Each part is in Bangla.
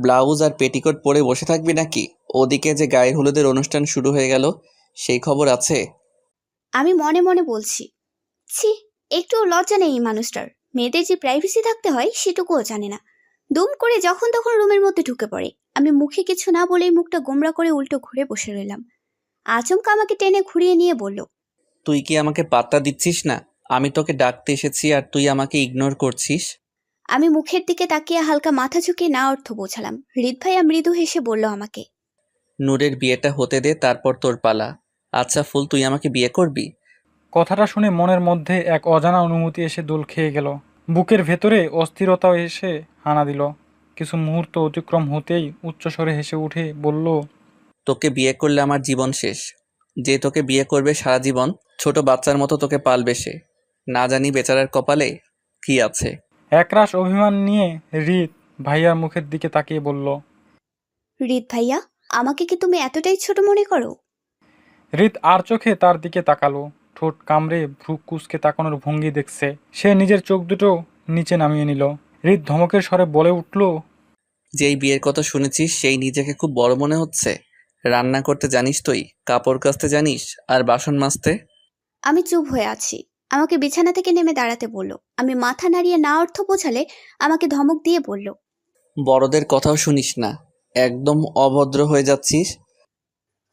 ব্লাউজ আর পেটিকোট পরে বসে থাকবি নাকি? ওদিকে যে গায়ে হলুদের অনুষ্ঠান শুরু হয়ে গেল, সেই খবর আছে? আমি মনে মনে বলছি, ছি, একটু লজ্জা নেই এই মানুষটার। মেয়েদের যে প্রাইভেসি থাকতে হয় সেটুকুও জানে না। দুম করে যখন তখন রুমের মধ্যে ঢুকে পড়ে। আমি মুখে কিছু না বলেই মুখটা গোমরা করে উল্টো ঘুরে বসে রইলাম। আচমকা আমাকে টেনে ঘুরিয়ে নিয়ে বলল, তুই কি আমাকে পাত্তা দিচ্ছিস না? আমি তোকে ডাকতে এসেছি আর তুই আমাকে ইগনোর করছিস। আমি মুখের দিকে তাকিয়ে হালকা মাথা ঝুঁকিয়ে না অর্থ বোঝালাম। হৃদ ভাইয়া মৃদু হেসে বলল আমাকে, নূরের বিয়েটা হতে দে, তারপর তোর পালা। আচ্ছা ফুল, তুই আমাকে বিয়ে করবি? কথাটা শুনে মনের মধ্যে এক অজানা অনুভূতি এসে দোল খেয়ে গেল। বুকের ভেতরে অস্থিরতাও এসে হানা দিল। কিছু মুহূর্ত অতিক্রম হতেই উচ্চস্বরে হেসে উঠে বলল, তোকে বিয়ে করলে আমার জীবন শেষ। যে তোকে বিয়ে করবে সারা জীবন ছোট বাচ্চার মতো তোকে পালবে সে। না জানি বেচারার কপালে কি আছে। একরাশ অভিমান নিয়ে হৃদ ভাইয়ার মুখের দিকে তাকিয়ে বলল। হৃদ ভাইয়া, আমাকে কি তুমি এতটাই ছোট মনে করো? হৃদ আর চোখে তার দিকে তাকালো। ঠোঁট কামড়ে ভ্রু কুঁচকে তাকানোর ভঙ্গি দেখছে। সে নিজের চোখ দুটো নিচে নামিয়ে নিল। হৃদ ধমকের স্বরে বলে উঠল, যেই বিয়ের কথা শুনেছিস সেই নিজেকে খুব বড় মনে হচ্ছে। রান্না করতে জানিস তুই? কাপড় কাচতে জানিস? আর বাসন মাজতে? আমি চুপ হয়ে আছি। আমাকে বিছানা থেকে নেমে দাঁড়াতে বলল। আমি মাথা নাড়িয়ে না অর্থ বোঝালে আমাকে ধমক দিয়ে বলল, বড়দের কথাও শুনিস না? একদম অভদ্র হয়ে যাচ্ছিস।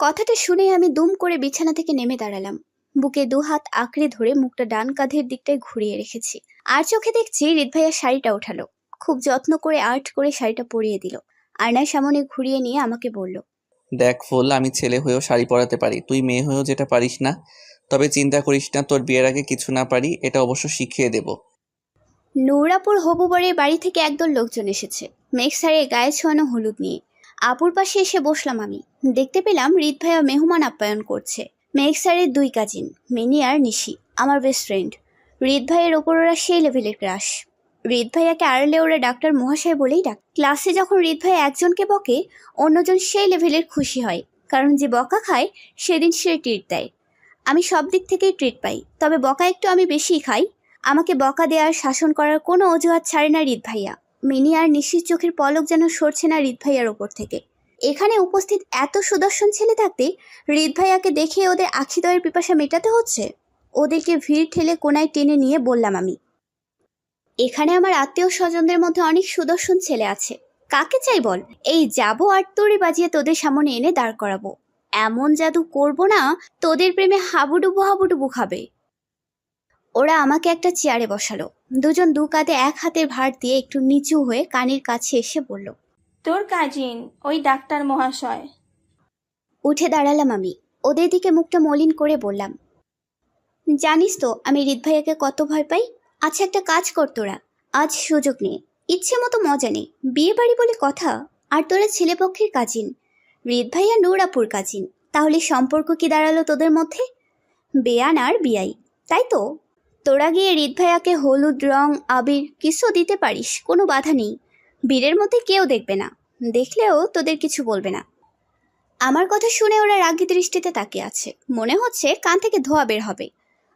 কথাটা শুনে আমি দুম করে বিছানা থেকে নেমে দাঁড়ালাম। বুকে দুহাত আঁকড়ে ধরে মুখটা ডান কাঁধের দিকটায় ঘুরিয়ে রেখেছি। আর চোখে দেখছি হৃদ ভাইয়া শাড়িটা ওঠালো। খুব যত্ন করে আর্ট করে শাড়িটা পরিয়ে দিল। আয়নার সামনে ঘুরিয়ে নিয়ে আমাকে বলল, দেখ ফুল, আমি ছেলে হয়েও শাড়ি পরাতে পারি, তুই মেয়ে হয়েও যেটা পারিস না। তবে চিন্তা করিস না, তোর বিয়ের আগে কিছু না পারি এটা অবশ্য শিখিয়ে দেব। নূরাপুর হবু বরের বাড়ি থেকে একদল লোকজন এসেছে, মেঘ স্যারের গায়ে ছোঁয়ানো হলুদ নিয়ে। আপুর পাশে এসে বসলাম আমি। দেখতে পেলাম হৃদ ভাইয়া মেহমান আপ্যায়ন করছে। মেঘ স্যারের দুই কাজিন, মিনি আর নিশি, আমার বেস্ট ফ্রেন্ড। হৃদ ভাইয়ের ওপর ওরা সেই লেভেলের ক্রাশ। হৃদ ভাইয়াকে আড়লে ওরা ডাক্তার মহাশয় বলেই ডাক। ক্লাসে যখন হৃদ ভাইয়া একজনকে বকে, অন্যজন সেই লেভেলের খুশি হয়, কারণ যে বকা খায় সেদিন সে ট্রিট দেয়। আমি সব দিক থেকেই ট্রিট পাই, তবে বকা একটু আমি বেশিই খাই। আমাকে বকা দেওয়ার শাসন করার কোনো অজুহাত ছাড়ে না হৃদ ভাইয়া। মিনি আর নিশির চোখের পলক যেন সরছে না হৃদ ভাইয়ার ওপর থেকে। এখানে উপস্থিত এত সুদর্শন ছেলে থাকতে হৃদ ভাইয়াকে দেখে ওদের আখিদয়ের পিপাসা মেটাতে হচ্ছে। ওদেরকে ভিড় ঠেলে কোনায় টেনে নিয়ে বললাম আমি, এখানে আমার আত্মীয় স্বজনদের মধ্যে অনেক সুদর্শন ছেলে আছে, কাকে চাই বল? এই যাবো আর তড়ি বাজিয়ে তোদের সামনে এনে দাঁড় করাবো। এমন জাদু করবো না, তোদের প্রেমে হাবুডুবু হাবুডুবু খাবে। ওরা আমাকে একটা চেয়ারে বসালো। দুজন দু কাঁধে এক হাতের ভার দিয়ে একটু নিচু হয়ে কানের কাছে এসে বলল, তোর কাজিন, ওই ডাক্তার মহাশয়। উঠে দাঁড়ালাম আমি। ওদের দিকে মুখটা মলিন করে বললাম, জানিস তো আমি হৃদ ভাইয়াকে কত ভয় পাই। আচ্ছা একটা কাজ কর তোরা, আজ সুযোগ নেই, ইচ্ছে মতো মজা নেই, বিয়ে বাড়ি বলে কথা। আর তোরা ছেলেপক্ষের কাজিন, হৃদ ভাইয়া নূরাপুর কাজিন, তাহলে সম্পর্ক কি দাঁড়ালো তোদের মধ্যে? বেয়ান আর বিয়াই, তাই তো? তোরা গিয়ে হৃদ ভাইয়াকে হলুদ রং আবির কিছু দিতে পারিস, কোনো বাধা নেই। বীরের মধ্যে কেউ দেখবে না, দেখলেও তোদের কিছু বলবে না। আমার কথা শুনে ওরা রাগী দৃষ্টিতে তাকিয়ে আছে, মনে হচ্ছে কান থেকে ধোঁয়া বের হবে।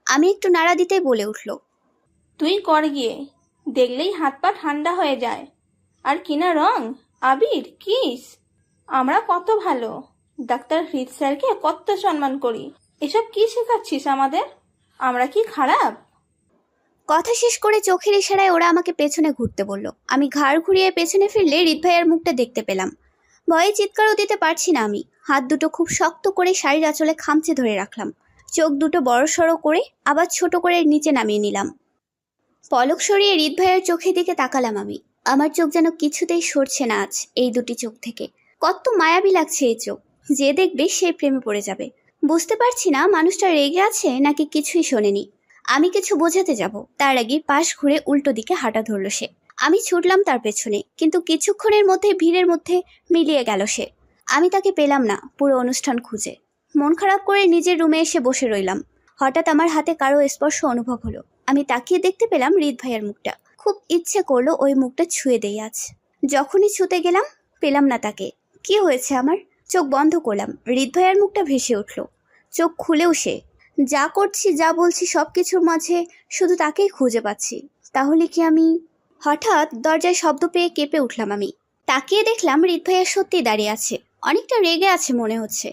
আমি একটু নাড়া দিতেই বলে উঠল, তুই কর গিয়ে, দেখলেই হাত পা ঠান্ডা হয়ে যায়। আর কিনা রং, আবির, কিস, আমরা কত ভালো। ডাক্তার হৃদ স্যারকে কত সম্মান করি। এসব কি শেখাচ্ছিস আমাদের? আমরা কি খারাপ? কথা শেষ করে চোখের ইশারায় ওরা আমাকে পেছনে ঘুরতে বলল। আমি ঘাড় ঘুরিয়ে পেছনে ফিরলে হৃদ ভাইয়ার মুখটা দেখতে পেলাম। ভয়ে চিৎকারও দিতে পারছি না আমি। হাত দুটো খুব শক্ত করে শাড়ির আঁচলে খামচে ধরে রাখলাম। চোখ দুটো বড় সড়ো করে আবার ছোট করে নিচে নামিয়ে নিলাম। পলক সরিয়ে হৃদ ভাইয়ের চোখের দিকে তাকালাম আমি। আমার চোখ যেন কিছুতেই সরছে না আজ এই দুটি চোখ থেকে। কত মায়াবী লাগছে এই চোখ, যে দেখবে সে প্রেমে পড়ে যাবে। বুঝতে পারছি না মানুষটা রেগে আছে নাকি কিছুই শোনেনি। আমি কিছু বোঝাতে যাব, তার আগে পাশ ঘুরে উল্টো দিকে হাঁটা ধরল সে। আমি ছুটলাম তার পেছনে, কিন্তু কিছুক্ষণের মধ্যে ভিড়ের মধ্যে মিলিয়ে গেল সে। আমি তাকে পেলাম না পুরো অনুষ্ঠান খুঁজে। মন খারাপ করে নিজের রুমে এসে বসে রইলাম। হঠাৎ আমার হাতে কারো স্পর্শ অনুভব হলো। আমি তাকিয়ে দেখতে পেলাম হৃদ ভাইয়ের মুখটা। খুব ইচ্ছে করলো ওই মুখটা ছুঁয়ে দেই আজ। যখনই ছুঁতে গেলাম পেলাম না তাকে। কি হয়েছে আমার? চোখ বন্ধ করলাম, হৃদ ভাইয়ের মুখটা ভেসে উঠল। চোখ খুলেও সে। যা করছি যা বলছি সব কিছুর মাঝে শুধু তাকেই খুঁজে পাচ্ছি। তাহলে কি আমি? হঠাৎ দরজায় শব্দ পেয়ে কেঁপে উঠলাম আমি। তাকিয়ে দেখলাম হৃদ ভাইয়া সত্যি দাঁড়িয়ে আছে, অনেকটা রেগে আছে মনে হচ্ছে।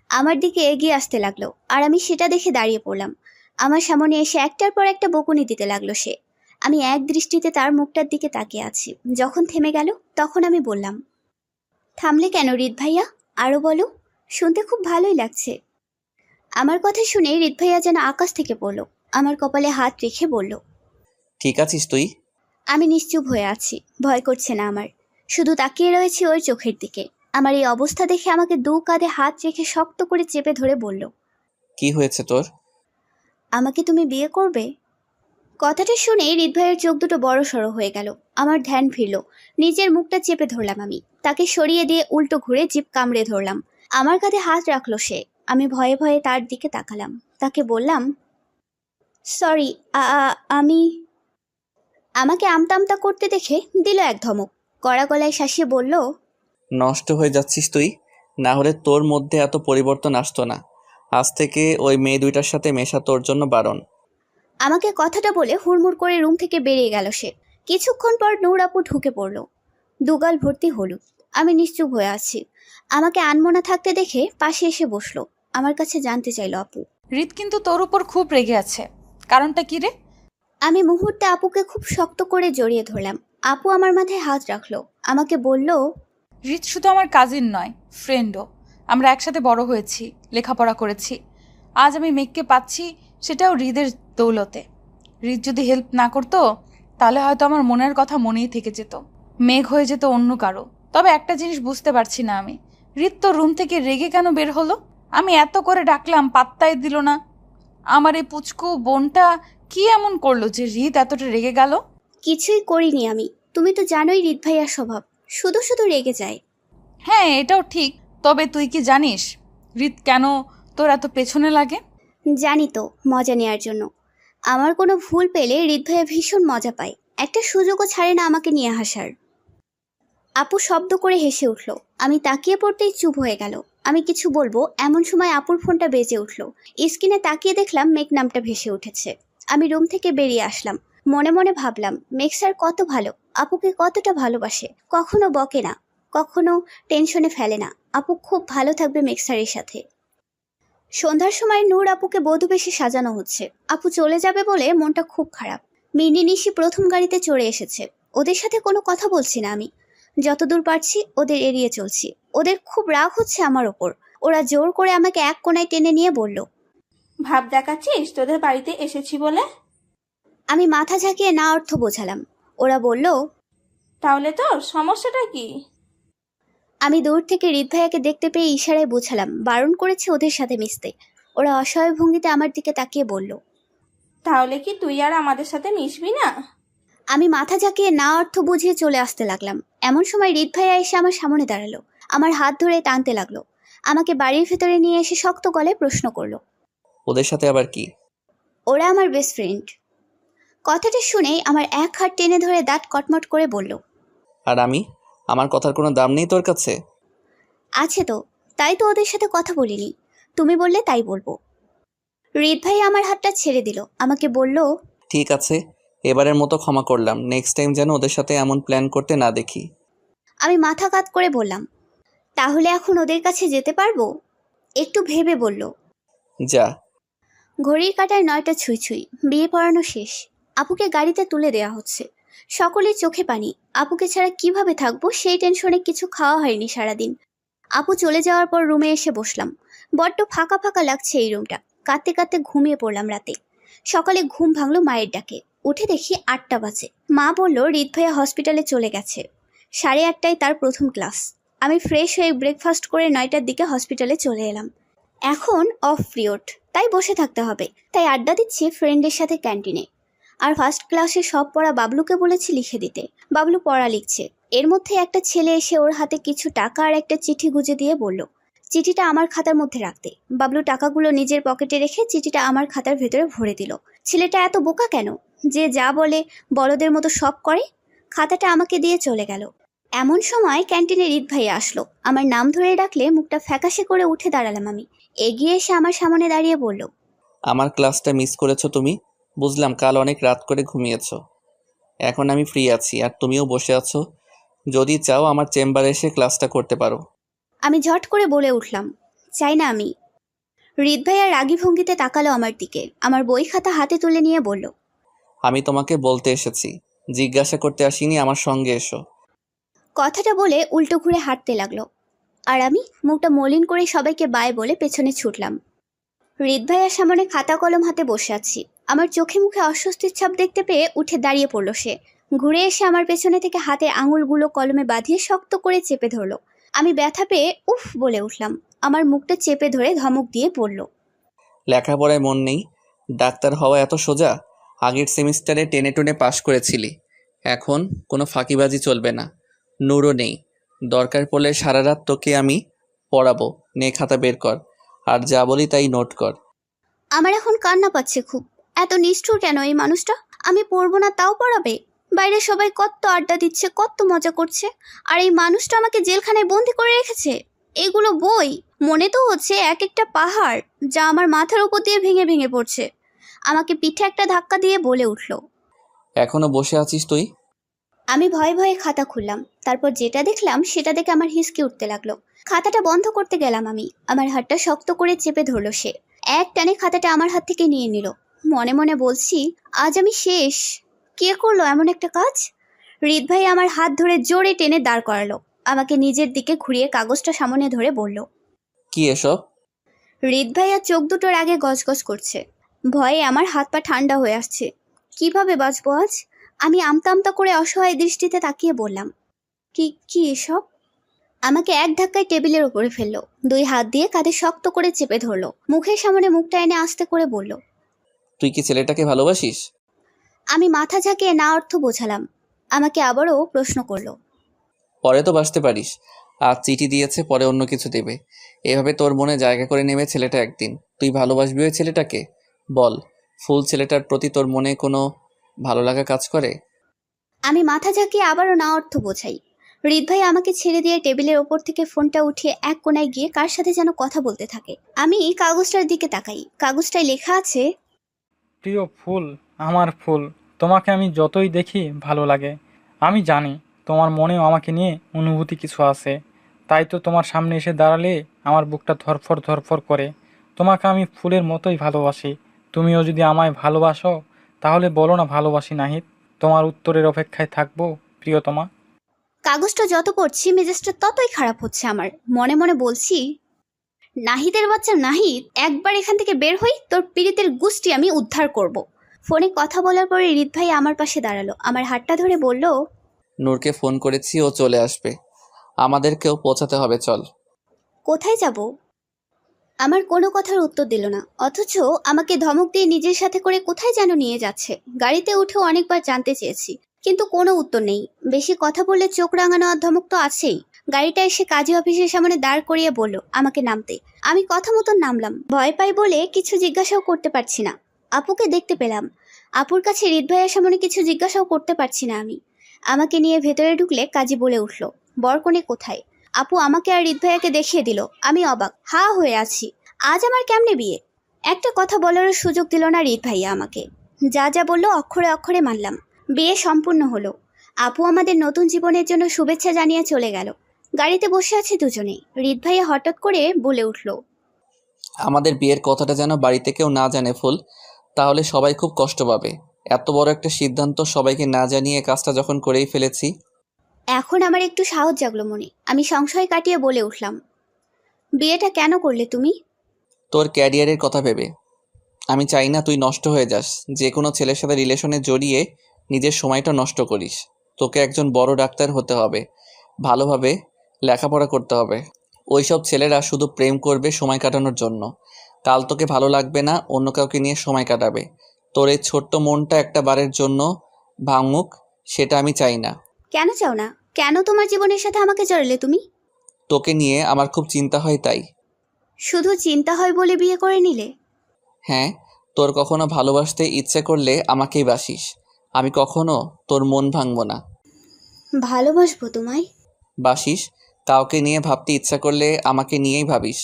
আমার দিকে এগিয়ে আসতে লাগলো আর আমি সেটা দেখে দাঁড়িয়ে পড়লাম। আমার সামনে এসে একটার পর একটা বকুনি দিতে লাগলো সে। আমি এক দৃষ্টিতে তার মুখটার দিকে তাকিয়ে আছি। যখন থেমে গেল তখন আমি বললাম, থামলে কেন হৃদ ভাইয়া? আরো বলো, শুনতে খুব ভালোই লাগছে। আমার কথা শুনে হৃদ ভাইয়া যেন আকাশ থেকে পড়লো, আমার কপালে হাত রেখে বলল, ঠিক আছিস তুই? আমি নিশ্চুপ হয়ে আছি, ভয় করছে না আমার, শুধু তাকিয়ে রয়েছি ওর চোখের দিকে। আমার এই অবস্থা দেখে আমাকে দু কাঁধে হাত রেখে শক্ত করে চেপে ধরে বলল, কি হয়েছে তোর? আমাকে তুমি বিয়ে করবে? কথাটা শুনে হৃদ ভাইয়ের চোখ দুটো বড় সড়ো হয়ে গেল। আমার ধ্যান ফিরল, নিজের মুখটা চেপে ধরলাম আমি। তাকে সরিয়ে দিয়ে উল্টো ঘুরে জিভ কামড়ে ধরলাম। আমার কাঁধে হাত রাখলো সে। আমি ভয়ে ভয়ে তার দিকে তাকালাম। তাকে বললাম, সরি, আমি। আমাকে আমতা আমতা করতে দেখে দিল এক ধমক, কড়া গলায় শাসিয়ে বলল, নষ্ট হয়ে যাচ্ছিস তুই, না হলে তোর মধ্যে এত পরিবর্তন আসতো না। আজ থেকে ওই মেয়ে দুইটার সাথে মেশা তোর জন্য বারণ। আমাকে কথাটা বলে হুড়মুড় করে রুম থেকে বেরিয়ে গেল সে। কিছুক্ষণ পর নূর আপু ঢুকে পড়ল, দুগাল ভর্তি হলুদ। আমি নিশ্চুপ হয়ে আছি। আমাকে আনমনা থাকতে দেখে পাশে এসে বসলো। আমার কাছে জানতে চাইলো আপু। রিত কিন্তু তোর উপর খুব রেগে আছে, কারণটা কি রে? আমি মুহূর্তে আপুকে খুব শক্ত করে জড়িয়ে ধরলাম। আপু আমার মাথায় হাত রাখলো, আমাকে বলল, রিত শুধু আমার কাজিন নয়, ফ্রেন্ডও। আমরা একসাথে বড় হয়েছি, লেখাপড়া করেছি। আজ আমি মেঘকে পাচ্ছি, সেটাও হৃদের দৌলতে। হৃদ যদি হেল্প না করতো তাহলে হয়তো আমার মনের কথা মনেই থেকে যেত, মেঘ হয়ে যেত অন্য কারো। তবে একটা জিনিস বুঝতে পারছি না আমি, হৃদ তো রুম থেকে রেগে কেন বের হলো? আমি এত করে ডাকলাম, পাত্তাই দিল না। আমার এই পুচকু বোনটা কি এমন করলো যে হৃদ এতটা রেগে গেল? কিছুই করিনি আমি। তুমি তো জানোই হৃদ ভাইয়ার স্বভাব, শুধু শুধু রেগে যায়। হ্যাঁ, এটাও ঠিক। তবে তুই কি জানিস হৃদ কেন তোর এত পেছনে লাগে? জানি তো, মজা নেওয়ার জন্য। আমার কোনো ভুল পেলে হৃদ ভাইয়া ভীষণ মজা পায়, একটা সুযোগও ছাড়ে না আমাকে নিয়ে হাসার। আপু শব্দ করে হেসে উঠল। আমি তাকিয়ে পড়তেই চুপ হয়ে গেল। আমি কিছু বলবো এমন সময় আপুর ফোনটা বেজে উঠল। স্ক্রিনে তাকিয়ে দেখলাম মেঘ নামটা ভেসে উঠেছে। আমি রুম থেকে বেরিয়ে আসলাম। মনে মনে ভাবলাম, মেঘ স্যার কত ভালো, আপুকে কতটা ভালোবাসে, কখনো বকে না, কখনো টেনশনে ফেলে না। আপু খুব ভালো থাকবে মেঘ স্যারের সাথে। সন্ধ্যার সময় নূর আপুকে বধূ বেশি সাজানো হচ্ছে। আপু চলে যাবে বলে মনটা খুব খারাপ। মিনি নিশি প্রথম গাড়িতে চড়ে এসেছে। ওদের সাথে কোনো কথা বলছি না আমি, যতদূর পারছি ওদের এড়িয়ে চলছি। ওদের খুব রাগ হচ্ছে আমার ওপর। ওরা জোর করে আমাকে এক কোণায় টেনে নিয়ে বলল, ভাব দেখাচ্ছিস তোদের বাড়িতে এসেছি বলে? আমি মাথা ঝাঁকিয়ে না অর্থ বোঝালাম। ওরা বলল, তাহলে তোর সমস্যাটা কি? আমি দূর থেকে হৃদ ভাইয়াকে দেখতে পেয়ে ইশারায় বোঝালাম, বারণ করেছে ওদের সাথে মিশতে। ওরা অসহায় ভঙ্গিতে আমার দিকে তাকিয়ে বলল, তাহলে কি তুই আর আমাদের সাথে মিশবি না? আমি মাথা ঝাঁকিয়ে না অর্থ বুঝিয়ে চলে আসতে লাগলাম। এমন সময় হৃদ ভাইয়া এসে আমার সামনে দাঁড়ালো, আমার হাত ধরে টানতে লাগলো। আমাকে বাড়ির ভেতরে নিয়ে এসে শক্ত গলায় প্রশ্ন করলো, ওদের সাথে আবার কি? ওরা আমার বেস্ট ফ্রেন্ড। কথাটা শুনেই আমার এক হাত টেনে ধরে দাঁত কটমট করে বলল, আর আমি, আমার কথার কোনো দাম নেই তোর কাছে? আছে তো, তাই তো ওদের সাথে কথা বলিনি। তুমি বললে তাই বলবো। হৃদ ভাই আমার হাতটা ছেড়ে দিল, আমাকে বলল, ঠিক আছে, এবারের মতো ক্ষমা করলাম, নেক্সট টাইম যেন ওদের সাথে এমন প্ল্যান করতে না দেখি। আমি মাথা কাত করে বললাম, তাহলে এখন ওদের কাছে যেতে পারবো? একটু ভেবে বলল, যা। ঘড়ির কাঁটায় 9টা ছুঁই ছুঁই। বিয়ে পড়ানো শেষ। আপুকে গাড়িতে তুলে দেয়া হচ্ছে। সকলের চোখে পানি। আপুকে ছাড়া কিভাবে থাকবো সেই টেনশনে কিছু খাওয়া হয়নি সারাদিন। আপু চলে যাওয়ার পর রুমে এসে বসলাম। বড্ড ফাঁকা ফাঁকা লাগছে এই রুমটা। কাঁদতে কাঁদতে ঘুমিয়ে পড়লাম রাতে। সকালে ঘুম ভাঙলো মায়ের ডাকে। উঠে দেখি 8টা বাজে। মা বলল হৃদ ভাইয়া হসপিটালে চলে গেছে। 8:30টায় তার প্রথম ক্লাস। আমি ফ্রেশ হয়ে ব্রেকফাস্ট করে 9টার দিকে হসপিটালে চলে এলাম। এখন অফ পিরিয়ড, তাই বসে থাকতে হবে। তাই আড্ডা দিচ্ছি ফ্রেন্ডের সাথে ক্যান্টিনে। আর ফার্স্ট ক্লাসে সব পড়া বাবলুকে বলেছি লিখে দিতে। বাবলু পড়া লিখছে। এর মধ্যে একটা ছেলে এসে ওর হাতে কিছু টাকা আর একটা চিঠি গুজে দিয়ে বলল, চিঠিটা আমার খাতার মধ্যে রাখতে। বাবলু টাকাগুলো নিজের পকেটে রেখে চিঠিটা আমার খাতার ভেতরে ভরে দিল। ছেলেটা এত বোকা কেন যে যা বলে বড়দের মতো সব করে? খাতাটা আমাকে দিয়ে চলে গেল। এমন সময় ক্যান্টিনে হৃদ ভাইয়া আসলো। আমার নাম ধরে ডাকলে মুখটা ফ্যাকাশে করে উঠে দাঁড়ালাম আমি। এগিয়ে এসে আমার সামনে দাঁড়িয়ে বলল, আমার ক্লাসটা মিস করেছো তুমি? বুঝলাম কাল অনেক রাত করে ঘুমিয়েছো। এখন আমি ফ্রি আছি আর তুমিও বসে আছো, যদি চাও আমার চেম্বারে এসে ক্লাসটা করতে পারো। আমি ঝট করে বলে উঠলাম, চাই না আমি। হৃদ ভাইয়া রাগী ভঙ্গিতে তাকালো আমার দিকে, আমার বই খাতা হাতে তুলে নিয়ে বলল, আমি তোমাকে বলতে এসেছি, জিজ্ঞাসা করতে আসিনি। আমার সঙ্গে এসো। কথাটা বলে উল্টো ঘুরে হাঁটতে লাগলো। আর আমি মুখটা মলিন করে সবাইকে বাই বলে পেছনে ছুটলাম। হৃদ ভাইয়ার সামনে খাতা কলম হাতে বসে আছি। আমার চোখে মুখে অস্বস্তির ছাপ দেখতে পেয়ে উঠে দাঁড়িয়ে পড়ল সে। ঘুরে এসে আমার পেছনে থেকে হাতের আঙুলগুলো কলমে বাঁধিয়ে শক্ত করে চেপে ধরলো। আমি ব্যথা পেয়ে উফ বলে উঠলাম। আমার মুখটা চেপে ধরে ধমক দিয়ে পড়ল, লেখাপড়ায় মন নেই? ডাক্তার হওয়া এত সোজা? আগের সেমিস্টারে টেনে টুনে পাশ করেছিলি, এখন কোনো ফাঁকিবাজি চলবে না। নূরও নেই, দরকার পড়লে সারা রাত তোকে আমি পড়াবো। নে খাতা বের কর, আর যা বলি তাই নোট কর। আমার এখন কান্না পাচ্ছে খুব। এত নিষ্ঠুর কেন এই মানুষটা? আমি পড়বো না তাও পড়াবে? বাইরে সবাই কত আড্ডা দিচ্ছে, কত মজা করছে, আর এই মানুষটা আমাকে জেলখানায় বন্দি করে রেখেছে। এগুলো বই মনে তো হচ্ছে এক একটা পাহাড়, যা আমার মাথার উপর দিয়ে ভেঙে ভেঙে পড়ছে। আমাকে পিঠে একটা ধাক্কা দিয়ে বলে উঠল। এখনো বসে আছিস তুই? আমি ভয়ে ভয়ে খাতা খুললাম। তারপর যেটা দেখলাম সেটা দেখে আমার হিসকে উঠতে লাগলো। খাতাটা বন্ধ করতে গেলাম আমি, আমার হাতটা শক্ত করে চেপে ধরলো সে। এক টানে খাতাটা আমার হাত থেকে নিয়ে নিল। মনে মনে বলছি, আজ আমি শেষ। কে করলো এমন একটা কাজ? হৃদ ভাই আমার হাত ধরে জোরে টেনে দাঁড় করালো। আমাকে নিজের দিকে ঘুরিয়ে কাগজটা সামনে ধরে বলল, কি এসব? হৃদ ভাইয়া চোখ দুটোর আগে গজগজ করছে। ভয়ে আমার হাত পা ঠান্ডা হয়ে আসছে। কিভাবে বাঁচবো আজ? আমি আমতা আমতা করে অসহায় দৃষ্টিতে তাকিয়ে বললাম, কি কি এসব? আমাকে এক ধাক্কায় টেবিলের উপরে ফেললো। দুই হাত দিয়ে কাঁধে শক্ত করে চেপে ধরলো। মুখের সামনে মুখটা এনে আস্তে করে বলল, তুই কি ছেলেটাকে ভালোবাসিস? আমি মাথা ঝাঁকিয়ে না অর্থ বোঝালাম। আমাকে আবারও প্রশ্ন করলো, পরে তো বাসতে পারিস। আজ চিঠি দিয়েছে, পরে অন্য কিছু দেবে। এভাবে তোর মনে জায়গা করে নেবে ছেলেটা একদিন। তুই ভালোবাসবি ওই ছেলেটাকে? বল, ফুল ছেলেটার প্রতি তোর মনে কোনো ভালো লাগা কাজ করে? আমি মাথা ঝাঁকিয়ে আবারও না অর্থ বোঝাই। হৃদ ভাই আমাকে ছেড়ে দিয়ে টেবিলের ওপর থেকে ফোনটা উঠিয়ে এক কোণায় গিয়ে কার সাথে যেন কথা বলতে থাকে। আমি কাগজটার দিকে তাকাই। কাগজটায় লেখা আছে, প্রিয় ফুল, আমার ফুল, তোমাকে আমি যতই দেখি ভালো লাগে। আমি জানি তোমার মনেও আমাকে নিয়ে অনুভূতি কিছু আছে, তাই তো তোমার সামনে এসে দাঁড়ালে আমার বুকটা ধরফর ধরফর করে। তোমাকে আমি ফুলের মতোই ভালোবাসি। তুমিও যদি আমায় ভালোবাসো তাহলে বলো না ভালোবাসি নাহিদ। তোমার উত্তরের অপেক্ষায় থাকবো প্রিয়তমা। কাগজটা যত পড়ছি মেজাজটা ততই খারাপ হচ্ছে আমার। মনে মনে বলছি, নাহিদের বাচ্চা নাহিদ, একবার এখান থেকে বের হই, তোর পীড়িতের গুষ্টি আমি উদ্ধার করব। ফোনে কথা বলার পরে হৃদ ভাই আমার পাশে দাঁড়ালো। আমার হাতটা ধরে বলল, নূরকে ফোন করেছি, ও চলে আসবে। আমাদেরকেও পৌঁছাতে হবে, চল। কোথায় যাব? আমার কোনো কথার উত্তর দিল না, অথচ আমাকে ধমক দিয়ে নিজের সাথে করে কোথায় যেন নিয়ে যাচ্ছে। গাড়িতে উঠেও অনেকবার জানতে চেয়েছি, কিন্তু কোনো উত্তর নেই। বেশি কথা বললে চোখ রাঙানো আর ধমক তো আছেই। গাড়িটা এসে কাজী অফিসের সামনে দাঁড় করিয়ে বলল আমাকে নামতে। আমি কথা মতন নামলাম। ভয় পাই বলে কিছু জিজ্ঞাসাও করতে পারছি না। আপুকে দেখতে পেলাম। আপুর কাছে হৃদ ভাইয়ের সামনে কিছু জিজ্ঞাসাও করতে পারছি না আমি। আমাকে নিয়ে ভেতরে ঢুকলে কাজী বলে উঠল, বরকনে কোথায়? আপু আমাকে আর হৃদ ভাইয়াকে দেখিয়ে দিল। আমি অবাক হা হয়ে আছি। আজ আমার কেমনে বিয়ে? একটা কথা বলারও সুযোগ দিল না হৃদ ভাইয়া আমাকে। যা যা বললো অক্ষরে অক্ষরে মানলাম। বিয়ে সম্পূর্ণ হলো। আপু আমাদের নতুন জীবনের জন্য শুভেচ্ছা জানিয়ে চলে গেল। গাড়িতে বসে আছি দুজনেই। হৃদ ভাইয়া হঠাৎ করে বলে উঠল, আমাদের বিয়ের কথাটা যেন বাড়িতে কেউ না জানে ফুল, তাহলে সবাই খুব কষ্ট পাবে। এত বড় একটা সিদ্ধান্ত সবাইকে না জানিয়ে কাজটা যখন করেই ফেলেছি। এখন আমার একটু সাহস জাগলো মনে। আমি সংশয় কাটিয়ে বলে উঠলাম, বিয়েটা কেন করলে তুমি? তোর ক্যারিয়ারের কথা ভেবে। আমি চাই না তুই নষ্ট হয়ে যাস, যে কোনো ছেলের সাথে রিলেশনে জড়িয়ে নিজের সময়টা নষ্ট করিস। তোকে একজন বড় ডাক্তার হতে হবে, ভালোভাবে লেখাপড়া করতে হবে। ওইসব ছেলেরা শুধু প্রেম করবে সময় কাটানোর জন্য। কাল তোকে ভালো লাগবে না, অন্য কাউকে নিয়ে সময় কাটাবে। তোর এই ছোট্ট মনটা একটা বারের জন্য ভাঙুক, সেটা আমি চাই না। কেন চাও না? কেন তোমার জীবনের সাথে আমাকে জড়ালে তুমি? তোকে নিয়ে আমার খুব চিন্তা হয় তাই। শুধু চিন্তা হয় বলে বিয়ে করে নিলে? হ্যাঁ, তোর কখনো ভালোবাসতে ইচ্ছে করলে আমাকেই বাসিস। আমি কখনো তোর মন ভাঙবো না। ভালোবাসবো তোমায়। বাসিস, কাউকে নিয়ে ভাবতে ইচ্ছা করলে আমাকে নিয়েই ভাবিস।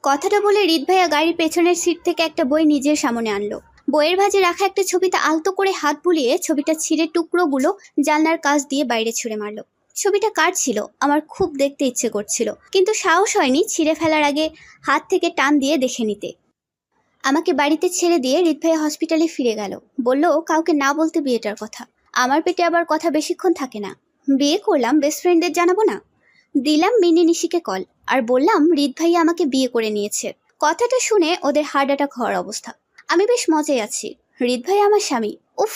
কথাটা বলে হৃদ ভাইয়া গাড়ির পেছনের সিট থেকে একটা বই নিজের সামনে আনলো। বইয়ের ভাঁজে রাখা একটা ছবিতে আলতো করে হাত বুলিয়ে ছবিটা ছিঁড়ে টুকরোগুলো জানলার কাছ দিয়ে বাইরে ছুঁড়ে মারলো। ছবিটা কার ছিল আমার খুব দেখতে ইচ্ছে করছিল, কিন্তু সাহস হয়নি ছিঁড়ে ফেলার আগে হাত থেকে টান দিয়ে দেখে নিতে। আমাকে বাড়িতে ছেড়ে দিয়ে হৃদ ভাইয়া হসপিটালে ফিরে গেল। বলল কাউকে না বলতে বিয়েটার কথা। আমার পেটে আবার কথা বেশিক্ষণ থাকে না। বিয়ে করলাম, বেস্ট ফ্রেন্ডদের জানাবো না? দিলাম মিনি নিশিকে কল আর বললাম হৃদ ভাইয়া আমাকে বিয়ে করে নিয়েছে। কথাটা শুনে ওদের হার্ট অ্যাটাক হওয়ার অবস্থা। আমি বেশ মজায় আছি। হৃদ ভাইয়া আমার স্বামী। উফ,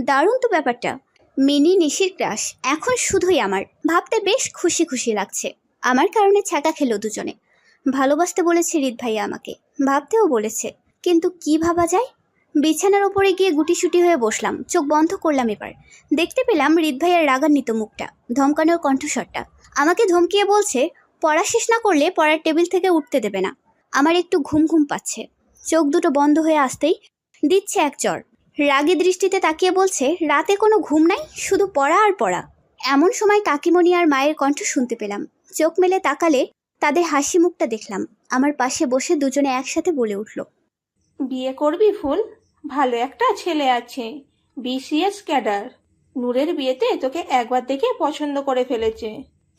দারুণ তো ব্যাপারটা। মিনি নিশির ক্রাশ এখন শুধুই আমার। ভাবতে বেশ খুশি খুশি লাগছে। আমার কারণে ছ্যাঁকা খেলো দুজনে। ভালোবাসতে বলেছে হৃদ ভাইয়া আমাকে, ভাবতেও বলেছে, কিন্তু কি ভাবা যায়? বিছানার ওপরে গিয়ে গুটিসুটি হয়ে বসলাম, চোখ বন্ধ করলাম। এবার দেখতে পেলাম হৃদ ভাইয়ার রাগান্বিত মুখটা, ধমকানোর কণ্ঠস্বরটা। আমাকে ধমকিয়ে বলছে পড়া শেষ না করলে পড়ার টেবিল থেকে উঠতে দেবে না। আমার একটু ঘুম ঘুম পাচ্ছে। চোখ দুটো বন্ধ হয়ে আসতেই দিচ্ছে এক চড়। রাগী দৃষ্টিতে তাকিয়ে বলছে রাতে কোনো ঘুম নাই, শুধু পড়া আর পড়া। এমন সময় কাকিমণি আর মায়ের কণ্ঠ শুনতে পেলাম। চোখ মেলে তাকালে তাদের হাসি মুখটা দেখলাম। আমার পাশে বসে দুজনে একসাথে বলে উঠল, বিয়ে করবি ফুল? ভালো একটা ছেলে আছে, বিসিএস ক্যাডার। নূরের বিয়েতে তোকে একবার দেখে পছন্দ করে ফেলেছে।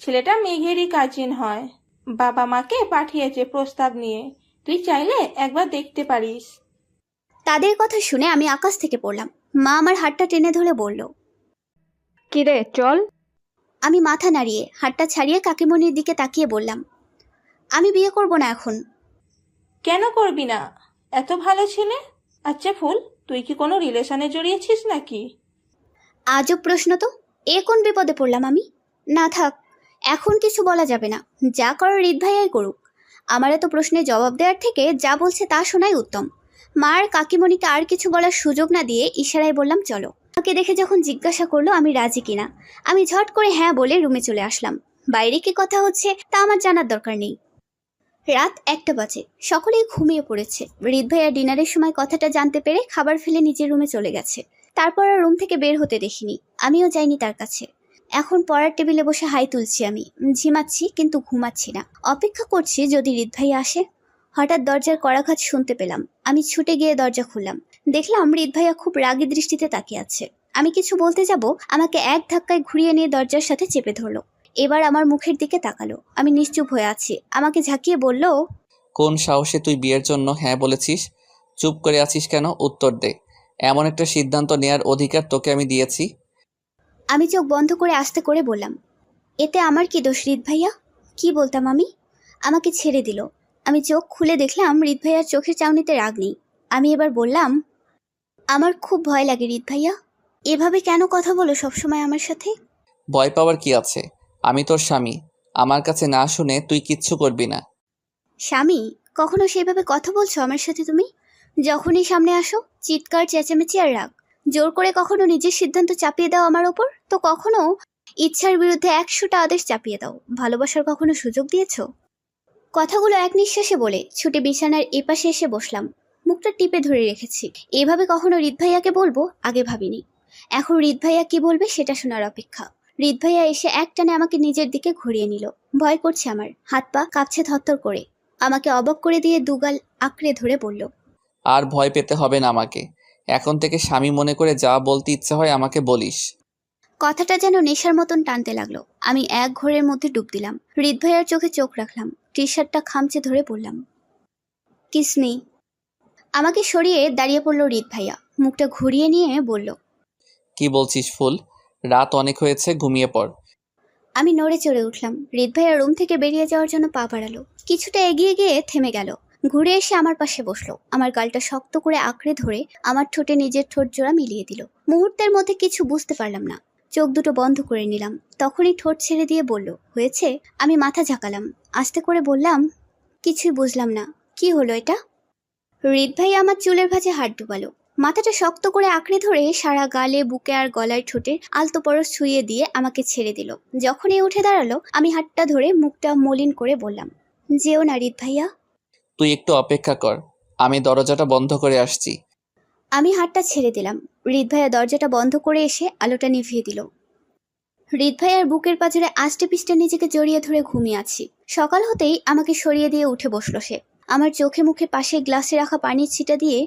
ছেলেটা মেঘেরই কাজিন হয়। বাবা মাকে পাঠিয়েছে প্রস্তাব নিয়ে, তুই চাইলে একবার দেখতে পারিস। তাদের কথা শুনে আমি আকাশ থেকে পড়লাম। মা আমার হাতটা টেনে ধরে বলল, কিরে চল। আমি মাথা নাড়িয়ে হাতটা ছাড়িয়ে কাকিমণির দিকে তাকিয়ে বললাম, আমি বিয়ে করব না এখন। কেন করবি না? এত ভালো ছেলে। আচ্ছা ফুল, তুই কি কোনো রিলেশনে জড়িয়েছিস নাকি? আজব প্রশ্ন তো। এ কোন বিপদে পড়লাম আমি? না থাক, এখন কিছু বলা যাবে না। যা করার হৃদ ভাইয়াই করুক। আমার এত প্রশ্নের জবাব দেওয়ার থেকে যা বলছে তা শোনাই উত্তম। মা আর কাকিমণিকে আর কিছু বলার সুযোগ না দিয়ে ইশারায় বললাম চলো। আমাকে দেখে যখন জিজ্ঞাসা করলো আমি রাজি কিনা, আমি ঝট করে হ্যাঁ বলে রুমে চলে আসলাম। বাইরে কি কথা হচ্ছে তা আমার জানার দরকার নেই। রাত 1টা বাজে, সকলেই ঘুমিয়ে পড়েছে। হৃদ ভাইয়া ডিনারের সময় কথাটা জানতে পেরে খাবার ফেলে নিজের রুমে চলে গেছে। তারপর আর রুম থেকে বের হতে দেখিনি। আমিও যাইনি তার কাছে। এখন পড়ার টেবিলে বসে হাই তুলছি আমি। ঝিমাচ্ছি কিন্তু ঘুমাচ্ছি না। অপেক্ষা করছি যদি হৃদ ভাইয়া আসে। হঠাৎ দরজার কড়াঘাত শুনতে পেলাম। আমি ছুটে গিয়ে দরজা খুললাম। দেখলাম হৃদ ভাইয়া খুব রাগী দৃষ্টিতে তাকিয়ে আছে। আমি কিছু বলতে যাব, আমাকে এক ধাক্কায় ঘুরিয়ে নিয়ে দরজার সাথে চেপে ধরলো। এবার আমার মুখের দিকে তাকালো। আমি নিশ্চুপ হয়ে আছি। আমাকে ঝাঁকিয়ে বলল, কোন সাহসে তুই বিয়ের জন্য হ্যাঁ বলেছিস? চুপ করে আছিস কেন? উত্তর দে। এমন একটা সিদ্ধান্ত নেয়ার অধিকার তোকে আমি দিয়েছি। আমি চোখ বন্ধ করে আস্তে করে বললাম, এতে আমার কি দোষ হৃদ ভাইয়া? কি বলতাম আমি? আমাকে ছেড়ে দিল। আমি চোখ খুলে দেখলাম হৃদ ভাইয়ার চোখের চাউনিতে রাগ নেই। আমি এবার বললাম, আমার খুব ভয় লাগে হৃদ ভাইয়া। এভাবে কেন কথা বলো সবসময় আমার সাথে? ভয় পাওয়ার কি আছে? আমি তোর স্বামী। আমার কাছে না শুনে তুই কিচ্ছু করবি না। স্বামী? কখনো সেভাবে কথা বলছো আমার সাথে তুমি? যখনই সামনে আসো চিৎকার, চেঁচামেচি আর রাগ। জোর করে কখনো নিজের সিদ্ধান্ত চাপিয়ে দাও আমার ওপর, তো কখনো ইচ্ছার বিরুদ্ধে 100টা আদেশ চাপিয়ে দাও। ভালোবাসার কখনো সুযোগ দিয়েছো? কথাগুলো এক নিঃশ্বাসে বলে ছুটে বিছানার এপাশে এসে বসলাম। মুখটা টিপে ধরে রেখেছি। এভাবে কখনো হৃদ ভাইয়াকে বলবো আগে ভাবিনি। এখন হৃদ ভাইয়া কি বলবে সেটা শোনার অপেক্ষা। হৃদ ভাইয়া এসে একটানে আমাকে নিজের দিকে ঘুরিয়ে নিল। ভয় করছে আমার, হাত পা কাঁপছে থরথর করে। আমাকে অবাক করে দিয়ে দুগাল আঁকড়ে ধরে বলল, আর ভয় পেতে হবে না আমাকে। এখন থেকে স্বামী মনে করে যা বলতে ইচ্ছে হয় আমাকে বলিস। কথাটা যেন নেশার মতন টানতে লাগলো। আমি এক ঘোরের মধ্যে ডুব দিলাম। হৃদ ভাইয়ার চোখে চোখ রাখলাম। টি শার্টটা খামচে ধরে বললাম, কিসমি। আমাকে সরিয়ে দাঁড়িয়ে পড়ল হৃদ ভাইয়া। মুখটা ঘুরিয়ে নিয়ে বলল, কি বলছিস ফুল? রাত অনেক হয়েছে, ঘুমিয়ে পড়। আমি নড়ে চড়ে উঠলাম। হৃদ ভাইয়া রুম থেকে বেরিয়ে যাওয়ার জন্য পা বাড়ালো। কিছুটা এগিয়ে গিয়ে থেমে গেল। ঘুরে এসে আমার পাশে বসলো। আমার গালটা শক্ত করে আঁকড়ে ধরে আমার ঠোঁটে নিজের ঠোঁট জোড়া মিলিয়ে দিল। মুহূর্তের মধ্যে কিছু বুঝতে পারলাম না। চোখ দুটো বন্ধ করে নিলাম। তখনই ঠোঁট ছেড়ে দিয়ে বলল, হয়েছে? আমি মাথা ঝাঁকালাম। আস্তে করে বললাম, কিছুই বুঝলাম না। কি হলো এটা? হৃদ ভাই আমার চুলের ভাঁজে হাত ডুবালো। মাথাটা শক্ত করে আঁকড়ে ধরে সারা গালে, বুকে আর গলায় ঠোঁটের আলতো পরশ ছুঁয়ে দিয়ে আমাকে ছেড়ে দিল। যখনই উঠে দাঁড়ালো আমি হাতটা ধরে মুখটা মলিন করে বললাম, যেও না হৃদ ভাইয়া। তুই একটু অপেক্ষা কর, আমি দরজাটা বন্ধ করে আসছি। আমি হাতটা ছেড়ে দিলাম। হৃদ ভাইয়া দরজাটা বন্ধ করে এসে আলোটা নিভিয়ে দিল। হৃদ ভাইয়ার বুকের পাঁজরে আষ্টে পিষ্টে নিজেকে জড়িয়ে ধরে ঘুমিয়ে আছি। সকাল হতেই আমাকে সরিয়ে দিয়ে উঠে বসলো সে। আমার চোখে মুখে পাশে গ্লাসে রাখা পানির ছিটা দিয়ে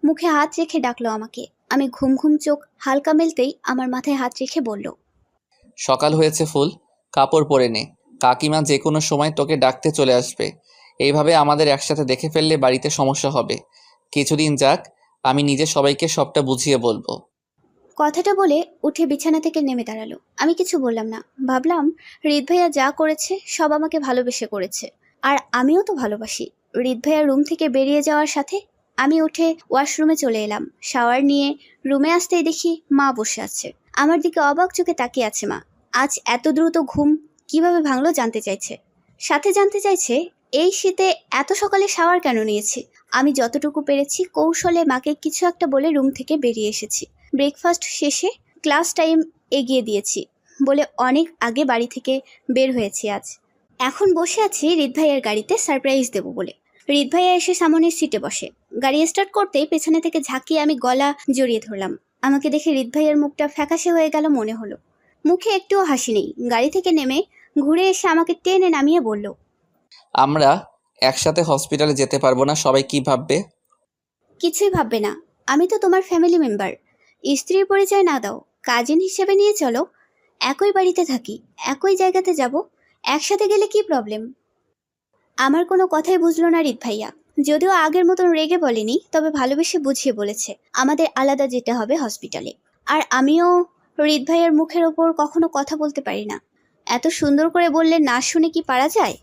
মুখে হাত রেখে ডাকলো আমাকে। আমি ঘুম ঘুম চোখ হালকা মেলতেই আমার মাথায় হাত রেখে বলল, সকাল হয়েছে ফুল, কাপড় পরে নে। কাকিমা যে কোনো সময় তোকে ডাকতে চলে আসবে। এইভাবে আমাদের একসাথে দেখে ফেললে বাড়িতে সমস্যা হবে। কিছুদিন যাক, আমি নিজে সবাইকে সবটা বুঝিয়ে বলবো। কথাটা বলে উঠে বিছানা থেকে নেমে দাঁড়ালো। আমি কিছু বললাম না। ভাবলাম হৃদ ভাইয়া যা করেছে সব আমাকে ভালোবেসে করেছে, আর আমিও তো ভালোবাসি। হৃদ ভাইয়া রুম থেকে বেরিয়ে যাওয়ার সাথে আমি উঠে ওয়াশরুমে চলে এলাম। শাওয়ার নিয়ে রুমে আসতেই দেখি মা বসে আছে। আমার দিকে অবাক চোখে তাকিয়ে আছে মা। আজ এত দ্রুত ঘুম কিভাবে ভাঙলো জানতে চাইছে। সাথে জানতে চাইছে এই শীতে এত সকালে শাওয়ার কেন নিয়েছি। আমি যতটুকু পেরেছি কৌশলে মাকে কিছু একটা বলে রুম থেকে বেরিয়ে এসেছি। ব্রেকফাস্ট শেষে ক্লাস টাইম এগিয়ে দিয়েছি বলে অনেক আগে বাড়ি থেকে বের হয়েছি আজ। এখন বসে আছি হৃদ ভাইয়ের গাড়িতে সারপ্রাইজ দেবো বলে। হৃদ ভাইয়া এসে সামনের সিটে বসে। গাড়ি স্টার্ট করতেই পেছনে থেকে ঝাঁকিয়ে আমি গলা জড়িয়ে ধরলাম। আমাকে দেখে হৃদ ভাইয়ের মুখটা ফ্যাকাশে হয়ে গেল মনে হলো। মুখে একটুও হাসি নেই। গাড়ি থেকে নেমে ঘুরে এসে আমাকে টেনে নামিয়ে বলল, আমরা একসাথে হসপিটালে যেতে পারবো না, সবাই কি ভাববে? কিছুই ভাববে না, আমি তো তোমার ফ্যামিলি মেম্বার। স্ত্রীর পরিচয় না দাও, কাজিন হিসেবে নিয়ে চলো। একই বাড়িতে থাকি, একই জায়গাতে যাব, একসাথে গেলে কি প্রবলেম? আমার কোনো কথাই বুঝলো না হৃদ ভাইয়া। যদিও আগের মতন রেগে বলেনি, তবে ভালোবেসে বুঝিয়ে বলেছে আমাদের আলাদা যেতে হবে হসপিটালে। আর আমিও হৃদ ভাইয়ের মুখের ওপর কখনো কথা বলতে পারি না। এত সুন্দর করে বললে না শুনে কি পারা যায়?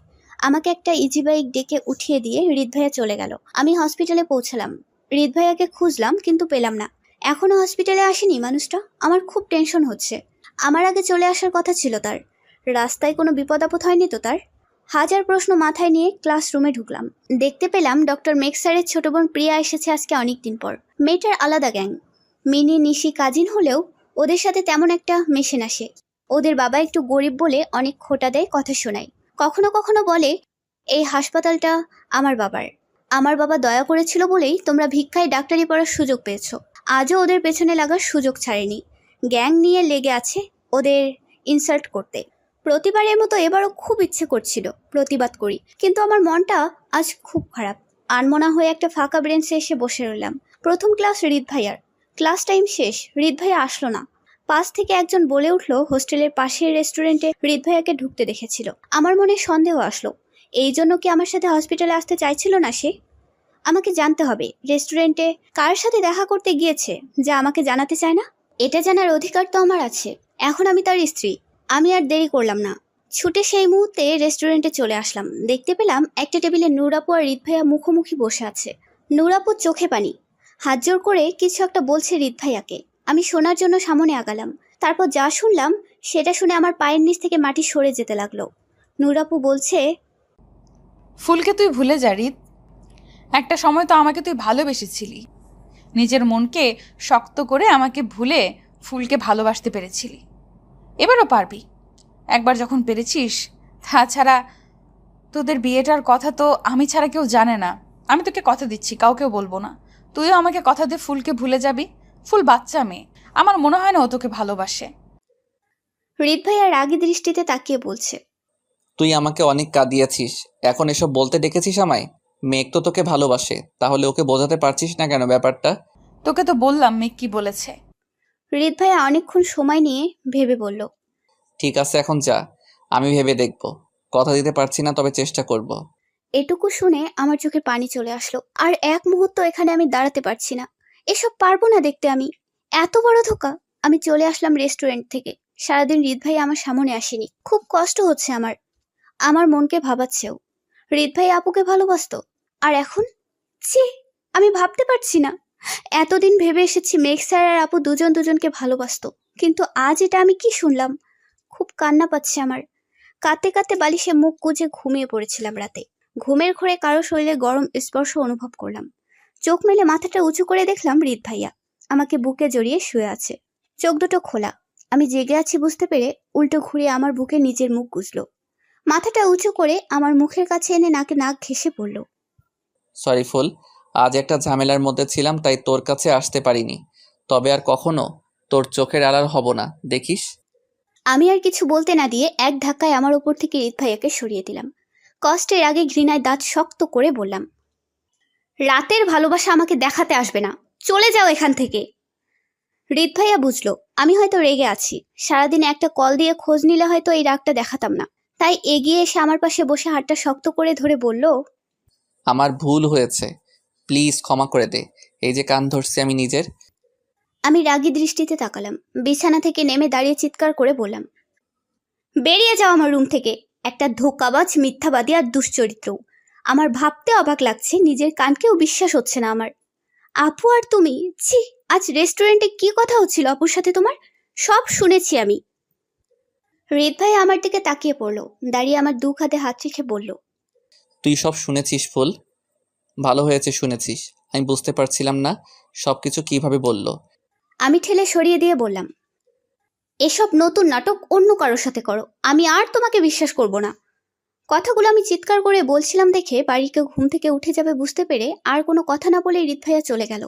আমাকে একটা ইজি বাইক ডেকে উঠিয়ে দিয়ে হৃদ ভাইয়া চলে গেল। আমি হসপিটালে পৌঁছালাম। হৃদ ভাইয়াকে খুঁজলাম কিন্তু পেলাম না। এখনো হসপিটালে আসেনি মানুষটা। আমার খুব টেনশন হচ্ছে। আমার আগে চলে আসার কথা ছিল তার। রাস্তায় কোনো বিপদ আপদ হয়নি তো তার? হাজার প্রশ্ন মাথায় নিয়ে ক্লাসরুমে ঢুকলাম। দেখতে পেলাম ডক্টর মেঘ স্যারের ছোট বোন প্রিয়া এসেছে আজকে অনেক দিন পর। মেয়েটার আলাদা গ্যাং। মিনি নিশি কাজিন হলেও ওদের সাথে তেমন একটা মেশে না সে। ওদের বাবা একটু গরিব বলে অনেক খোটা দেয়, কথা শোনায়। কখনো কখনো বলে এই হাসপাতালটা আমার বাবার। আমার বাবা দয়া করেছিল বলেই তোমরা ভিক্ষায় ডাক্তারি পড়ার সুযোগ পেয়েছো। আজও ওদের পেছনে লাগার সুযোগ ছাড়েনি। গ্যাং নিয়ে লেগে আছে ওদের ইনসাল্ট করতে। প্রতিবারের মতো এবারও খুব ইচ্ছে করছিল প্রতিবাদ করি, কিন্তু আমার মনটা আজ খুব খারাপ। আনমনা হয়ে একটা ফাঁকা বেঞ্চে এসে বসে রইলাম। প্রথম ক্লাস হৃদ ভাইয়ার। ক্লাস টাইম শেষ, হৃদ ভাইয়া আসলো না। পাশ থেকে একজন বলে উঠলো হোস্টেলের পাশের রেস্টুরেন্টে হৃদ ভাইয়াকে ঢুকতে দেখেছিল। আমার মনে সন্দেহ আসলো, এই জন্য কি আমার সাথে হসপিটালে আসতে চাইছিল না সে? আমাকে জানতে হবে রেস্টুরেন্টে কার সাথে দেখা করতে গিয়েছে যা আমাকে জানাতে চায় না। এটা জানার অধিকার তো আমার আছে। এখন আমি তার স্ত্রী। আমি আর দেরি করলাম না, ছুটে সেই মুহূর্তে রেস্টুরেন্টে চলে আসলাম। দেখতে পেলাম একটা টেবিলে নূর আপু আর হৃদ ভাইয়া মুখোমুখি বসে আছে। নূর আপুর চোখে পানি, হাত জোর করে কিছু একটা বলছে হৃদ ভাইয়াকে। আমি শোনার জন্য সামনে আগালাম। তারপর যা শুনলাম সেটা শুনে আমার পায়ের নিচ থেকে মাটি সরে যেতে লাগলো। নূর আপু বলছে, ফুলকে তুই ভুলে যা হৃদ। একটা সময় তো আমাকে তুই ভালোবেসেছিলি, নিজের মনকে শক্ত করে আমাকে ভুলে ফুলকে ভালোবাসতে পেরেছিলি। এবারও পারবি, একবার যখন পেরেছিস। তাছাড়া তোদের বিয়েটার কথা তো আমি ছাড়া কেউ জানে না। আমি তোকে কথা দিচ্ছি, কাউকেও বলবো না। তুইও আমাকে কথা দে ফুলকে ভুলে যাবি। ফুল বাচ্চা মেয়ে, আমার মনে হয় না ও তোকে ভালোবাসে। হৃদ ভাইয়া রাগী দৃষ্টিতে তাকিয়ে বলছে, তুই আমাকে অনেক কাঁদিয়েছিস, এখন এসব বলতে ডেকেছিস আমায়? মেঘ তো তোকে ভালোবাসে, তাহলে ওকে বোঝাতে পারছিস না কেন ব্যাপারটা? তোকে তো বললাম মেঘ কি বলেছে। হৃদ ভাইয়া অনেকক্ষণ সময় নিয়ে ভেবে বলল, ঠিক আছে, এখন যা, আমি ভেবে দেখব। কথা দিতে পারছি না, তবে চেষ্টা করব। এটুকু শুনে আমার চোখে পানি চলে আসলো। আর এক মুহূর্ত এখানে আমি দাঁড়াতে পারছি না। এসব পারবো না দেখতে আমি। এত বড় ধোকা। আমি চলে আসলাম রেস্টুরেন্ট থেকে। সারাদিন হৃদ ভাই আমার সামনে আসেনি। খুব কষ্ট হচ্ছে আমার। আমার মনকে ভাবাচ্ছেও। হৃদ ভাই আপুকে ভালোবাসতো, আর এখন ছি, আমি ভাবতে পারছি না। এতদিন ভেবে এসেছি মেঘ স্যার আর আপু দুজন দুজনকে ভালোবাসতো, কিন্তু আজ এটা আমি কি শুনলাম? খুব কান্না পাচ্ছে আমার। কাঁদতে কাঁদতে বালিশে মুখ গুজে ঘুমিয়ে পড়েছিলাম রাতে। ঘুমের ঘোরে কারো শরীরে গরম স্পর্শ অনুভব করলাম। চোখ মেলে মাথাটা উঁচু করে দেখলাম হৃদ ভাইয়া আমাকে বুকে জড়িয়ে শুয়ে আছে। চোখ দুটো খোলা। আমি জেগে আছি বুঝতে পেরে উল্টো ঘুরিয়ে আমার বুকে নিজের মুখ গুজলো। মাথাটা উঁচু করে আমার মুখের কাছে এনে নাকে নাক ঘেঁষে পড়ল। সরি ফুল, আজ একটা ঝামেলার মধ্যে ছিলাম, তাই তোর কাছে আসতে পারিনি। তবে আর কখনো তোর চোখের আড়াল হব না, দেখিস। আমি আর কিছু বলতে না দিয়ে এক ধাক্কায় আমার উপর থেকে হৃদ ভাইয়াকে সরিয়ে দিলাম। কষ্টের আগে ঘৃণায় দাঁত শক্ত করে বললাম, রাতের ভালোবাসা আমাকে দেখাতে আসবে না, চলে যাও এখান থেকে। হৃদ ভাইয়া বুঝলো আমি হয়তো রেগে আছি। সারাদিন একটা কল দিয়ে খোঁজ নিলে হয়তো এই রাগটা দেখাতাম না। তাই এগিয়ে এসে আমার পাশে বসে হাতটা শক্ত করে ধরে বলল, আমার ভুল হয়েছে, প্লিজ ক্ষমা করে দে। এই যে কান ধরছি আমি নিজের। আমি রাগী দৃষ্টিতে তাকালাম। বিছানা থেকে নেমে দাঁড়িয়ে চিৎকার করে বললাম, বেরিয়ে যাও আমার রুম থেকে, একটা ধোঁকাবাজ, মিথ্যাবাদী আর দুশ্চরিত্র। আমার ভাবতে অবাক লাগছে, নিজের কানকেও বিশ্বাস হচ্ছে না আমার। আপু আর তুমি, ছি, আজ রেস্টুরেন্টে কি কথা হচ্ছিল আপুর সাথে তোমার? সব শুনেছি আমি। হৃদ ভাই আমার দিকে তাকিয়ে পড়লো, দাঁড়িয়ে আমার দু হাতে হাত রেখে বলল, তুই সব শুনেছিস ফুল? ভালো হয়েছে শুনেছিস। আমি বুঝতে পারছিলাম না সব কিছু কীভাবে বললো। আমি ঠেলে সরিয়ে দিয়ে বললাম, এসব নতুন নাটক অন্য কারোর সাথে করো, আমি আর তোমাকে বিশ্বাস করব না। কথাগুলো আমি চিৎকার করে বলছিলাম দেখে বাড়িকে ঘুম থেকে উঠে যাবে বুঝতে পেরে আর কোনো কথা না বলে হৃদ ভাইয়া চলে গেল।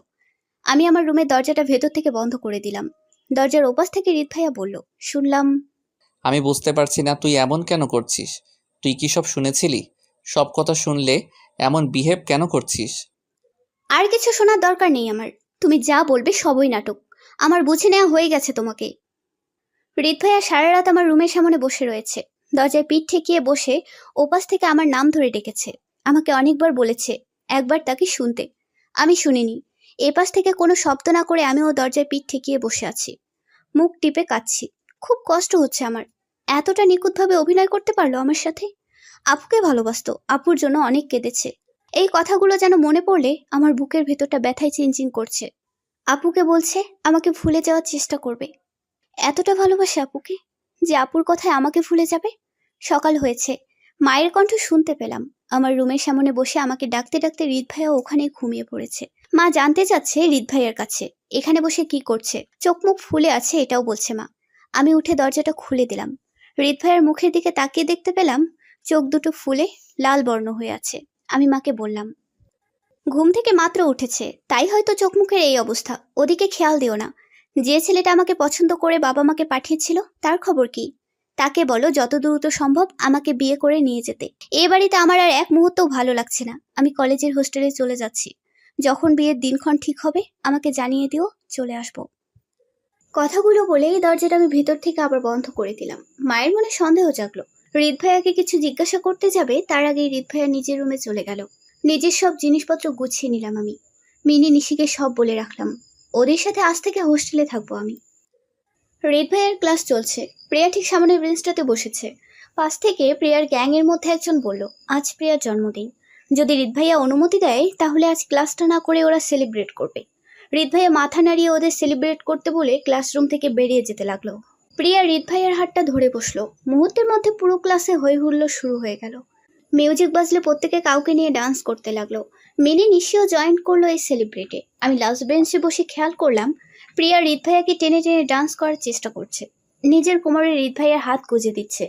আমি আমার রুমের দরজাটা ভেতর থেকে বন্ধ করে দিলাম। দরজার ওপাশ থেকে হৃদ ভাইয়া বলল, শুনলাম। আমি বুঝতে পারছি না তুই এমন কেন করছিস। তুই কি সব শুনেছিলি? সব কথা শুনলে এমন বিহেভ কেন করছিস? আর কিছু শোনার দরকার নেই আমার। তুমি যা বলবে সবই নাটক। আমার বুঝে নেওয়া হয়ে গেছে তোমাকে। হৃদ ভাইয়া সারা রাত আমার রুমের সামনে বসে রয়েছে। দরজায় পিঠ ঠেকিয়ে বসে ওপাশ থেকে আমার নাম ধরে ডেকেছে। আমাকে অনেকবার বলেছে একবার তাকে শুনতে। আমি শুনিনি। এপাশ থেকে কোনো শব্দ না করে আমিও দরজায় পিঠ ঠেকিয়ে বসে আছি। মুখ টিপে কাঁদছি। খুব কষ্ট হচ্ছে আমার। এতটা নিখুঁতভাবে অভিনয় করতে পারলো আমার সাথে। আপুকে ভালোবাসতো, আপুর জন্য অনেক কেঁদেছে। এই কথাগুলো যেন মনে পড়লে আমার বুকের ভেতরটা ব্যথায় চিনচিন করছে। আপুকে বলছে আমাকে ভুলে যাওয়ার চেষ্টা করবে। এতটা ভালোবাসে আপুকে যে আপুর কথায় আমাকে ভুলে যাবে। সকাল হয়েছে, মায়ের কণ্ঠ শুনতে পেলাম। আমার রুমের সামনে বসে আমাকে ডাকতে ডাকতে হৃদ ভাইয়া ওখানে ঘুমিয়ে পড়েছে। মা জানতে চাচ্ছে হৃদ ভাইয়ের কাছে এখানে বসে কি করছে। চোখ মুখ ফুলে আছে এটাও বলছে মা। আমি উঠে দরজাটা খুলে দিলাম। হৃদ ভাইয়ের মুখের দিকে তাকিয়ে দেখতে পেলাম চোখ দুটো ফুলে লাল বর্ণ হয়ে আছে। আমি মাকে বললাম, ঘুম থেকে মাত্র উঠেছে, তাই হয়তো চোখ মুখের এই অবস্থা। ওদিকে খেয়াল দিও না। যে ছেলেটা আমাকে পছন্দ করে বাবা মাকে পাঠিয়েছিল তার খবর কি? তাকে বলো যত দ্রুত সম্ভব আমাকে বিয়ে করে নিয়ে যেতে। এ বাড়িতে আমার আর এক মুহূর্তও ভালো লাগছে না। আমি কলেজের হোস্টেলে চলে যাচ্ছি। যখন বিয়ের দিনক্ষণ ঠিক হবে আমাকে জানিয়ে দিও, চলে আসবো। কথাগুলো বলেই দরজাটা আমি ভেতর থেকে আবার বন্ধ করে দিলাম। মায়ের মনে সন্দেহ জাগলো। হৃদ ভাইয়াকে কিছু জিজ্ঞাসা করতে যাবে তার আগেই হৃদ ভাইয়া নিজের রুমে চলে গেল। নিজের সব জিনিসপত্র গুছিয়ে নিলাম আমি। মিনি নিশিকে সব বলে রাখলাম। ওদের সাথে আজ থেকে হোস্টেলে থাকবো আমি। হৃদ ভাইয়ের ক্লাস চলছে। প্রিয়া ঠিক সামনের বেঞ্চটাতে বসেছে। পাশ থেকে প্রিয়ার গ্যাংয়ের মধ্যে একজন বলল, আজ প্রিয়ার জন্মদিন। যদি হৃদ ভাইয়া অনুমতি দেয় তাহলে আজ ক্লাসটা না করে ওরা সেলিব্রেট করবে। হৃদ ভাইয়া মাথা নাড়িয়ে ওদের সেলিব্রেট করতে বলে ক্লাসরুম থেকে বেরিয়ে যেতে লাগলো। প্রিয়া হৃদ ভাইয়ের হাতটা ধরে বসলো। মুহূর্তের মধ্যে পুরো ক্লাসে হই হুল্লোড় শুরু হয়ে গেল। মিউজিক বাজলে প্রত্যেকে কাউকে নিয়ে ডান্স করতে লাগলো। মিনি নিশিও জয়েন করলো এই সেলিব্রেটে। আমি লাস্ট বেঞ্চে বসে খেয়াল করলাম প্রিয়া হৃদ ভাইয়াকে টেনে টেনে ডান্স করার চেষ্টা করছে। নিজের কোমরে হৃদ ভাইয়ার হাত গুজে দিচ্ছে।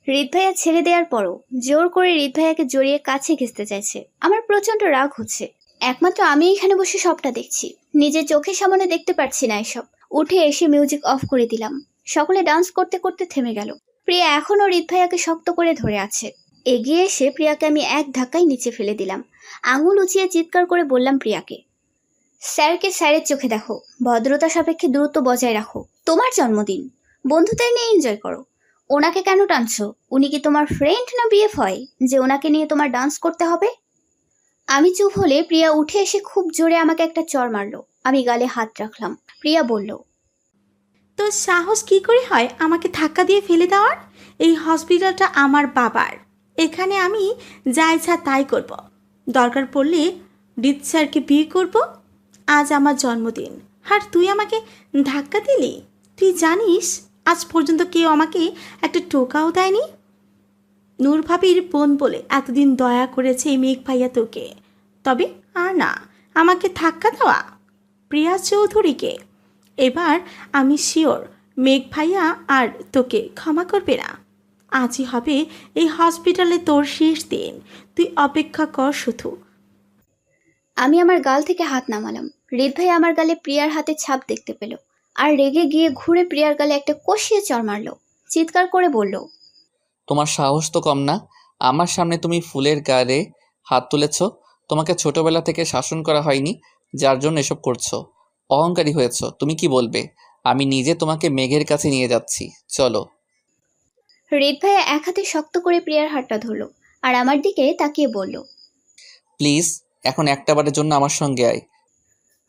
হৃদ ভাইয়া ছেড়ে দেওয়ার পরও জোর করে হৃদ ভাইয়াকে জড়িয়ে কাছে ঘেঁচতে চাইছে। আমার প্রচন্ড রাগ হচ্ছে। একমাত্র আমি এখানে বসে সবটা দেখছি, নিজের চোখের সামনে দেখতে পারছি না এসব। উঠে এসে মিউজিক অফ করে দিলাম। সকলে ডান্স করতে করতে থেমে গেল। প্রিয়া এখনও হৃদ ভাইয়াকে শক্ত করে ধরে আছে। এগিয়ে এসে প্রিয়াকে আমি এক ধাক্কায় নিচে ফেলে দিলাম। আঙুল উঁচিয়ে চিৎকার করে বললাম প্রিয়াকে, স্যারকে স্যারের চোখে দেখো, ভদ্রতা সাপেক্ষে দূরত্ব বজায় রাখো। তোমার জন্মদিন, বন্ধুদের নিয়ে এনজয় করো। ওনাকে কেন টানছো? উনি কি তোমার ফ্রেন্ড না বিএফ হয় যে ওনাকে নিয়ে তোমার ডান্স করতে হবে? আমি চুপ হলে প্রিয়া উঠে এসে খুব জোরে আমাকে একটা চড় মারলো। আমি গালে হাত রাখলাম। প্রিয়া বলল, তোর সাহস কি করে হয় আমাকে ধাক্কা দিয়ে ফেলে দেওয়ার? এই হসপিটালটা আমার বাবার। এখানে আমি যা ইচ্ছা তাই করব। দরকার পড়লে হৃদ স্যারকে বিয়ে করব। আজ আমার জন্মদিন আর তুই আমাকে ধাক্কা দিলি? তুই জানিস আজ পর্যন্ত কেউ আমাকে একটা টোকাও দেয়নি। নূর ভাবির বোন বলে এতদিন দয়া করেছে এই মেঘ ভাইয়া তোকে, তবে আর না আমাকে ধাক্কা দেওয়া। প্রিয়া চৌধুরীকে এবার আমি শিওর মেঘ ভাইয়া আর তোকে ক্ষমা করবে না। আজই হবে এই হসপিটালে তোর শেষ দিন। তুই অপেক্ষা কর শুধু। আমি আমার গাল থেকে হাত নামালাম। হৃদ ভাই আমার গালে প্রিয়ার হাতে ছাপ দেখতে পেল আর রেগে গিয়ে ঘুরে প্রিয়ার গালে একটা কষিয়ে চড় মারলো। চিৎকার করে বলল, তোমার সাহস তো কম না। আমার সামনে তুমি ফুলের গায়ে হাত তুলেছ। তোমাকে ছোটবেলা থেকে শাসন করা হয়নি, যার জন্য এসব করছো। অহংকারী হয়েছ। তুমি কি বলবে? আমি নিজে তোমাকে মেঘের কাছে নিয়ে যাচ্ছি, চলো। হৃদ ভাইয়া এক হাতে শক্ত করে প্রিয়ার হাতটা ধরলো আর আমার দিকে তাকিয়ে বলল, প্লিজ এখন একটাবারের জন্য আমার সঙ্গে আয়।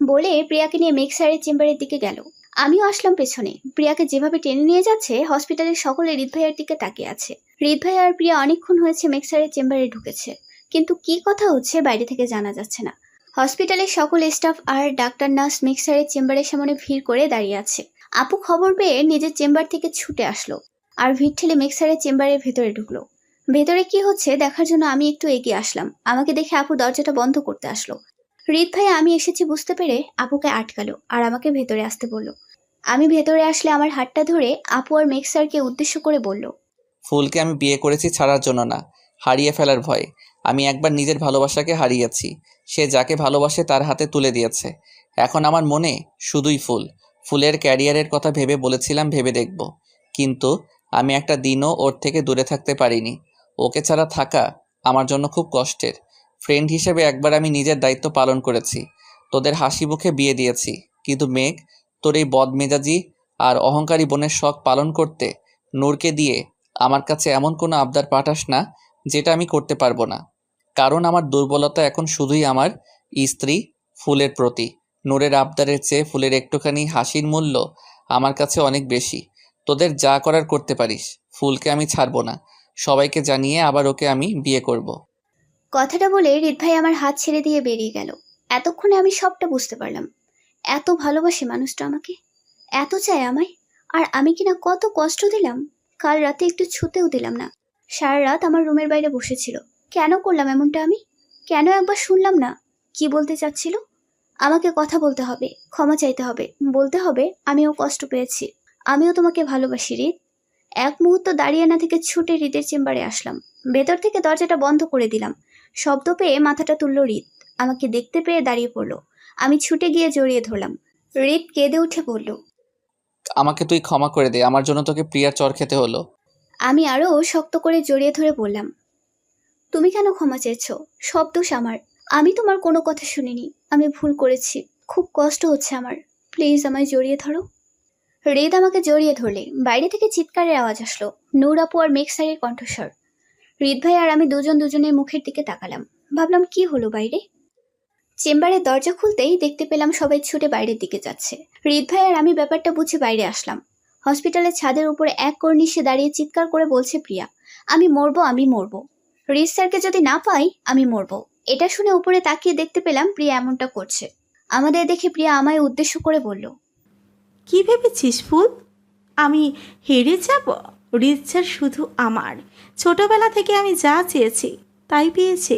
বলে প্রিয়াকে নিয়ে মেঘ স্যারের চেম্বারের দিকে গেল। আমিও আসলাম পেছনে। প্রিয়াকে যেভাবে টেনে নিয়ে যাচ্ছে, হসপিটালের সকলে হৃদ ভাইয়ার দিকে তাকিয়ে আছে। হৃদ ভাইয়া আর প্রিয়া অনেকক্ষণ হয়েছে মেঘ স্যারের চেম্বারে ঢুকেছে, কিন্তু কি কথা হচ্ছে বাইরে থেকে জানা যাচ্ছে না। হসপিটালের সকল স্টাফ আর ডাক্তার নার্স মেঘ স্যারের চেম্বারের সামনে ভিড় করে দাঁড়িয়ে আছে। আপু খবর পেয়ে নিজের চেম্বার থেকে ছুটে আসলো আর ভিড় ঠেলে মেঘ স্যারের চেম্বারের ভেতরে ঢুকলো। ভেতরে কি হচ্ছে দেখার জন্য আমি একটু এগিয়ে আসলাম। আমাকে দেখে আপু দরজাটা বন্ধ করতে আসলো। হৃদ ভাই আমি এসেছি বুঝতে পেরে আপুকে আটকালো আর আমাকে ভেতরে আসতে বলল। আমি ভেতরে আসলে আমার হাতটা ধরে আপু আর মেঘ স্যারকে উদ্দেশ্য করে বলল, ফুলকে আমি বিয়ে করেছি ছাড়ার জন্য না, হারিয়ে ফেলার ভয়ে। আমি একবার নিজের ভালোবাসাকে হারিয়েছি, সে যাকে ভালোবাসে তার হাতে তুলে দিয়েছে। এখন আমার মনে শুধুই ফুল। ফুলের ক্যারিয়ারের কথা ভেবে বলেছিলাম ভেবে দেখব, কিন্তু আমি একটা দিনও ওর থেকে দূরে থাকতে পারিনি। ওকে ছাড়া থাকা আমার জন্য খুব কষ্টের। ফ্রেন্ড হিসেবে একবার আমি নিজের দায়িত্ব পালন করেছি, তোদের হাসি মুখে বিয়ে দিয়েছি। কিন্তু মেঘ, তোর এই বদমেজাজি আর অহংকারী বোনের শখ পালন করতে নূরকে দিয়ে আমার কাছে এমন কোনো আবদার পাঠাস না যেটা আমি করতে পারবো না। কারণ আমার দুর্বলতা এখন শুধুই আমার স্ত্রী ফুলের প্রতি। নূরের আবদারের চেয়ে ফুলের একটুখানি হাসির মূল্য আমার কাছে অনেক বেশি। তোদের যা করার করতে পারিস, ফুলকে আমি ছাড়বো না। সবাইকে জানিয়ে আবার ওকে আমি বিয়ে করব। কথাটা বলে হৃদ ভাই আমার হাত ছেড়ে দিয়ে বেরিয়ে গেল। এতক্ষণে আমি সবটা বুঝতে পারলাম। এত ভালোবাসে মানুষটা আমাকে, এত চায় আমায়, আর আমি কিনা কত কষ্ট দিলাম। কাল রাতে একটু ছুতেও দিলাম না। সারা রাত আমার রুমের বাইরে বসেছিল। কেন করলাম এমনটা আমি? কেন একবার শুনলাম না কি বলতে চাচ্ছিল? আমাকে কথা বলতে হবে, ক্ষমা চাইতে হবে, বলতে হবে আমিও কষ্ট পেয়েছি, আমিও তোমাকে ভালোবাসি হৃদ। এক মুহূর্ত দাঁড়িয়ে না থেকে ছুটে হৃদের চেম্বারে আসলাম। ভেতর থেকে দরজাটা বন্ধ করে দিলাম। শব্দ পেয়ে মাথাটা তুলল হৃদ। আমাকে দেখতে পেয়ে দাঁড়িয়ে পড়লো। আমি ছুটে গিয়ে জড়িয়ে ধরলাম। হৃদ কেঁদে উঠে বলল, আমাকে তুই ক্ষমা করে দে, আমার জন্য তোকে প্রিয়ার চর খেতে হলো। আমি আরো শক্ত করে জড়িয়ে ধরে বললাম, তুমি কেন ক্ষমা চেয়েছো? সব দোষ আমার। আমি তোমার কোনো কথা শুনিনি। আমি ভুল করেছি। খুব কষ্ট হচ্ছে আমার। প্লিজ আমায় জড়িয়ে ধরো। হৃদ আমাকে জড়িয়ে ধরলে বাইরে থেকে চিৎকারের আওয়াজ আসলো। নূর আপু আর মেঘ স্যারের কণ্ঠস্বর। হৃদ ভাই আর আমি দুজনের মুখের দিকে তাকালাম। ভাবলাম কি হলো বাইরে। চেম্বারের দরজা খুলতেই দেখতে পেলাম সবাই ছুটে বাইরের দিকে যাচ্ছে। হৃদ ভাই আর আমি ব্যাপারটা বুঝে বাইরে আসলাম। হসপিটালের ছাদের উপরে এক কর্নিশে দাঁড়িয়ে চিৎকার করে বলছে প্রিয়া, আমি মরবো, আমি মরবো। হৃদ স্যারকে যদি না পাই আমি মরবো। এটা শুনে উপরে তাকিয়ে দেখতে পেলাম প্রিয়া এমনটা করছে। আমাদের দেখে প্রিয়া আমায় উদ্দেশ্য করে বলল, কি ভেবেছিস ফুল? আমি হেরে যাব? রিচার শুধু আমার। ছোটবেলা থেকে আমি যা চেয়েছি তাই পেয়েছি।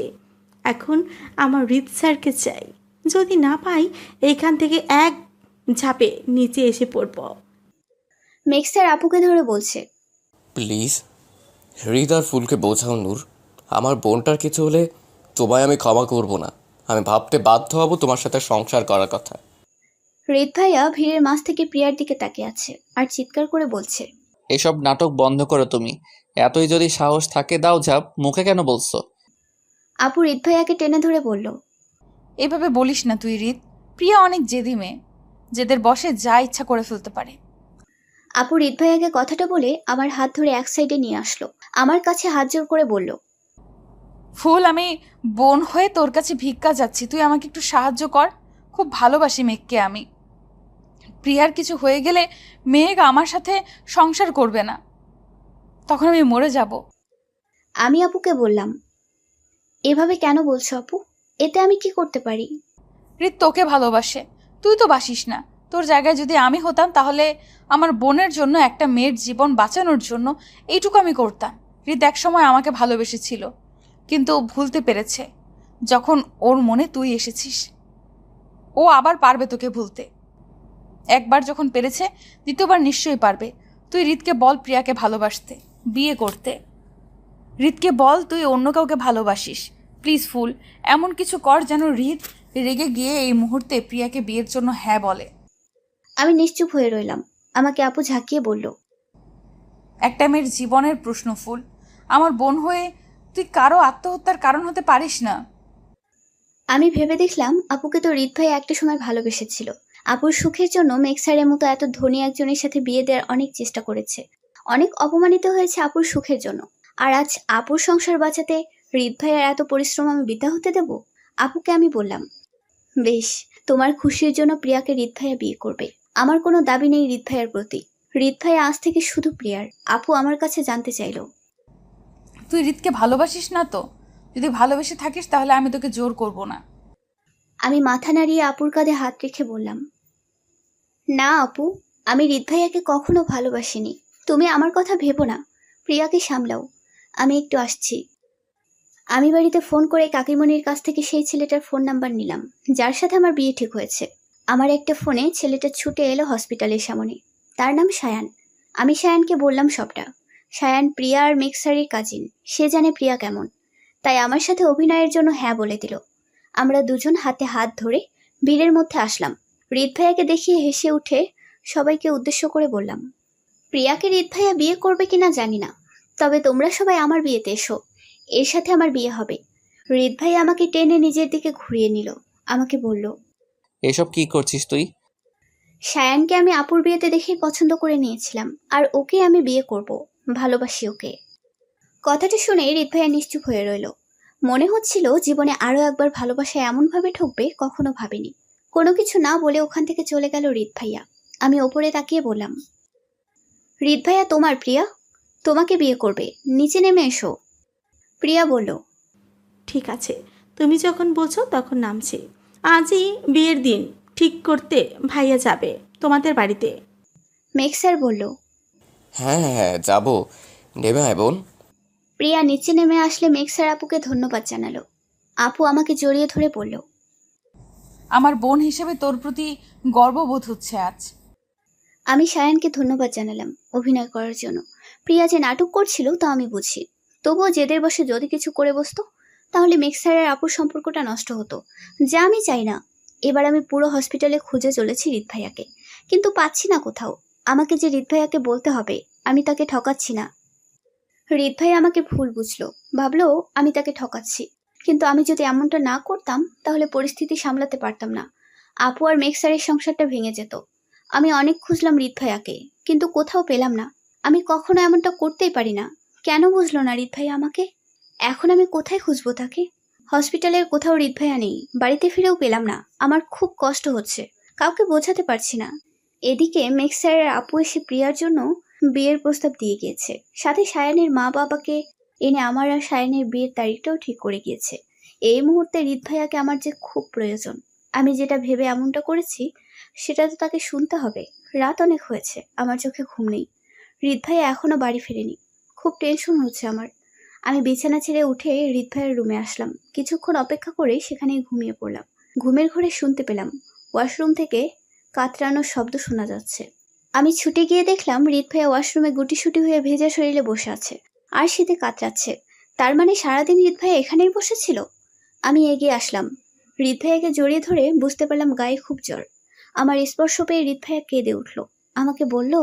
এখন আমার রিচারকে চাই। যদি না পাই এখান থেকে এক ঝাঁপে নিচে এসে পড়ব। মেঘ স্যার আপুকে ধরে বলছে, প্লিজ হৃদ আর ফুলকে বোঝাও নূর। আমার বোনটার কিছু হলে তোমায় আমি ক্ষমা করব না। আমি ভাবতে বাধ্য হব তোমার সাথে সংসার করার কথা। হৃদ ভাইয়া ভিড়ের মাঝ থেকে প্রিয়ার দিকে তাকিয়ে আছে আর চিৎকার করে বলছে, এসব নাটক বন্ধ করো তুমি। এতই যদি সাহস থাকে দাও ঝাঁপ, মুখে কেন বলছো? আপু হৃদ ভাইয়াকে টেনে ধরে বলল, এভাবে বলিস না তুই হৃদ। প্রিয়া অনেক জেদি মেয়ে, জেদের বসে যা ইচ্ছা করে ফেলতে পারে। আপু হৃদ ভাইয়াকে কথাটা বলে আমার হাত ধরে এক সাইডে নিয়ে আসলো। আমার কাছে হাত জোর করে বলল, ফুল, আমি বোন হয়ে তোর কাছে ভিক্ষা যাচ্ছি, তুই আমাকে একটু সাহায্য কর। খুব ভালোবাসি মেঘকে আমি। প্রিয়ার কিছু হয়ে গেলে মেঘ আমার সাথে সংসার করবে না, তখন আমি মরে যাব। আমি আপুকে বললাম, এভাবে কেন বলছো আপু? এতে আমি কি করতে পারি? হৃদ তোকে ভালোবাসে, তুই তো বাসিস না। তোর জায়গায় যদি আমি হতাম তাহলে আমার বোনের জন্য, একটা মেয়ের জীবন বাঁচানোর জন্য এইটুকু আমি করতাম। হৃদ একসময় আমাকে ভালোবেসেছিল, কিন্তু ভুলতে পেরেছে যখন ওর মনে তুই এসেছিস। ও আবার পারবে তোকে ভুলতে। একবার যখন পেরেছে দ্বিতীয়বার নিশ্চয়ই পারবে। তুই হৃদকে বল প্রিয়াকে ভালোবাসতে, বিয়ে করতে। হৃদকে বল তুই অন্য কাউকে ভালোবাসিস। প্লিজ ফুল, এমন কিছু কর যেন হৃদ রেগে গিয়ে এই মুহূর্তে প্রিয়াকে বিয়ের জন্য হ্যাঁ বলে। আমি নিশ্চুপ হয়ে রইলাম। আমাকে আপু ঝাঁকিয়ে বলল, একটা মেয়ের জীবনের প্রশ্ন ফুল। আমার বোন হয়ে তুই কারো আত্মহত্যার কারণ হতে পারিস না। আমি ভেবে দেখলাম আপুকে তো হৃদ ভাই একটা সময় ভালোবেসেছিল। আপুর সুখের জন্য মেক্সারের মতো এত ধনী একজনের সাথে বিয়ে দেওয়ার অনেক চেষ্টা করেছে, অনেক অপমানিত হয়েছে আপুর সুখের জন্য। আর আজ আপুর সংসার বাঁচাতে হৃদ ভাইয়ার এত পরিশ্রম আমি বৃথা হতে দেব? আপুকে আমি বললাম, বেশ, তোমার খুশির জন্য প্রিয়াকে হৃদ ভাইয়া বিয়ে করবে। আমার কোনো দাবি নেই হৃদ ভাইয়ার প্রতি। হৃদ ভাইয়া আজ থেকে শুধু প্রিয়ার। আপু আমার কাছে জানতে চাইলো, তুই রিতকে ভালোবাসিস না তো? যদি ভালোবেসে থাকিস তাহলে আমি তোকে জোর করব না। আমি মাথা নাড়িয়ে আপুর কাঁধে হাত রেখে বললাম, না আপু, আমি হৃদ ভাইয়াকে কখনো ভালোবাসিনি। তুমি আমার কথা ভেবো না, প্রিয়াকে সামলাও। আমি একটু আসছি। আমি বাড়িতে ফোন করে কাকিমণির কাছ থেকে সেই ছেলেটার ফোন নাম্বার নিলাম যার সাথে আমার বিয়ে ঠিক হয়েছে। আমার একটা ফোনে ছেলেটা ছুটে এলো হসপিটালের সামনে। তার নাম সায়ান। আমি সায়ানকে বললাম সবটা। সায়ান প্রিয়া আর মিক্সারের কাজিন, সে জানে প্রিয়া কেমন, তাই আমার সাথে অভিনয়ের জন্য হ্যাঁ বলে দিল। আমরা দুজন হাতে হাত ধরে ভিড়ের মধ্যে আসলাম। হৃদ ভাইয়াকে দেখিয়ে হেসে উঠে সবাইকে উদ্দেশ্য করে বললাম, প্রিয়াকে হৃদ ভাইয়া বিয়ে করবে কিনা জানি না, তবে তোমরা সবাই আমার বিয়েতে এসো, এর সাথে আমার বিয়ে হবে। হৃদ ভাই আমাকে টেনে নিজের দিকে ঘুরিয়ে নিল। আমাকে বলল, এসব কি করছিস তুই? সায়ানকে আমি আপুর বিয়েতে দেখেই পছন্দ করে নিয়েছিলাম, আর ওকে আমি বিয়ে করব, ভালোবাসি ওকে। কথাটা শুনে হৃদ ভাইয়া নিশ্চুপ হয়ে রইল। মনে হচ্ছিল জীবনে আরো একবার ভালোবাসায় এমনভাবে ঠকবে কখনো ভাবিনি। কোনো কিছু না বলে ওখান থেকে চলে গেল হৃদ ভাইয়া। আমি ওপরে তাকিয়ে বললাম, হৃদ ভাইয়া তোমার প্রিয়া, তোমাকে বিয়ে করবে, নিচে নেমে এসো। প্রিয়া বলল, ঠিক আছে, তুমি যখন বলছো তখন নামছি। আজই বিয়ের দিন ঠিক করতে ভাইয়া যাবে তোমাদের বাড়িতে। মেঘ স্যার বলল। হ্যাঁ হ্যাঁ হ্যাঁ, যাবো। নেমে আয় বোন। প্রিয়া নিচে নেমে আসলে মেঘ স্যার আপুকে ধন্যবাদ জানালো। আপু আমাকে জড়িয়ে ধরে বলল, আমার বোন হিসেবে তোর প্রতি গর্ববোধ হচ্ছে আজ। আমি সায়ানকে ধন্যবাদ জানালাম অভিনয় করার জন্য। প্রিয়া যে নাটক করছিল তা আমি বুঝি, তবুও জেদের বসে যদি কিছু করে বসতো তাহলে মেঘ স্যারের আপুর সম্পর্কটা নষ্ট হতো, যা আমি চাই না। এবার আমি পুরো হসপিটালে খুঁজে চলেছি হৃদ ভাইয়াকে, কিন্তু পাচ্ছি না কোথাও। আমাকে যে হৃদ ভাইয়াকে বলতে হবে আমি তাকে ঠকাচ্ছি না। হৃদ ভাই আমাকে ভুল বুঝলো, ভাবলো আমি তাকে ঠকাচ্ছি, কিন্তু আমি যদি এমনটা না করতাম তাহলে পরিস্থিতি সামলাতে পারতাম না। আপু আর মেঘ স্যারের সংসারটা ভেঙে যেত। আমি অনেক খুঁজলাম হৃদ ভাইয়াকে, কিন্তু কোথাও পেলাম না। আমি কখনো এমনটা করতেই পারি না। কেন বুঝলো না হৃদ ভাইয়া আমাকে? এখন আমি কোথায় খুঁজবো তাকে? হসপিটালের কোথাও হৃদ ভাইয়া নেই, বাড়িতে ফিরেও পেলাম না। আমার খুব কষ্ট হচ্ছে, কাউকে বোঝাতে পারছি না। এদিকে মেঘ স্যারের আপু এসে প্রিয়ার জন্য বিয়ের প্রস্তাব দিয়ে গিয়েছে, সাথে সায়ানের মা বাবাকে এনে আমার আর সায়ানের বিয়ের তারিখটাও ঠিক করে গিয়েছে। এই মুহূর্তে হৃদ ভাইয়াকে আমার যে খুব প্রয়োজন। আমি যেটা ভেবে এমনটা করেছি সেটা তো তাকে শুনতে হবে। রাত অনেক হয়েছে, আমার চোখে ঘুম নেই। হৃদ ভাইয়া এখনো বাড়ি ফেরেনি, খুব টেনশন হচ্ছে আমার। আমি বিছানা ছেড়ে উঠে হৃদ ভাইয়ের রুমে আসলাম। কিছুক্ষণ অপেক্ষা করে সেখানেই ঘুমিয়ে পড়লাম। ঘুমের ঘরে শুনতে পেলাম ওয়াশরুম থেকে কাতরানোর শব্দ শোনা যাচ্ছে। আমি ছুটে গিয়ে দেখলাম হৃদ ভাইয়া ওয়াশরুমে গুটিসুটি হয়ে ভেজা শরীরে বসে আছে আর শীতে কাতরাচ্ছে। তার মানে সারাদিন হৃদ ভাইয়া এখানেই বসেছিল। আমি এগিয়ে আসলাম, হৃদ ভাইয়াকে জড়িয়ে ধরে বুঝতে পারলাম গায়ে খুব জ্বর। আমার স্পর্শ পেয়ে হৃদ ভাইয়া কেঁদে উঠল। আমাকে বলল,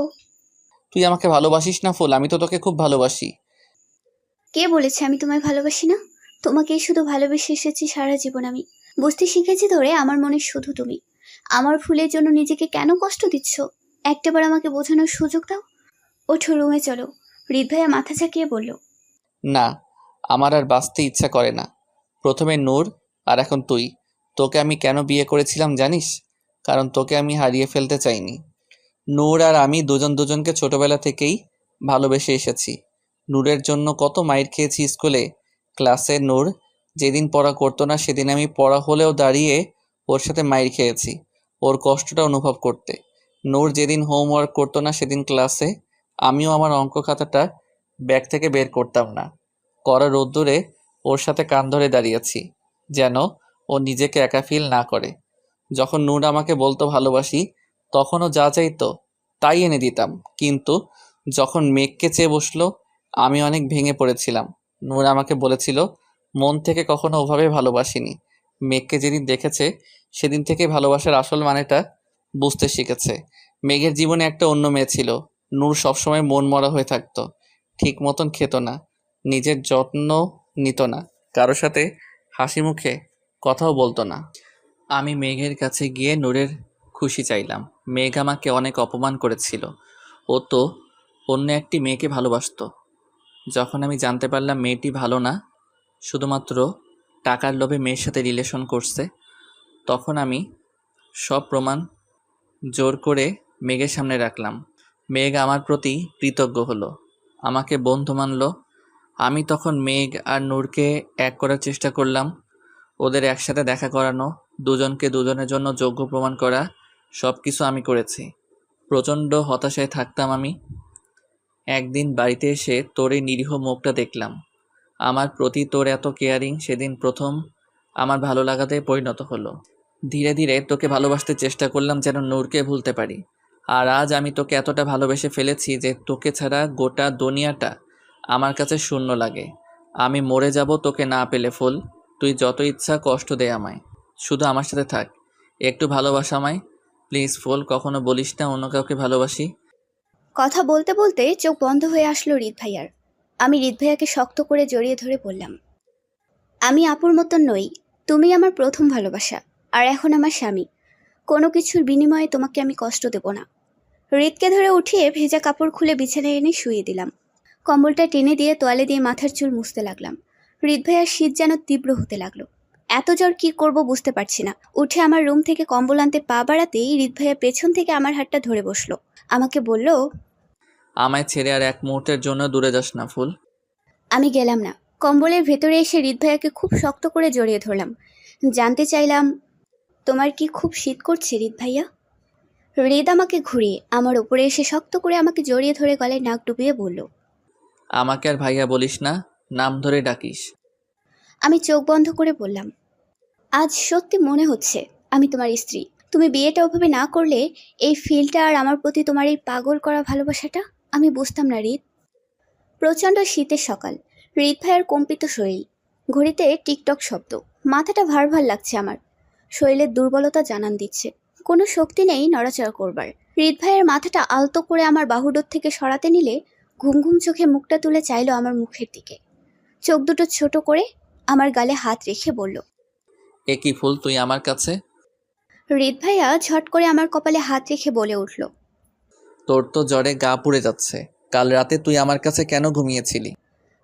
তুই আমাকে ভালোবাসিস না ফুল? আমি তো তোকে খুব ভালোবাসি। কে বলেছে আমি তোমায় ভালোবাসি না? তোমাকেই শুধু ভালোবেসে এসেছি সারা জীবন আমি। বুঝতে শিখেছি ধরে আমার মনে শুধু তুমি। আমার ফুলের জন্য নিজেকে কেন কষ্ট দিচ্ছ? একটাবার আমাকে বোঝানোর সুযোগ দাও। ওঠো, রুমে চলো। হৃদ ভাইয়া মাথা ঝাঁকিয়ে বলল, না, আমার আর বাঁচতে ইচ্ছা করে না। প্রথমে নূর, আর এখন তুই। তোকে আমি কেন বিয়ে করেছিলাম জানিস? কারণ তোকে আমি হারিয়ে ফেলতে চাইনি। নূর আর আমি দুজন দুজনকে ছোটবেলা থেকেই ভালোবেসে এসেছি। নূরের জন্য কত মাইর খেয়েছি স্কুলে। ক্লাসে নূর যেদিন পড়া করতো না সেদিন আমি পড়া হলেও দাঁড়িয়ে ওর সাথে মাইর খেয়েছি, ওর কষ্টটা অনুভব করতে। নূর যেদিন হোমওয়ার্ক করতো না সেদিন ক্লাসে আমিও আমার অঙ্ক খাতাটা ব্যাগ থেকে বের করতাম না। কড়া রোদ্দুরে ওর সাথে কান ধরে দাঁড়িয়েছি, যেন ও নিজেকে একা ফিল না করে। যখন নূর আমাকে বলতো ভালোবাসি, তখনও যা চাইতো তাই এনে দিতাম। কিন্তু যখন মেঘকে চেয়ে বসলো, আমি অনেক ভেঙে পড়েছিলাম। নূর আমাকে বলেছিল মন থেকে কখনো ওভাবে ভালোবাসিনি। মেঘকে যেদিন দেখেছে সেদিন থেকে ভালোবাসার আসল মানেটা বুঝতে শিখেছে। মেঘের জীবনে একটা অন্য মেয়ে ছিল। নূর সবসময় মন মরা হয়ে থাকতো, ঠিক মতন খেত না, নিজের যত্ন নিত না, কারো সাথে হাসি মুখে কথাও বলতো না। আমি মেঘের কাছে গিয়ে নূরের খুশি চাইলাম। মেঘ আমাকে অনেক অপমান করেছিল। ও তো অন্য একটি মেয়েকে ভালোবাসতো। যখন আমি জানতে পারলাম মেয়েটি ভালো না, শুধুমাত্র টাকার লোভে মেয়ের সাথে রিলেশন করছে, তখন আমি সব প্রমাণ জোর করে মেঘের সামনে রাখলাম। মেঘ আমার প্রতি কৃতজ্ঞ হলো, আমাকে বন্ধু মানল। আমি তখন মেঘ আর নূরকে এক করার চেষ্টা করলাম। ওদের একসাথে দেখা করানো, দুজনকে দুজনের জন্য যোগ্য প্রমাণ করা, সব কিছু আমি করেছি। প্রচণ্ড হতাশায় থাকতাম আমি। একদিন বাড়িতে এসে তোর এই নিরীহ মুখটা দেখলাম। আমার প্রতি তোর এত কেয়ারিং সেদিন প্রথম আমার ভালো লাগাতে পরিণত হলো। ধীরে ধীরে তোকে ভালোবাসতে চেষ্টা করলাম যেন নূরকে ভুলতে পারি। আর আজ আমি তোকে এতটা ভালোবেসে ফেলেছি যে তোকে ছাড়া গোটা দুনিয়াটা আমার কাছে শূন্য লাগে। আমি মরে যাব তোকে না পেলে ফুল। তুই যত ইচ্ছা কষ্ট দে আমায়, শুধু আমার সাথে থাক। একটু ভালোবাসা আমায় প্লিজ ফুল। কখনো বলিস না অন্য কাউকে ভালোবাসি। কথা বলতে বলতে চোখ বন্ধ হয়ে আসলো হৃদ ভাইয়ার। আমি হৃদ ভাইয়াকে শক্ত করে জড়িয়ে ধরে বললাম, আমি আপুর মতন নই। তুমি আমার প্রথম ভালোবাসা, আর এখন আমার স্বামী। কোনো কিছুর বিনিময়ে তোমাকে আমি কষ্ট দেব না। হৃদকে ধরে উঠিয়ে ভেজা কাপড় খুলে বিছানায় এনে শুয়ে দিলাম। কম্বলটা টেনে দিয়ে তোয়ালে দিয়ে মাথার চুল মুছতে লাগলাম। হৃদ ভাইয়ার শীত যেন তীব্র হতে লাগলো। এত জ্বর কি করব বুঝতে পারছি না। উঠে আমার রুম থেকে কম্বল আনতে পা বাড়াতেই হৃদ ভাইয়া পেছন থেকে আমার হাতটা ধরে বসলো। আমাকে বলল, আমায় ছেড়ে আর এক মুহূর্তের জন্য দূরে যাস না ফুল। আমি গেলাম না। কম্বলের ভেতরে এসে হৃদ ভাইয়াকে খুব শক্ত করে জড়িয়ে ধরলাম। জানতে চাইলাম, তোমার কি খুব শীত করছে হৃদ ভাইয়া? হৃদ আমাকে ঘুরিয়ে আমার উপরে এসে শক্ত করে আমাকে জড়িয়ে ধরে গলায় নাক ডুবিয়ে বলল, আমাকে আর ভাইয়া বলিস না, নাম ধরে ডাকিস। আমি চোখ বন্ধ করে বললাম, আজ সত্যি মনে হচ্ছে আমি তোমার স্ত্রী। তুমি বিয়েটা ওভাবে না করলে এই ফিলটা আর আমার প্রতি তোমার এই পাগল করা ভালোবাসাটা আমি বুঝতাম না হৃদ। প্রচণ্ড শীতের সকাল, হৃদ ভাইয়ের কম্পিত শরীর, ঘড়িতে টিকটক শব্দ। মাথাটা ভার ভার লাগছে আমার, শরীরের দুর্বলতা জানান দিচ্ছে কোনো শক্তি নেই নড়াচড়া করবার। হৃদ ভাইয়ের মাথাটা আলতো করে আমার বাহুডোর থেকে সরাতে নিলে ঘুম ঘুম চোখে মুখটা তুলে চাইলো আমার মুখের দিকে। চোখ দুটো ছোট করে আমার গালে হাত রেখে বলল, এ কি ফুল তুই আমার কাছে? হৃদ ভাইয়া ঝট করে আমার কপালে হাত রেখে বলে উঠল, তোর তো জ্বরে গা পুড়ে যাচ্ছে। কাল রাতে তুই আমার কাছে কেন ঘুমিয়েছিলি?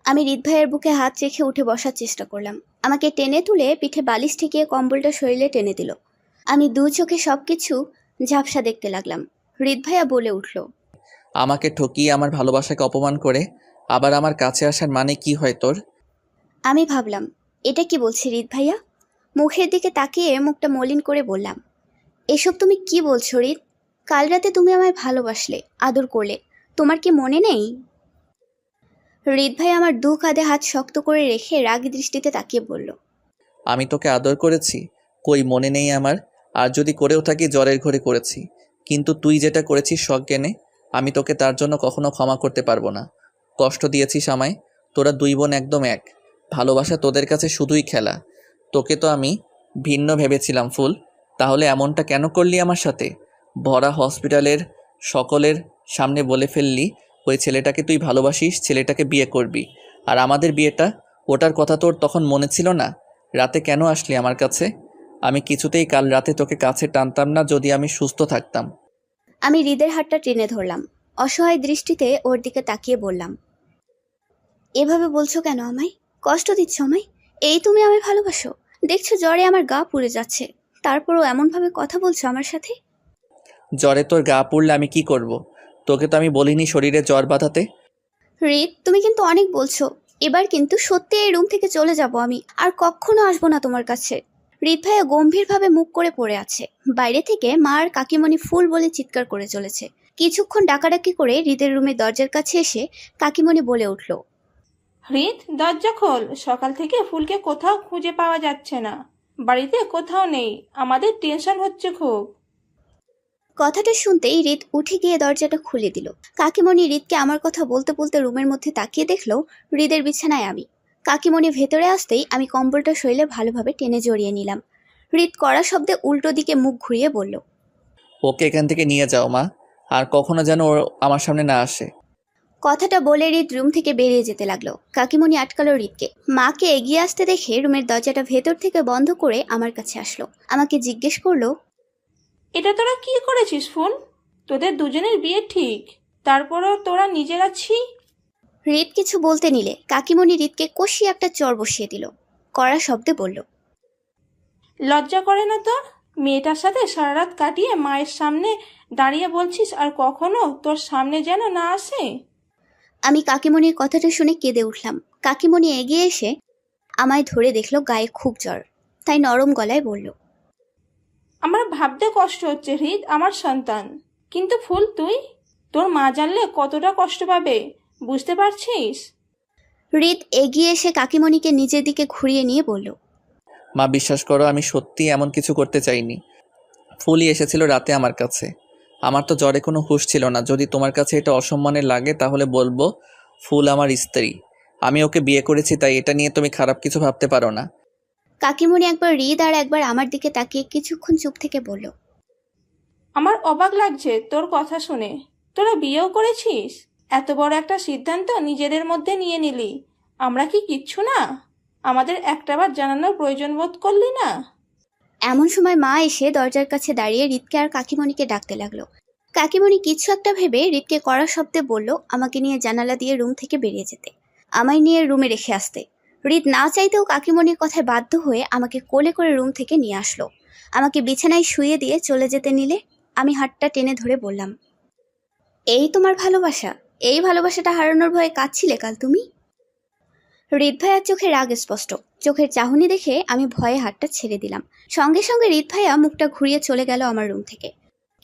আমি হৃদ ভাইয়ের বুকে হাত রেখে উঠে বসার চেষ্টা করলাম। আমাকে টেনে তুলে পিঠে বালিশ ঠেকিয়ে কম্বলটা শরীরে টেনে দিল। আমি দু চোখে সবকিছু ঝাপসা দেখতে লাগলাম। হৃদ ভাইয়া বলে উঠল, আমাকে ঠকিয়ে আমার ভালোবাসাকে অপমান করে আবার আমার কাছে আসার মানে কি হয় তোর? আমি ভাবলাম, এটা কি বলছে হৃদ ভাইয়া? মুখের দিকে তাকিয়ে মুখটা মলিন করে বললাম, এসব তুমি কি বলছো হৃদ? কাল রাতে তুমি আমায় ভালোবাসলে, আদর করলে, তোমার কি মনে নেই? হৃদ ভাই আমার দু কাঁধে হাত শক্ত করে রেখে রাগী দৃষ্টিতে তাকিয়ে বলল, আমি তোকে আদর করেছি? কই মনে নেই আমার। আর যদি করেও থাকি জ্বরের ঘরে করেছি। কিন্তু তুই যেটা করেছিস সজ্ঞানে, আমি তোকে তার জন্য কখনো ক্ষমা করতে পারবো না। কষ্ট দিয়েছিস আমায়। তোরা দুই বোন একদম এক। ভালোবাসা তোদের কাছে শুধুই খেলা। তোকে তো আমি ভিন্ন ভেবেছিলাম ফুল। তাহলে এমনটা কেন করলি আমার সাথে? ভরা হসপিটালের সকলের সামনে বলে ফেললি ওই ছেলেটাকে তুই ভালোবাসিস, ছেলেটাকে বিয়ে করবি। আর আমাদের বিয়েটা, ওটার কথা তোর তখন মনে ছিল না? রাতে কেন আসলি আমার কাছে? আমি কিছুতেই কাল রাতে তোকে কাছে টানতাম না যদি আমি সুস্থ থাকতাম। আমি হৃদের হাতটা টেনে ধরলাম। অসহায় দৃষ্টিতে ওর দিকে তাকিয়ে বললাম, এভাবে বলছো কেন আমায়? কষ্ট দিচ্ছ আমায়? এই তুমি আমায় ভালোবাসো? দেখছো জ্বরে আমার গা পুড়ে যাচ্ছে, তারপরও এমনভাবে কথা বলছো আমার সাথে? জ্বরে তোর গা পুড়লে আমি কি করব? তোকে তো আমি বলিনি শরীরে জ্বর বাঁধাতে। হৃদ, তুমি কিন্তু অনেক বলছো। এবার কিন্তু সত্যি এই রুম থেকে চলে যাব আমি, আর কখনো আসবো না তোমার কাছে। হৃদ ভাইয়া গম্ভীরভাবে মুখ করে পড়ে আছে। বাইরে থেকে মা আর কাকিমণি ফুল বলে চিৎকার করে চলেছে। কিছুক্ষণ ডাকাডাকি করে হৃদের রুমের দরজার কাছে এসে কাকিমণি বলে উঠল, হৃদ, দরজা খোল। সকাল থেকে ফুলকে কোথাও খুঁজে পাওয়া যাচ্ছে না। বাড়িতে কোথাও নেই, আমাদের টেনশন হচ্ছে খুব। কথাটা শুনতেই হৃদ উঠে গিয়ে দরজাটা খুলে দিল। কাকিমণি হৃদকে আমার কথা বলতে বলতে রুমের মধ্যে তাকিয়ে দেখলো হৃদের বিছানায় আমি। কাকিমণি ভেতরে আসতেই আমি কম্বলটা শরীরে ভালোভাবে টেনে জড়িয়ে নিলাম। হৃদ কড়া শব্দে উল্টো দিকে মুখ ঘুরিয়ে বলল, ওকে এখান থেকে নিয়ে যাও মা, আর কখনো যেন ওর আমার সামনে না আসে। কথাটা বলে হৃদ রুম থেকে বেরিয়ে যেতে লাগলো। কাকিমণি আটকালো হৃদকে। মাকে এগিয়ে আসতে দেখে রুমের দরজাটা ভেতর থেকে বন্ধ করে আমার কাছে আসলো। আমাকে জিজ্ঞেস করলো, এটা তোরা কি করেছিস ফুল? তোদের দুজনের বিয়ে ঠিক, তারপরও তোরা নিজেরা ছি। হৃদ কিছু বলতে নিলে কাকিমণি হৃদকে কষিয়ে একটা চর বসিয়ে দিল। কড়া শব্দে বলল, লজ্জা করে না তোর? মেয়েটার সাথে সারা রাত কাটিয়ে মায়ের সামনে দাঁড়িয়ে বলছিস আর কখনো তোর সামনে যেন না আসে। আমি কাকিমণির কথাটা শুনে কেঁদে উঠলাম। কাকিমণি এগিয়ে এসে আমায় ধরে দেখলো গায়ে খুব জ্বর, তাই নরম গলায় বলল, আমার ভাবতে কষ্ট হচ্ছে হৃদ, আমার সন্তান। কিন্তু ফুল তুই, তোর মা জানলে কতটা কষ্ট পাবে বুঝতে পারছিস? হৃদ এগিয়ে এসে কাকিমণিকে নিজের দিকে ঘুরিয়ে নিয়ে বলল, মা বিশ্বাস করো, আমি সত্যি এমন কিছু করতে চাইনি। ফুলই এসেছিল রাতে আমার কাছে। আমার তো জ্বরে কোনো হুঁশ ছিল না। যদি তোমার কাছে এটা অসম্মানের লাগে তাহলে বলবো, ফুল আমার স্ত্রী, আমি ওকে বিয়ে করেছি, তাই এটা নিয়ে তুমি খারাপ কিছু ভাবতে পারো না। কাকিমণি একবার হৃদ আর একবার আমার দিকে তাকিয়ে কিছুক্ষণ চুপ থেকে বলল, আমার অবাক লাগছে তোর কথা শুনে। তোরা বিয়েও করেছিস? এত বড় একটা সিদ্ধান্ত নিজেদের মধ্যে নিয়ে নিলি, আমরা কি কিচ্ছু না? আমাদের একটাবার জানানোর প্রয়োজন বোধ করলি না? এমন সময় মা এসে দরজার কাছে দাঁড়িয়ে হৃদকে আর কাকিমণিকে ডাকতে লাগলো। কাকিমণি কিছু একটা ভেবে হৃদকে কড়া শব্দে বলল আমাকে নিয়ে জানালা দিয়ে রুম থেকে বেরিয়ে যেতে, আমায় নিয়ে রুমে রেখে আসতে। হৃদ না চাইতেও কাকিমণির কথায় বাধ্য হয়ে আমাকে কোলে করে রুম থেকে নিয়ে আসলো। আমাকে বিছানায় শুইয়ে দিয়ে চলে যেতে নিলে আমি হাতটা টেনে ধরে বললাম, এই তোমার ভালোবাসা? এই ভালোবাসাটা হারানোর ভয়ে কাঁদছিলে কাল তুমি? হৃদ ভাইয়ার চোখে রাগ স্পষ্ট। চোখের চাহনি দেখে আমি ভয়ে হাতটা ছেড়ে দিলাম। সঙ্গে সঙ্গে হৃদ ভাইয়া মুখটা ঘুরিয়ে চলে গেল আমার রুম থেকে।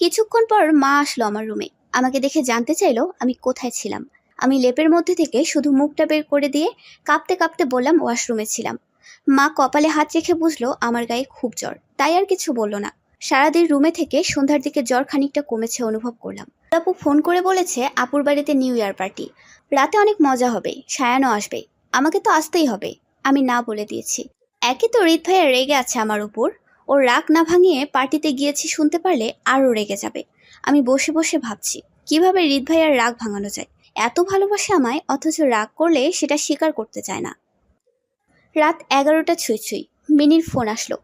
কিছুক্ষণ পর মা আসলো আমার রুমে। আমাকে দেখে জানতে চাইলো আমি কোথায় ছিলাম। আমি লেপের মধ্যে থেকে শুধু মুখটা বের করে দিয়ে কাঁপতে কাঁপতে বললাম ওয়াশরুমে ছিলাম। মা কপালে হাত রেখে বুঝলো আমার গায়ে খুব জ্বর, তাই আর কিছু বলল না। সারাদিন রুমে থেকে সন্ধ্যার দিকে জ্বর খানিকটা কমেছে অনুভব করলাম। আপু ফোন করে বলেছে আপুর বাড়িতে নিউ ইয়ার পার্টি, রাতে অনেক মজা হবে, সায়ানও আসবে। আমাকে তো আসতেই হবে, আমি না বলে দিয়েছি। একে তো হৃদ ভাইয়া রেগে আছে আমার উপর, ওর রাগ না ভাঙিয়ে পার্টিতে গিয়েছি শুনতে পারলে আরও রেগে যাবে। আমি বসে বসে ভাবছি কিভাবে হৃদ ভাইয়ার রাগ ভাঙানো যায়। এত ভালোবাসে আমায়, অথচ রাগ করলে সেটা স্বীকার করতে চায় না। রাত 11টা ছুঁই ছুঁই মিনির ফোন আসলো।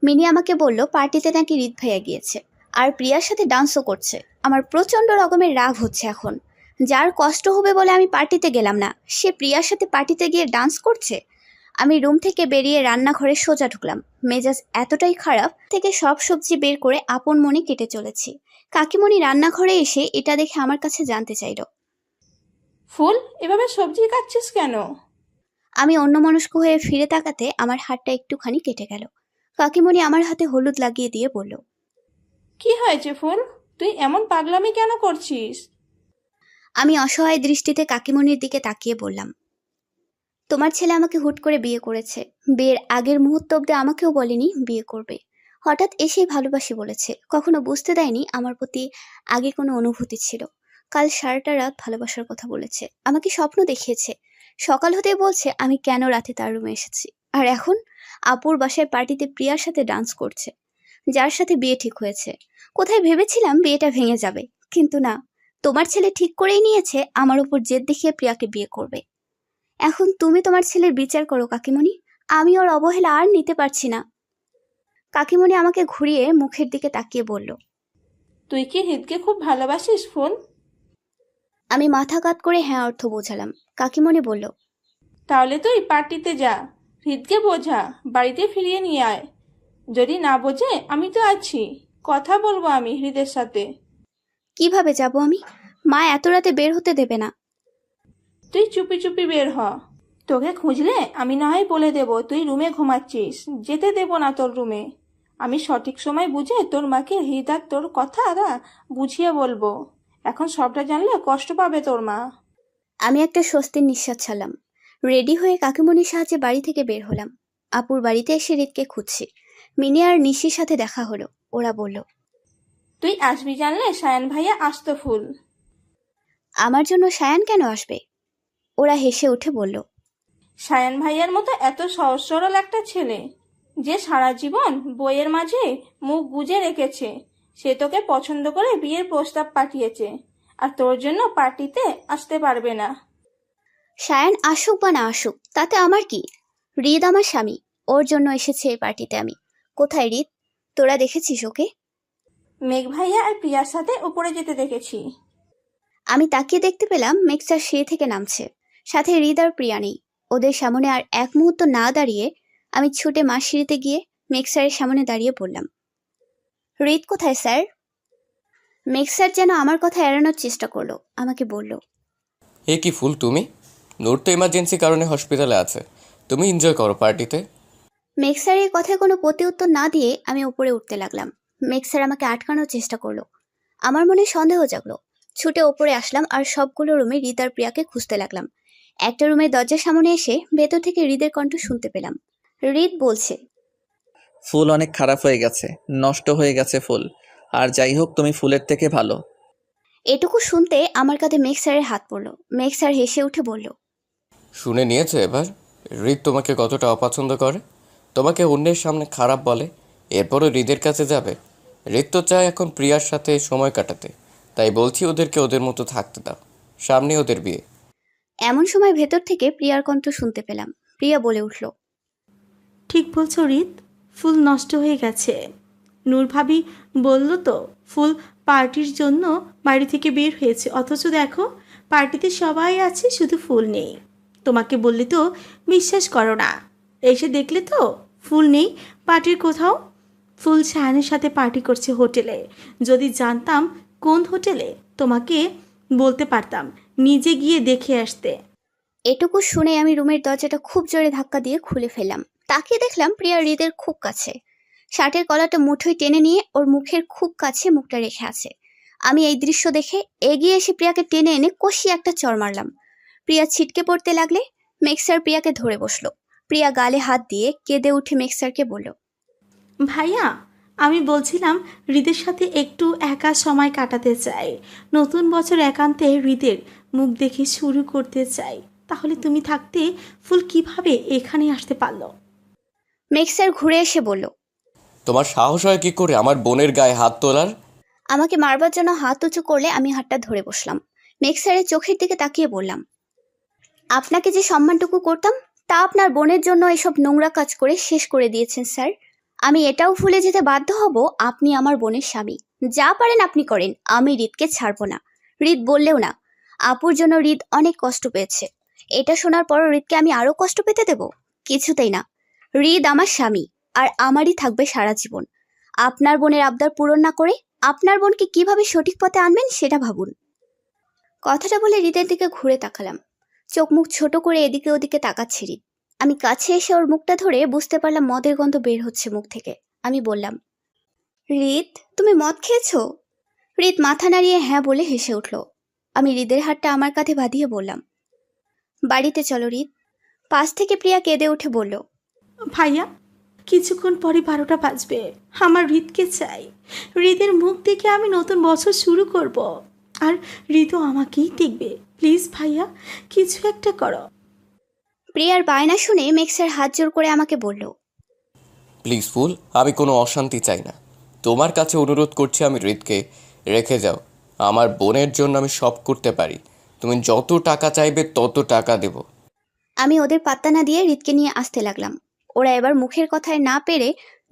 মিনি আমাকে বলল পার্টিতে নাকি হৃদ ভাইয়া গিয়েছে আর প্রিয়ার সাথে ডান্সও করছে। আমার প্রচণ্ড রকমের রাগ হচ্ছে এখন। যার কষ্ট হবে বলে আমি পার্টিতে গেলাম না, সে প্রিয়ার সাথে পার্টিতে গিয়ে ডান্স করছে। আমি রুম থেকে বেরিয়ে রান্নাঘরে সোজা ঢুকলাম। মেজাজ এতটাই খারাপ থেকে সব সবজি বের করে আপন মনে কেটে চলেছি। কাকিমণি রান্নাঘরে এসে এটা দেখে আমার কাছে জানতে চাইল। ফুল, এভাবে সবজি কাটছিস কেন? আমি অন্যমনস্ক হয়ে ফিরে তাকাতে আমার হাতটা একটুখানি কেটে গেল। কাকিমণি আমার হাতে হলুদ লাগিয়ে দিয়ে বলল, কি হয়েছে ফুল, তুই এমন পাগলামি কেন করছিস? আমি অসহায় দৃষ্টিতে কাকিমণির দিকে তাকিয়ে বললাম, তোমার ছেলে আমাকে হুট করে বিয়ে করেছে। বিয়ের আগের মুহূর্ত অব্দি আমাকেও বলেনি বিয়ে করবে। হঠাৎ এসেই ভালোবাসি বলেছে। কখনো বুঝতে দেয়নি আমার প্রতি আগে কোনো অনুভূতি ছিল। কাল সারাটা রাত ভালোবাসার কথা বলেছে, আমাকে স্বপ্ন দেখিয়েছে। সকাল হতেই বলছে আমি কেন রাতে তার রুমে এসেছি। আর এখন আপুর বাসায় পার্টিতে প্রিয়ার সাথে ডান্স করছে, যার সাথে বিয়ে ঠিক হয়েছে। কোথায় ভেবেছিলাম বিয়েটা ভেঙে যাবে, কিন্তু না, তোমার ছেলে ঠিক করেই নিয়েছে আমার উপর জেদ দেখিয়ে প্রিয়াকে বিয়ে করবে। এখন তুমি তোমার ছেলের বিচার করো কাকিমণি, আমি ওর অবহেলা আর নিতে পারছি না। কাকিমণি আমাকে ঘুরিয়ে মুখের দিকে তাকিয়ে বলল, তুই কি হৃদকে খুব ভালোবাসিস ফুল? আমি মাথা কাত করে হ্যাঁ অর্থ বোঝালাম। কাকিমণি বলল, তাহলে তুই পার্টিতে যা, হৃদকে বোঝা, বাড়িতে ফিরিয়ে নিয়ে আয়। যদি না বোঝে আমি তো আছি, কথা বলবো আমি হৃদের সাথে। কিভাবে যাব আমি? মা এত রাতে বের হতে দেবে না। তুই চুপি চুপি বের হ। তোকে খুঁজলে আমি না হয় বলে দেব তুই রুমে ঘুমাচ্ছিস, যেতে দেব না তোর রুমে। আমি সঠিক সময় বুঝে তোর মাকে হৃদ আর তোর কথাটা বুঝিয়ে বলবো। এখন সবটা জানলে কষ্ট পাবে তোর মা। আমি একটা স্বস্তির নিঃশ্বাস ছাড়লাম। রেডি হয়ে কাকিমণির সাহায্যে বাড়ি থেকে বের হলাম। আপুর বাড়িতে এসে হৃদকে খুঁজছি। মিনি আর নিশির সাথে দেখা হলো। ওরা বলল, তুই আসবি জানলে সায়ান ভাইয়া আসতো ফুল। আমার জন্য সায়ান কেন আসবে? ওরা হেসে উঠে বলল, সায়ান ভাইয়ার মতো এত সহজ সরল একটা ছেলে, যে সারা জীবন বইয়ের মাঝে মুখ গুজে রেখেছে, সে তোকে পছন্দ করে বিয়ের প্রস্তাব পাঠিয়েছে, আর তোর জন্য পার্টিতে আসতে পারবে না। সায়ান আসুক বা না আসুক তাতে আমার কি? হৃদ আমার স্বামী, ওর জন্য এসেছে এই পার্টিতে আমি। কোথায় হৃদ? তোরা দেখেছিস ওকে? মেঘ ভাইয়া আর প্রিয়ার সাথে উপরে যেতে দেখেছি। আমি তাকিয়ে দেখতে পেলাম মেঘ স্যার সিঁড়ি থেকে নামছে, সাথে হৃদ আর প্রিয়া নেই। ওদের সামনে আর এক মুহূর্ত না দাঁড়িয়ে আমি ছুটে মা সিঁড়িতে গিয়ে মেঘ স্যারের সামনে দাঁড়িয়ে বললাম, হৃদ কোথায় স্যার? মেঘ স্যার যেন আমার কথা এড়ানোর চেষ্টা করলো, আমাকে বলল, এ কি ফুল তুমি? নূর তো ইমার্জেন্সি কারণে হসপিটালে আছে, তুমি এনজয় করো পার্টিতে। মেঘ স্যারের কথায় কোনো প্রতি উত্তর না দিয়ে আমি উপরে উঠতে লাগলাম। মেঘ স্যার আমাকে আটকানোর চেষ্টা করলো। আমার মনে সন্দেহ জাগলো। ছুটে ওপরে আসলাম আর সবগুলো রুমে হৃদ আর প্রিয়াকে খুঁজতে লাগলাম। একটা রুমের দরজার সামনে এসে ভেতর থেকে হৃদের কণ্ঠ শুনতে পেলাম। হৃদ বলছে, ফুল অনেক খারাপ হয়ে গেছে, নষ্ট হয়ে গেছে ফুল। আর যাই হোক, তুমি ফুলের থেকে ভালো। এটুকু শুনতে আমার কাঁধে মেঘ স্যারের হাত পড়লো। মেঘ স্যার হেসে উঠে বলল, শুনে নিয়েছো এবার হৃদ তোমাকে কতটা অপছন্দ করে, তোমাকে অন্যের সামনে খারাপ বলে, এরপরও হৃদের কাছে যাবে? হৃদ তো চায় এখন প্রিয়ার সাথে সময় কাটাতে, তাই বলছি ওদেরকে ওদের মতো থাকতে দাও, সামনে ওদের বিয়ে। এমন সময় ভেতর থেকে প্রিয়ার কণ্ঠ শুনতে পেলাম। প্রিয়া বলে উঠল, ঠিক বলছো রিত, ফুল নষ্ট হয়ে গেছে। নূর ভাবি বলল তো ফুল পার্টির জন্য বাড়ি থেকে বের হয়েছে, অথচ দেখো পার্টিতে সবাই আছে, শুধু ফুল নেই। তোমাকে বললে তো বিশ্বাস করো না, এসে দেখলে তো ফুল নেই পার্টির কোথাও। ফুল শাহানের সাথে পার্টি করছে হোটেলে। যদি জানতাম কোন হোটেলে তোমাকে বলতে পারতাম, নিজে গিয়ে দেখে আসতে। এটুকু শুনে আমি রুমের দরজাটা খুব জোরে ধাক্কা দিয়ে খুলে ফেললাম। তাকিয়ে দেখলাম প্রিয়া হৃদের খুব কাছে, শার্টের কলারটা মুঠোয় টেনে নিয়ে ওর মুখের খুব কাছে মুখটা রেখে আছে। আমি এই দৃশ্য দেখে এগিয়ে এসে প্রিয়াকে টেনে এনে কষিয়ে একটা চড় মারলাম। প্রিয়া ছিটকে পড়তে লাগলে মেঘ স্যার প্রিয়াকে ধরে বসলো। প্রিয়া গালে হাত দিয়ে কেঁদে উঠে মেঘ স্যারকে বলল, ভাইয়া, আমি বলছিলাম হৃদের সাথে একটু একা সময় কাটাতে চাই। নতুন বছর একান্তে হৃদের মুখ দেখে শুরু করতে চাই। তাহলে তুমি থাকতে ফুল কিভাবে এখানে আসতে পারলো? মেঘ স্যার ঘুরে এসে বলল, তোমার সাহস হয় কি করে আমার বোনের গায়ে হাত তোলার? আমাকে মারবার জন্য হাত উঁচু করলে আমি হাতটা ধরে বসলাম। মেঘ স্যারের চোখের দিকে তাকিয়ে বললাম, আপনাকে যে সম্মানটুকু করতাম তা আপনার বোনের জন্য এসব নোংরা কাজ করে শেষ করে দিয়েছেন স্যার। আমি এটাও ভুলে যেতে বাধ্য হব আপনি আমার বোনের স্বামী। যা পারেন আপনি করেন, আমি হৃদকে ছাড়বো না। হৃদ বললেও না। আপুর জন্য হৃদ অনেক কষ্ট পেয়েছে। এটা শোনার পর হৃদকে আমি আরো কষ্ট পেতে দেব? কিছুতেই না। হৃদ আমার স্বামী, আর আমারই থাকবে সারা জীবন। আপনার বোনের আবদার পূরণ না করে আপনার বোনকে কিভাবে সঠিক পথে আনবেন সেটা ভাবুন। কথাটা বলে হৃদের দিকে ঘুরে তাকালাম। চোখ মুখ ছোট করে এদিকে ওদিকে তাকাচ্ছে হৃদ। আমি কাছে এসে ওর মুখটা ধরে বুঝতে পারলাম মদের গন্ধ বের হচ্ছে মুখ থেকে। আমি বললাম, হৃদ, তুমি মদ খেয়েছো? হৃদ মাথা নাড়িয়ে হ্যাঁ বলে হেসে উঠল। আমি হৃদের হাতটা আমার কাঁধে বাঁধিয়ে বললাম, বাড়িতে চলো হৃদ। পাশ থেকে প্রিয়া কেঁদে উঠে বলল, ভাইয়া, কিছুক্ষণ পরে 12টা বাজবে। আমার হৃদকে চাই। হৃদের মুখ দেখে আমি নতুন বছর শুরু করব। আর হৃদও আমাকেই দেখবে। প্লিজ ভাইয়া, কিছু একটা করো। প্রিয়ার বায়না শুনে মেঘ স্যার হাত জোর করে আমাকে বলল, প্লিজ ফুল, আমি কোনো অশান্তি চাই না, তোমার কাছে অনুরোধ করছি আমি হৃদকে রেখে যাও। আমার বোনের জন্য আমি সব করতে পারি, তুমি যত টাকা চাইবে তত টাকা দেব। আমি ওদের পাত্তা না দিয়ে হৃদকে নিয়ে আসতে লাগলাম। ওরা এবার মুখের কথায় না পেরে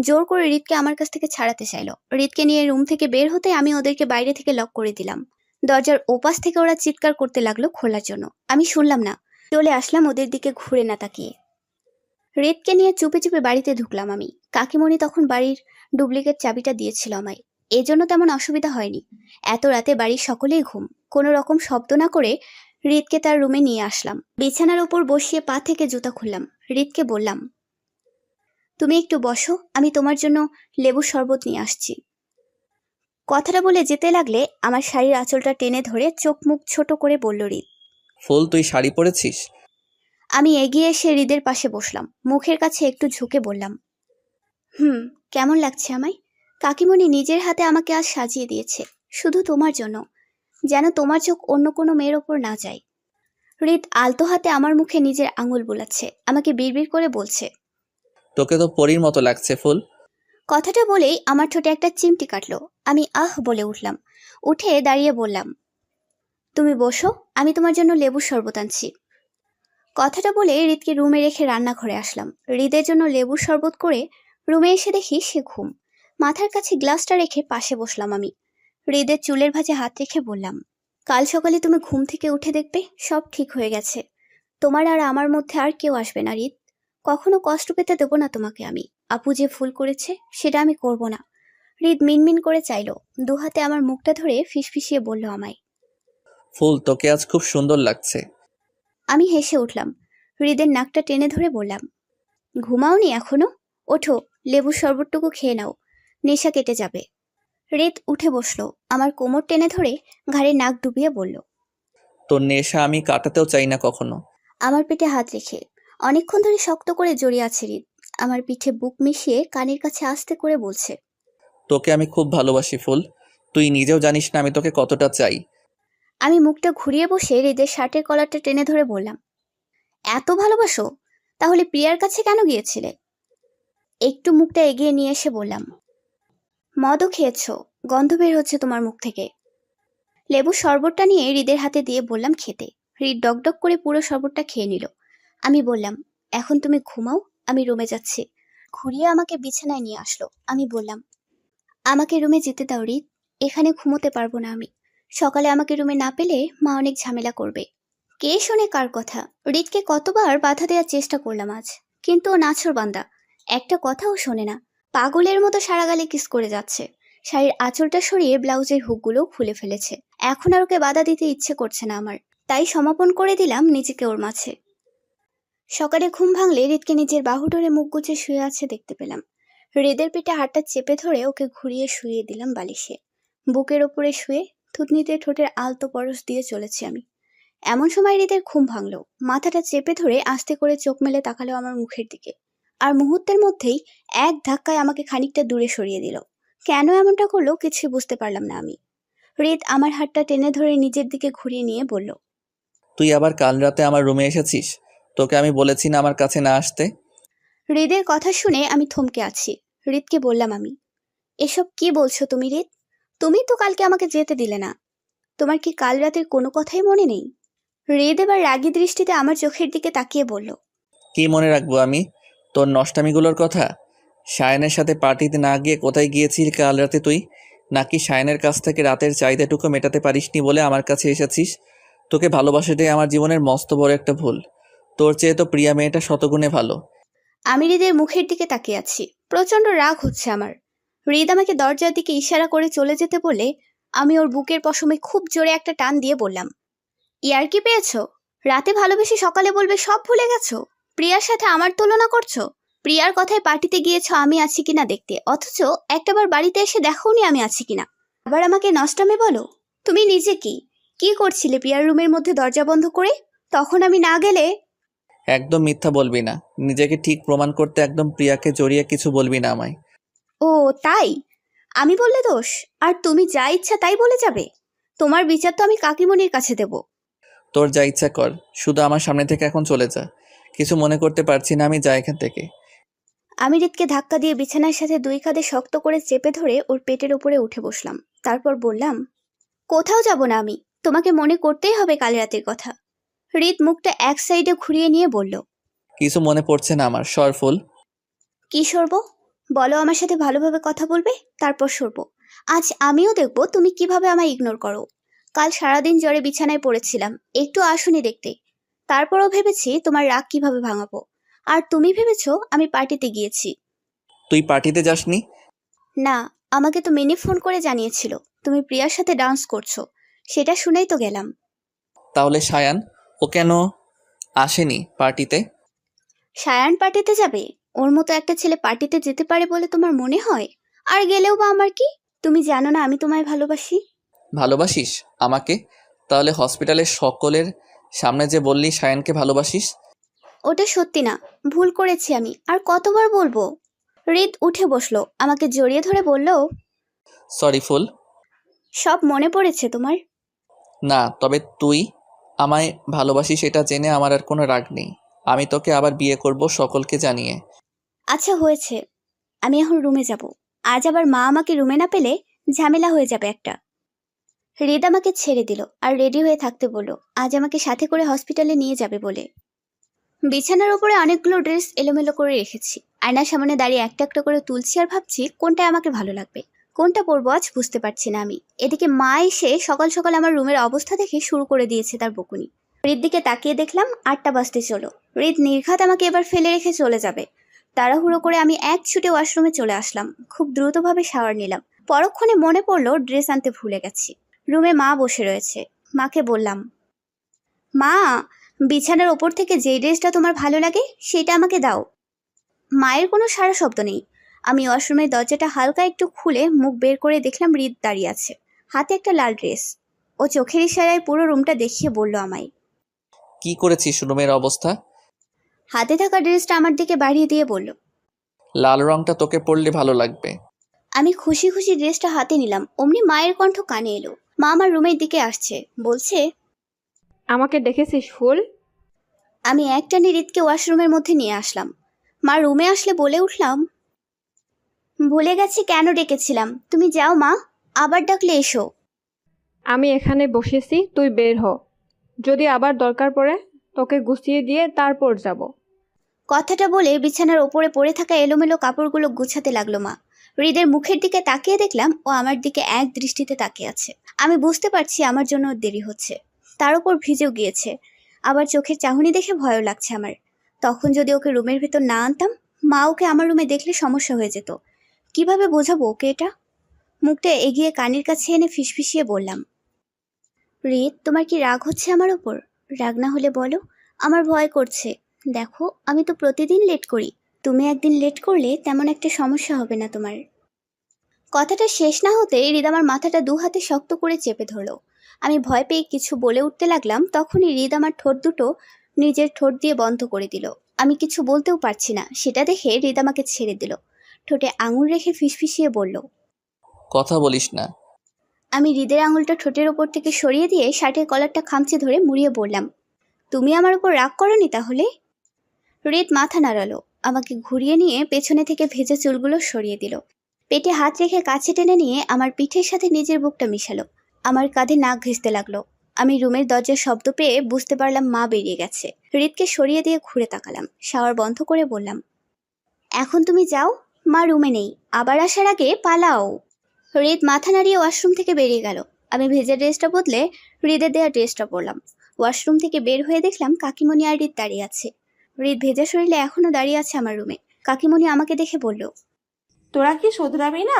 জোর করে হৃদকে আমার কাছ থেকে ছাড়াতে চাইলো। হৃদকে নিয়ে রুম থেকে বের হতে আমি ওদেরকে বাইরে থেকে লক করে দিলাম। দরজার ওপাশ থেকে ওরা চিৎকার করতে লাগলো খোলার জন্য। আমি শুনলাম না, চলে আসলাম ওদের দিকে ঘুরে না তাকিয়ে। হৃদকে নিয়ে চুপে চুপে বাড়িতে ঢুকলাম আমি। কাকিমণি তখন বাড়ির ডুপ্লিকেট চাবিটা দিয়েছিল আমায়, এজন্য তেমন অসুবিধা হয়নি। এত রাতে বাড়ির সকলেই ঘুম। কোনো রকম শব্দ না করে হৃদকে তার রুমে নিয়ে আসলাম। বিছানার উপর বসিয়ে পা থেকে জুতা খুললাম। হৃদকে বললাম, তুমি একটু বসো, আমি তোমার জন্য লেবু শরবত নিয়ে আসছি। কথাটা বলে যেতে লাগলে আমার শাড়ির আঁচলটা টেনে ধরে চোখ মুখ ছোট করে বলল হৃদ। ফুল, তুই শাড়ি পরেছিস? আমি এগিয়ে এসে হৃদের পাশে বসলাম। মুখের কাছে একটু ঝুঁকে বললাম, কেমন লাগছে আমায়? কাকিমণি নিজের হাতে আমাকে আজ সাজিয়ে দিয়েছে, শুধু তোমার জন্য, যেন তোমার চোখ অন্য কোনো মেয়ের ওপর না যায়। হৃদ আলতো হাতে আমার মুখে নিজের আঙুল বোলাচ্ছে, আমাকে বিড়বিড় করে বলছে, তোকে তো পরীর মতো লাগছে ফুল। কথাটা বলেই আমার ঠোঁটে একটা চিমটি কাটলো। আমি আহ বলে উঠলাম। উঠে দাঁড়িয়ে বললাম, তুমি বসো, আমি তোমার জন্য লেবুর শরবত আনছি। কথাটা বলে হৃদকে রুমে রেখে রান্নাঘরে আসলাম। হৃদের জন্য লেবুর শরবত করে রুমে এসে দেখি সে ঘুম। মাথার কাছে গ্লাসটা রেখে পাশে বসলাম আমি। হৃদের চুলের ভাঁজে হাত রেখে বললাম, কাল সকালে তুমি ঘুম থেকে উঠে দেখবে সব ঠিক হয়ে গেছে। তোমার আর আমার মধ্যে আর কেউ আসবে না হৃদ। কখনো কষ্ট পেতে দেবো না তোমাকে আমি। আপু যে ভুল করেছে সেটা আমি করব না। হৃদ মিনমিন করে চাইলো, দুহাতে আমার মুখটা ধরে ফিসফিসিয়ে বলল আমায়। ফুল, তোকে আজ খুব সুন্দর লাগছে। আমি হেসে উঠলাম। হৃদের নাকটা টেনে ধরে বললাম, ঘুমাওনি এখনো? ওঠো, লেবুর শরবতটুকু খেয়ে নাও, নেশা কেটে যাবে। হৃদ উঠে বসলো, আমার কোমর টেনে ধরে ঘাড়ে নাক ডুবিয়ে বলল, তোর নেশা আমি কাটাতেও চাই না কখনো। আমার পেটে হাত রেখে অনেকক্ষণ ধরে শক্ত করে জড়িয়ে আছে হৃদ। আমার পিঠে বুক মিশিয়ে কানের কাছে আস্তে করে বলছে, তোকে আমি খুব ভালোবাসি ফুল। তুই নিজেও জানিস না আমি তোকে কতটা চাই। আমি মুখটা ঘুরিয়ে বসে হৃদের শার্টের কলারটা টেনে ধরে বললাম, এত ভালোবাসো? তাহলে প্রিয়ার কাছে কেন গিয়েছিলে? একটু মুখটা এগিয়ে নিয়ে এসে বললাম, মদও খেয়েছো, গন্ধ বের হচ্ছে তোমার মুখ থেকে। লেবুর শরবতটা নিয়ে হৃদের হাতে দিয়ে বললাম খেতে। হৃদ ডকডক করে পুরো শরবতটা খেয়ে নিল। আমি বললাম, এখন তুমি ঘুমাও, আমি রুমে যাচ্ছি। ঘুরিয়ে আমাকে বিছানায় নিয়ে আসলো। আমি বললাম, আমাকে রুমে যেতে দাও হৃদ, এখানে ঘুমোতে পারবো না আমি। সকালে আমাকে রুমে না পেলে মা অনেক ঝামেলা করবে। কে শোনে কার কথা? হৃদকে কতবার বাধা দেওয়ার চেষ্টা করলাম আজ, কিন্তু ও নাছোড়বান্দা, একটা কথাও শোনে না। পাগলের মতো সারা গালে কিস করে যাচ্ছে। শাড়ির আঁচলটা সরিয়ে ব্লাউজের হুকগুলো খুলে ফেলেছে। এখন আর ওকে বাধা দিতে ইচ্ছে করছে না আমার, তাই সমাপন করে দিলাম নিজেকে ওর মাঝে। সকালে ঘুম ভাঙলে হৃদকে নিজের বাহু ধরে মুখ গুজে শুয়ে আছে দেখতে পেলাম। হৃদের পেটে হাতটা চেপে ধরে ওকে ঘুরিয়ে শুইয়ে দিলাম বালিশে। বুকের ওপরে শুয়ে থুতনিতে ঠোঁটের আলতো পরশ দিয়ে চলেছি আমি। এমন সময় হৃদের ঘুম ভাঙলো। মাথাটা চেপে ধরে আস্তে করে চোখ মেলে তাকালো আমার মুখের দিকে, আর মুহূর্তের মধ্যেই এক ধাক্কায় আমাকে খানিকটা দূরে সরিয়ে দিল। কেন এমনটা করলো কিছুই বুঝতে পারলাম না আমি। হৃদ আমার হাতটা টেনে ধরে নিজের দিকে ঘুরিয়ে নিয়ে বলল, তুই আবার কাল রাতে আমার রুমে এসেছিস? তোকে আমি বলেছি না আমার কাছে না আসতে? হৃদের কথা শুনে আমি থমকে আছি। হৃদকে বললাম আমি, এসব কি বলছো তুমি হৃদ? তুমি তো কালকে আমাকে যেতে দিলে না। তোমার কি কাল রাতের কোনো কথাই মনে নেই? হৃদ এবার রাগী দৃষ্টিতে আমার চোখের দিকে তাকিয়ে বলল, কি মনে রাখবো আমি তোর নষ্টামিগুলোর কথা? সায়নের সাথে পার্টিতে না গিয়ে কোথায় গিয়েছিলি কাল রাতে তুই? নাকি সায়নের কাছ থেকে রাতের চাহিদাটুকু মেটাতে পারিসনি বলে আমার কাছে এসেছিস? তোকে ভালোবাসাটাই আমার জীবনের মস্ত বড় একটা ভুল। তোর চেয়ে তো প্রিয়া মেয়েটা শতগুণে ভালো। আমি হৃদের মুখের দিকে তাকিয়ে আছি। প্রচন্ড রাগ হচ্ছে আমার। হৃদ আমাকে দরজার দিকে ইশারা করে চলে যেতে বলে আমি ওর বুকের পশমে খুব জোরে একটা টান দিয়ে বললাম, ইয়ার কি পেয়েছো? রাতে ভালোবেসে সকালে বলবে সব ভুলে গেছো? প্রিয়ার সাথে আমার তুলনা করছো? প্রিয়ার কথায় পার্টিতে গিয়েছো আমি আছি কিনা দেখতে, অথচ একটাবার বাড়িতে এসে দেখোনি আমি আছি কিনা। আবার আমাকে নষ্টামে বলো। তুমি নিজে কি করছিলে প্রিয়ার রুমের মধ্যে দরজা বন্ধ করে? তখন আমি না গেলে? একদম মিথ্যা বলবি না। নিজেকে ঠিক প্রমাণ করতে একদম প্রিয়াকে জড়িয়ে কিছু বলবি না আমায়। ও তাই? আমি বললে দোষ? আর তুমি যা ইচ্ছা তাই বলে যাবে? তোমার বিচার তো আমি কাকিমণির কাছে দেব। তোর যা ইচ্ছা কর, শুধু আমার সামনে থেকে এখন চলে যা। কিছু মনে করতে পারছি না আমি, যা এখান থেকে। আমি হৃদকে ধাক্কা দিয়ে বিছানার সাথে দুই কাঁধে শক্ত করে চেপে ধরে ওর পেটের উপরে উঠে বসলাম। তারপর বললাম, কোথাও যাব না আমি। তোমাকে মনে করতেই হবে কাল রাতের কথা। হৃদ মুখটা এক সাইডে ঘুরিয়ে নিয়ে বলল, কিছু মনে পড়ছে না আমার, সর ফুল। কি সরব? বলো, আমার সাথে ভালোভাবে কথা বলবে, তারপর সরব। আজ আমিও দেখব তুমি কিভাবে আমায় ইগনোর করো। কাল সারাদিন জ্বরে বিছানায় পড়েছিলাম, একটু আসুনি দেখতে। তারপরও ভেবেছি তোমার রাগ কিভাবে ভাঙাবো। আর তুমি ভেবেছো আমি পার্টিতে গিয়েছি। তুই পার্টিতে যাসনি? না, আমাকে তো মিনি ফোন করে জানিয়েছিল তুমি প্রিয়ার সাথে ডান্স করছো। সেটা শুনেই তো গেলাম। তাহলে সায়ান, ও কেন আসেনি পার্টিতে? সায়ান পার্টিতে যাবে? ওর মতো একটা ছেলে পার্টিতে যেতে পারে বলে তোমার মনে হয়? আর গেলেও বা আমার কি? তুমি জানো না আমি তোমায় ভালোবাসি। ভালোবাসিস আমাকে? তাহলে হসপিটালের সকলের সামনে যে বললি সায়ানকে ভালোবাসিস। ওটা সত্যি না, ভুল করেছি আমি, আর কতবার বলবো। হৃদ উঠে বসলো, আমাকে জড়িয়ে ধরে বলল, সরি ফুল। সব মনে পড়েছে তোমার? না, তবে তুই আমায় ভালোবাসিস এটা জেনে আমার আর কোনো রাগ নেই। আমি তোকে আবার বিয়ে করব সকলকে জানিয়ে। আচ্ছা হয়েছে, আমি এখন রুমে যাব। আজ আবার মা আমাকে রুমে না পেলে ঝামেলা হয়ে যাবে একটা। হৃদ আমাকে ছেড়ে দিল আর রেডি হয়ে থাকতে বলল, আজ আমাকে সাথে করে হসপিটালে নিয়ে যাবে বলে। বিছানার উপরে অনেকগুলো ড্রেস এলোমেলো করে রেখেছি। আয়নার সামনে দাঁড়িয়ে একটা একটা করে তুলছি আর ভাবছি কোনটা আমাকে ভালো লাগবে, কোনটা পরবো আজ বুঝতে পারছি না আমি। এদিকে মা এসে সকাল সকাল আমার রুমের অবস্থা দেখে শুরু করে দিয়েছে তার বকুনি। হৃদ দিকে তাকিয়ে দেখলাম 8টা বাজতে চলো। হৃদ নির্ঘাত আমাকে এবার ফেলে রেখে চলে যাবে। তাড়াহুড়ো করে আমি এক ছুটে ওয়াশরুমে চলে আসলাম। খুব দ্রুতভাবে শাওয়ার নিলাম। পরক্ষণে মনে পড়লো ড্রেস আনতে ভুলে গেছি। রুমে মা বসে রয়েছে। মাকে বললাম, মা, বিছানার ওপর থেকে যেই ড্রেসটা তোমার ভালো লাগে সেটা আমাকে দাও। মায়ের কোনো সাড়া শব্দ নেই। আমি ওয়াশরুমের দরজাটা হালকা একটু খুলে মুখ বের করে দেখলাম হৃদ দাঁড়িয়ে আছে, হাতে একটা লাল ড্রেস। ও চোখের ইশারায় পুরো রুমটা দেখিয়ে বলল আমায়। কি করেছিস রুমের অবস্থা? হাতে থাকা ড্রেসটা আমার দিকে বাড়িয়ে দিয়ে বলল। লাল রংটা তোকে পরলে ভালো লাগবে। আমি খুশি খুশি ড্রেসটা হাতে নিলাম। অমনি মায়ের কণ্ঠ কানে এলো। মা আমার রুমের দিকে আসছে, বলছে, আমাকে দেখেছিস ফুল? আমি একটানে হৃদকে ওয়াশরুমের মধ্যে নিয়ে আসলাম। মা রুমে আসলে বলে উঠলাম, ভুলে গেছি কেন ডেকেছিলাম। তুমি যাও মা, আবার ডাকলে এসো। আমি এখানে বসেছি, তুই বের হ। যদি আবার দরকার পড়ে তোকে গুছিয়ে দিয়ে তারপর যাব। কথাটা বলে বিছানার ওপরে পড়ে থাকা এলোমেলো কাপড়গুলো গুছাতে লাগলো মা। হৃদের মুখের দিকে তাকিয়ে দেখলাম ও আমার দিকে এক দৃষ্টিতে তাকিয়ে আছে। আমি বুঝতে পারছি আমার জন্য ওর দেরি হচ্ছে, তার উপর ভিজেও গিয়েছে। আবার চোখের চাহনি দেখে ভয়ও লাগছে আমার। তখন যদি ওকে রুমের ভেতর না আনতাম, মা ওকে আমার রুমে দেখলে সমস্যা হয়ে যেত। কিভাবে বোঝাবো ওকে এটা? মুখটা এগিয়ে কানের কাছে এনে ফিসফিসিয়ে বললাম, হৃদ, তোমার কি রাগ হচ্ছে আমার ওপর? রাগ না হলে বলো, আমার ভয় করছে। দেখো, আমি তো প্রতিদিন লেট করি। তুমি একদিন লেট করলে তেমন একটা সমস্যা হবে না তোমার। কথাটা শেষ না হতে হৃদ আমার মাথাটা 2 হাতে শক্ত করে চেপে ধরলো। আমি ভয় পেয়ে কিছু বলে উঠতে লাগলাম, তখনই হৃদ আমার ঠোঁট দুটো নিজের ঠোঁট দিয়ে বন্ধ করে দিল। আমি কিছু বলতেও পারছি না। সেটা দেখে হৃদ আমাকে ছেড়ে দিল। ঠোঁটে আঙুল রেখে ফিসফিসিয়ে বলল, কথা বলিস না। আমি হৃদের আঙুলটা ঠোঁটের ওপর থেকে সরিয়ে দিয়ে শার্টের কলারটা খামচে ধরে মুড়িয়ে বললাম, তুমি আমার উপর রাগ করনি তাহলে? হৃদ মাথা নাড়ালো, আমাকে ঘুরিয়ে নিয়ে পেছনে থেকে ভেজা চুলগুলো সরিয়ে দিল। পেটে হাত রেখে কাছে টেনে নিয়ে আমার পিঠের সাথে নিজের বুকটা মিশালো। আমার কাঁধে নাক ঘেঁষতে লাগলো। আমি রুমের দরজার শব্দ পেয়ে বুঝতে পারলাম মা বেরিয়ে গেছে। হৃদকে সরিয়ে দিয়ে ঘুরে তাকালাম। শাওয়ার বন্ধ করে বললাম, এখন তুমি যাও, মা রুমে নেই। আবার আসার আগে পালাও। হৃদ মাথা নাড়িয়ে ওয়াশরুম থেকে বেরিয়ে গেল। আমি ভেজা ড্রেসটা বদলে হৃদের দেওয়া ড্রেসটা পরলাম। ওয়াশরুম থেকে বের হয়ে দেখলাম কাকিমণি আর হৃদ দাঁড়িয়ে আছে। হৃদ ভেজা শরীরে এখনো দাঁড়িয়ে আছে আমার রুমে। কাকিমণি আমাকে দেখে বলল, তোরা কি শোধরাবি না?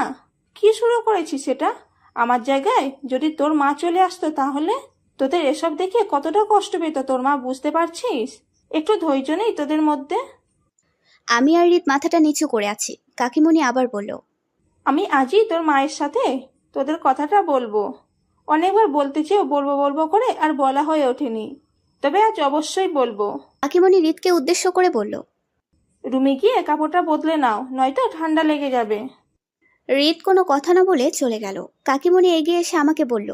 কি শুরু করেছিস সেটা? আমার জায়গায় যদি তোর মা চলে আসতো তাহলে? তোদের এসব দেখে কতটা কষ্ট পেত তোর মা, বুঝতে পারছিস? একটু ধৈর্য নেই তোদের মধ্যে? আমি আর হৃদ মাথাটা নিচু করে আছি। কাকিমণি আবার বলল, আমি আজই তোর মায়ের সাথে তোদের কথাটা বলবো। অনেকবার বলতে চেয়েও বলবো বলবো করে আর বলা হয়ে ওঠেনি, তবে আজ অবশ্যই বলবো। কাকিমণি হৃদকে উদ্দেশ্য করে বলল। রুমে গিয়ে কাপড়টা বদলে নাও, নয়তো ঠান্ডা লেগে যাবে। হৃদ কোনো কথা না বলে চলে গেল। কাকিমণি এগিয়ে এসে আমাকে বলল,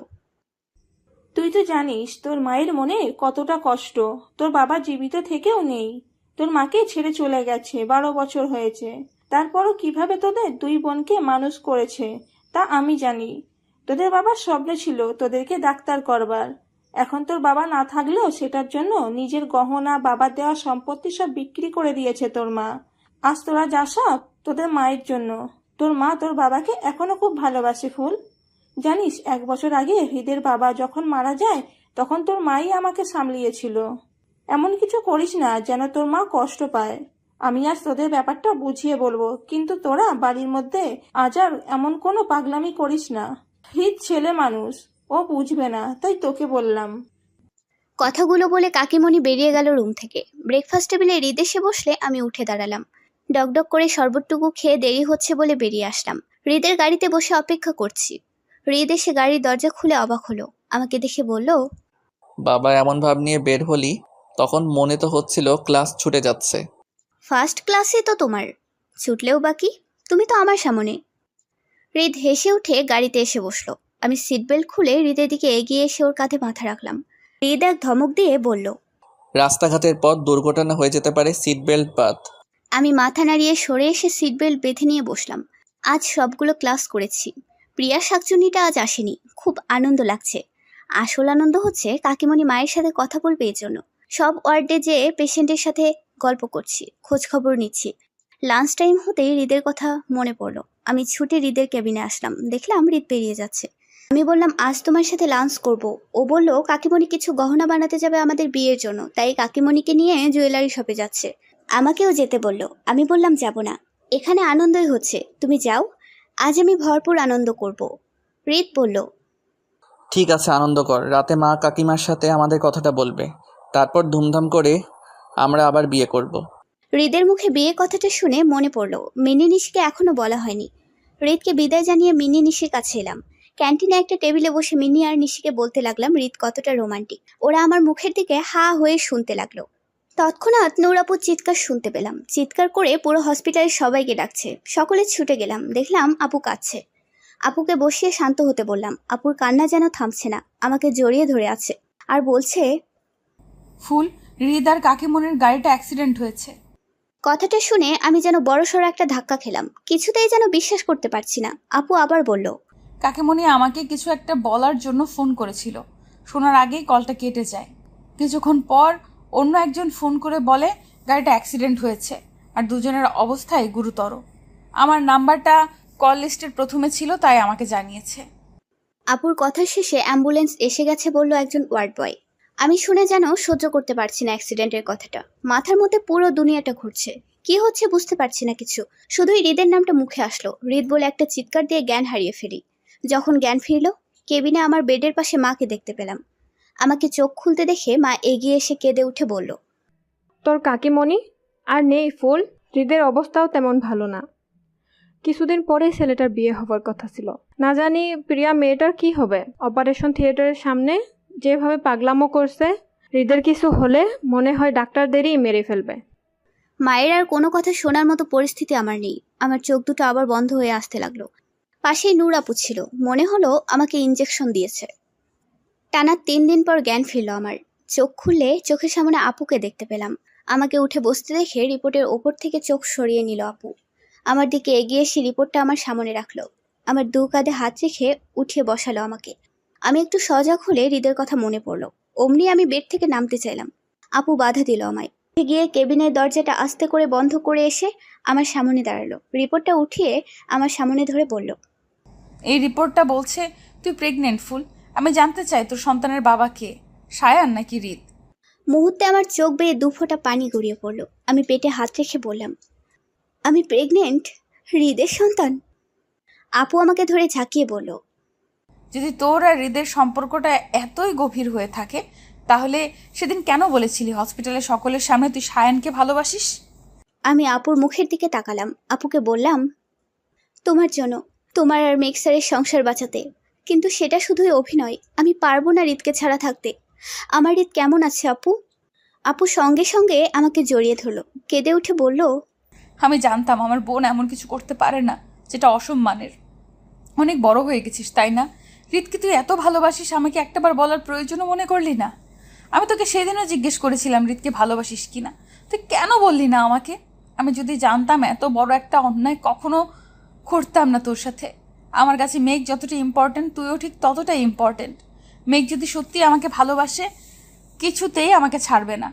তুই তো জানিস তোর মায়ের মনে কতটা কষ্ট। তোর বাবা জীবিত থেকেও নেই, তোর মাকে ছেড়ে চলে গেছে, 12 বছর হয়েছে। তারপরও কিভাবে তোদের 2 বোনকে মানুষ করেছে তা আমি জানি। তোদের বাবার স্বপ্ন ছিল তোদেরকে ডাক্তার করবার। এখন তোর বাবা না থাকলেও সেটার জন্য নিজের গহনা, বাবার দেওয়া সম্পত্তি সব বিক্রি করে দিয়েছে তোর মা। আজ তোরা যা সব তোদের মায়ের জন্য। তোর মা তোর বাবাকে এখনো খুব ভালোবাসে ফুল। জানিস 1 বছর আগে হৃদের বাবা যখন মারা যায় তখন তোর মাই আমাকে সামলিয়েছিল। এমন কিছু করিস না যেন তোর মা কষ্ট পায়। আমি আজ তোদের ব্যাপারটা বুঝিয়ে বলবো, কিন্তু তোরা বাড়ির মধ্যে আজ আর এমন কোনো পাগলামি করিস না। হৃদ ছেলে মানুষ, ও বুঝবে না, তাই তোকে বললাম। কথাগুলো বলে কাকিমণি বেরিয়ে গেল রুম থেকে। ব্রেকফাস্ট টেবিলে হৃদ এসে বসলে আমি উঠে দাঁড়ালাম। ডকডক করে শরবতটুকু খেয়ে দেরি হচ্ছে বলে বেরিয়ে আসলাম। হৃদের গাড়িতে বসে অপেক্ষা করছি। হৃদ এসে গাড়ির দরজা খুলে অবাক হলো। আমাকে দেখে বলল, বাবা এমন ভাব নিয়ে বের হলি, তখন মনে তো হচ্ছিল ক্লাস ছুটে যাচ্ছে। ফার্স্ট ক্লাসে তো তোমার, ছুটলেও বাকি, তুমি তো আমার সামনে। হৃদ হেসে উঠে গাড়িতে এসে বসলো। আমি সিট বেল্ট খুলে হৃদের দিকে এগিয়ে এসে ওর কাঁধে মাথা রাখলাম। হৃদ এক ধমক দিয়ে বলল, রাস্তাঘাটের পথ দুর্ঘটনা হয়ে যেতে পারে, সিট বেল্ট বাদ। আমি মাথা নাড়িয়ে সরে এসে সিট বেল্ট বেঁধে নিয়ে বসলাম। আজ সবগুলো ক্লাস করেছি। প্রিয়া শাকচুন্নিটা আজ আসেনি। খুব আনন্দ লাগছে। আসল আনন্দ হচ্ছে কাকিমণি মায়ের সাথে কথা বলবে এর জন্য। সব ওয়ার্ডে যেয়ে পেশেন্টের সাথে গল্প করছি, খোঁজ খবর নিচ্ছি। লাঞ্চ টাইম হতেই হৃদের কথা মনে পড়লো। আমি ছুটে হৃদের কেবিনে আসলাম, দেখলাম হৃদ পেরিয়ে যাচ্ছে। আমি বললাম, আজ তোমার সাথে লাঞ্চ করব। ও বলল কাকিমণি কিছু গহনা বানাতে যাবে আমাদের বিয়ের জন্য, তাই কাকিমণিকে নিয়ে জুয়েলারি শপে যাচ্ছে। আমাকেও যেতে বলল। আমি বললাম যাব না, এখানে আনন্দই হচ্ছে, তুমি যাও, আজ আমি ভরপুর আনন্দ করব। হৃদ বলল, ঠিক আছে, আনন্দ কর। রাতে মা কাকিমার সাথে আমাদের কথাটা বলবে, তারপর ধুমধাম করে আমরা আবার বিয়ে করব। হৃদের মুখে বিয়ে কথাটা শুনে মনে পড়লো মিনি নিশিকে এখনো বলা হয়নি। হৃদকে বিদায় জানিয়ে মিনি নিশির কাছে এলাম। ক্যান্টিনে একটা টেবিলে বসে মিনি আর নিশিকে বলতে লাগলাম হৃদ কতটা রোমান্টিক। ওরা আমার মুখের দিকে হা হয়ে শুনতে লাগলো। তৎক্ষণাৎ নূরাপুর চিৎকার শুনতে পেলাম। চিৎকার করে পুরো হসপিটালের সবাইকে ডাকছে। সকলে ছুটে গেলাম, দেখলাম আপু কাঁদছে। আপুকে বসিয়ে শান্ত হতে বললাম। আপুর কান্না যেন থামছে না, আমাকে জড়িয়ে ধরে আছে আর বলছে, ফুল, হৃদ আর কাকিমনির গাড়িটা অ্যাক্সিডেন্ট হয়েছে। কথাটা শুনে আমি যেন বড়সড় একটা ধাক্কা খেলাম। কিছুতেই যেন বিশ্বাস করতে পারছি না। আপু আবার বলল, কাকিমণি আমাকে কিছু একটা বলার জন্য ফোন করেছিল, শোনার আগেই কলটা কেটে যায়। কিছুক্ষণ পর অন্য একজন ফোন করে বলে গাড়িটা অ্যাক্সিডেন্ট হয়েছে আর দুজনের অবস্থাই গুরুতর। আমার নাম্বারটা কল লিস্টের প্রথমে ছিল, তাই আমাকে জানিয়েছে। আপুর কথা শেষে অ্যাম্বুলেন্স এসে গেছে বলল একজন ওয়ার্ড বয়। আমি শুনে যেন সহ্য করতে পারছি না অ্যাক্সিডেন্টের কথাটা। মাথার মধ্যে পুরো দুনিয়াটা ঘুরছে, কি হচ্ছে বুঝতে পারছি না কিছু। শুধুই হৃদের নামটা মুখে আসলো। হৃদ বলে একটা চিৎকার দিয়ে জ্ঞান হারিয়ে ফেলি। যখন জ্ঞান ফিরল, কেবিনে আমার বেডের পাশে মাকে দেখতে পেলাম। আমাকে চোখ খুলতে দেখে মা এগিয়ে এসে কেঁদে উঠে বলল, তোর কাকিমণি আর নেই ফুল। হৃদের অবস্থাও তেমন ভালো না। কিছুদিন পরেই ছেলেটার বিয়ে হবার কথা ছিল। না জানি প্রিয়া মেয়েটার কি হবে। অপারেশন থিয়েটারের সামনে যেভাবে পাগলামো করছে, হৃদের কিছু হলে মনে হয় ডাক্তারদেরই মেরে ফেলবে। মায়ের আর কোনো কথা শোনার মতো পরিস্থিতি আমার নেই। আমার চোখ দুটো আবার বন্ধ হয়ে আসতে লাগলো। পাশেই নূর আপু ছিল, মনে হলো আমাকে ইঞ্জেকশন দিয়েছে। টানা 3 দিন পর জ্ঞান ফিরল আমার। চোখ খুললে চোখের সামনে আপুকে দেখতে পেলাম। আমাকে উঠে বসতে দেখে রিপোর্টের ওপর থেকে চোখ সরিয়ে নিল আপু। আমার দিকে এগিয়ে এসে রিপোর্টটা আমার সামনে রাখলো। আমার 2 কাঁধে হাত রেখে উঠিয়ে বসালো আমাকে। আমি একটু সজাগ হলে হৃদের কথা মনে পড়লো। অমনি আমি বেড থেকে নামতে চাইলাম, আপু বাধা দিল আমায়। গিয়ে কেবিনের দরজাটা আস্তে করে বন্ধ করে এসে আমার সামনে দাঁড়ালো। রিপোর্টটা উঠিয়ে আমার সামনে ধরে বলল, এই রিপোর্টটা বলছে তুই প্রেগনেন্ট ফুল। আমি জানতে চাই তোর সন্তানের বাবা কে, সায়ান নাকি হৃদ? মুহূর্তে আমার চোখ বেয়ে 2 ফোঁটা পানি গড়িয়ে পড়লো। আমি পেটে হাত রেখে বললাম, আমি প্রেগনেন্ট, হৃদের সন্তান। আপু আমাকে ধরে ঝাঁকিয়ে বলল, যদি তোর আর হৃদের সম্পর্কটা এতই গভীর হয়ে থাকে, তাহলে সেদিন কেন বলেছিলি হসপিটালে সকলের সামনে তুই সায়ানকে ভালোবাসিস? আমি আপুর মুখের দিকে তাকালাম। আপুকে বললাম, তোমার জন্য, তোমার আর মেক্সারের সংসার বাঁচাতে। কিন্তু সেটা শুধুই অভিনয়। আমি পারবো না হৃদকে ছাড়া থাকতে। আমার হৃদ কেমন আছে আপু? আপু সঙ্গে সঙ্গে আমাকে জড়িয়ে ধরলো, কেঁদে উঠে বলল, আমি জানতাম আমার বোন এমন কিছু করতে পারে না যেটা অসম্মানের। অনেক বড় হয়ে গেছিস, তাই না? হৃদকে তুই এত ভালোবাসিস, আমাকে একটাবার বলার প্রয়োজনও মনে করলি না? আমি তোকে সেদিনও জিজ্ঞেস করেছিলাম হৃদকে ভালোবাসিস কিনা, তুই কেন বললি না আমাকে? আমি যদি জানতাম এত বড় একটা অন্যায় কখনো করতাম না তোর সাথে। আমার কাছে মেঘ যতটা ইম্পর্ট্যান্ট, তুইও ঠিক ততটাই ইম্পর্ট্যান্ট। মেঘ যদি সত্যি আমাকে ভালোবাসে, কিছুতেই আমাকে ছাড়বে না।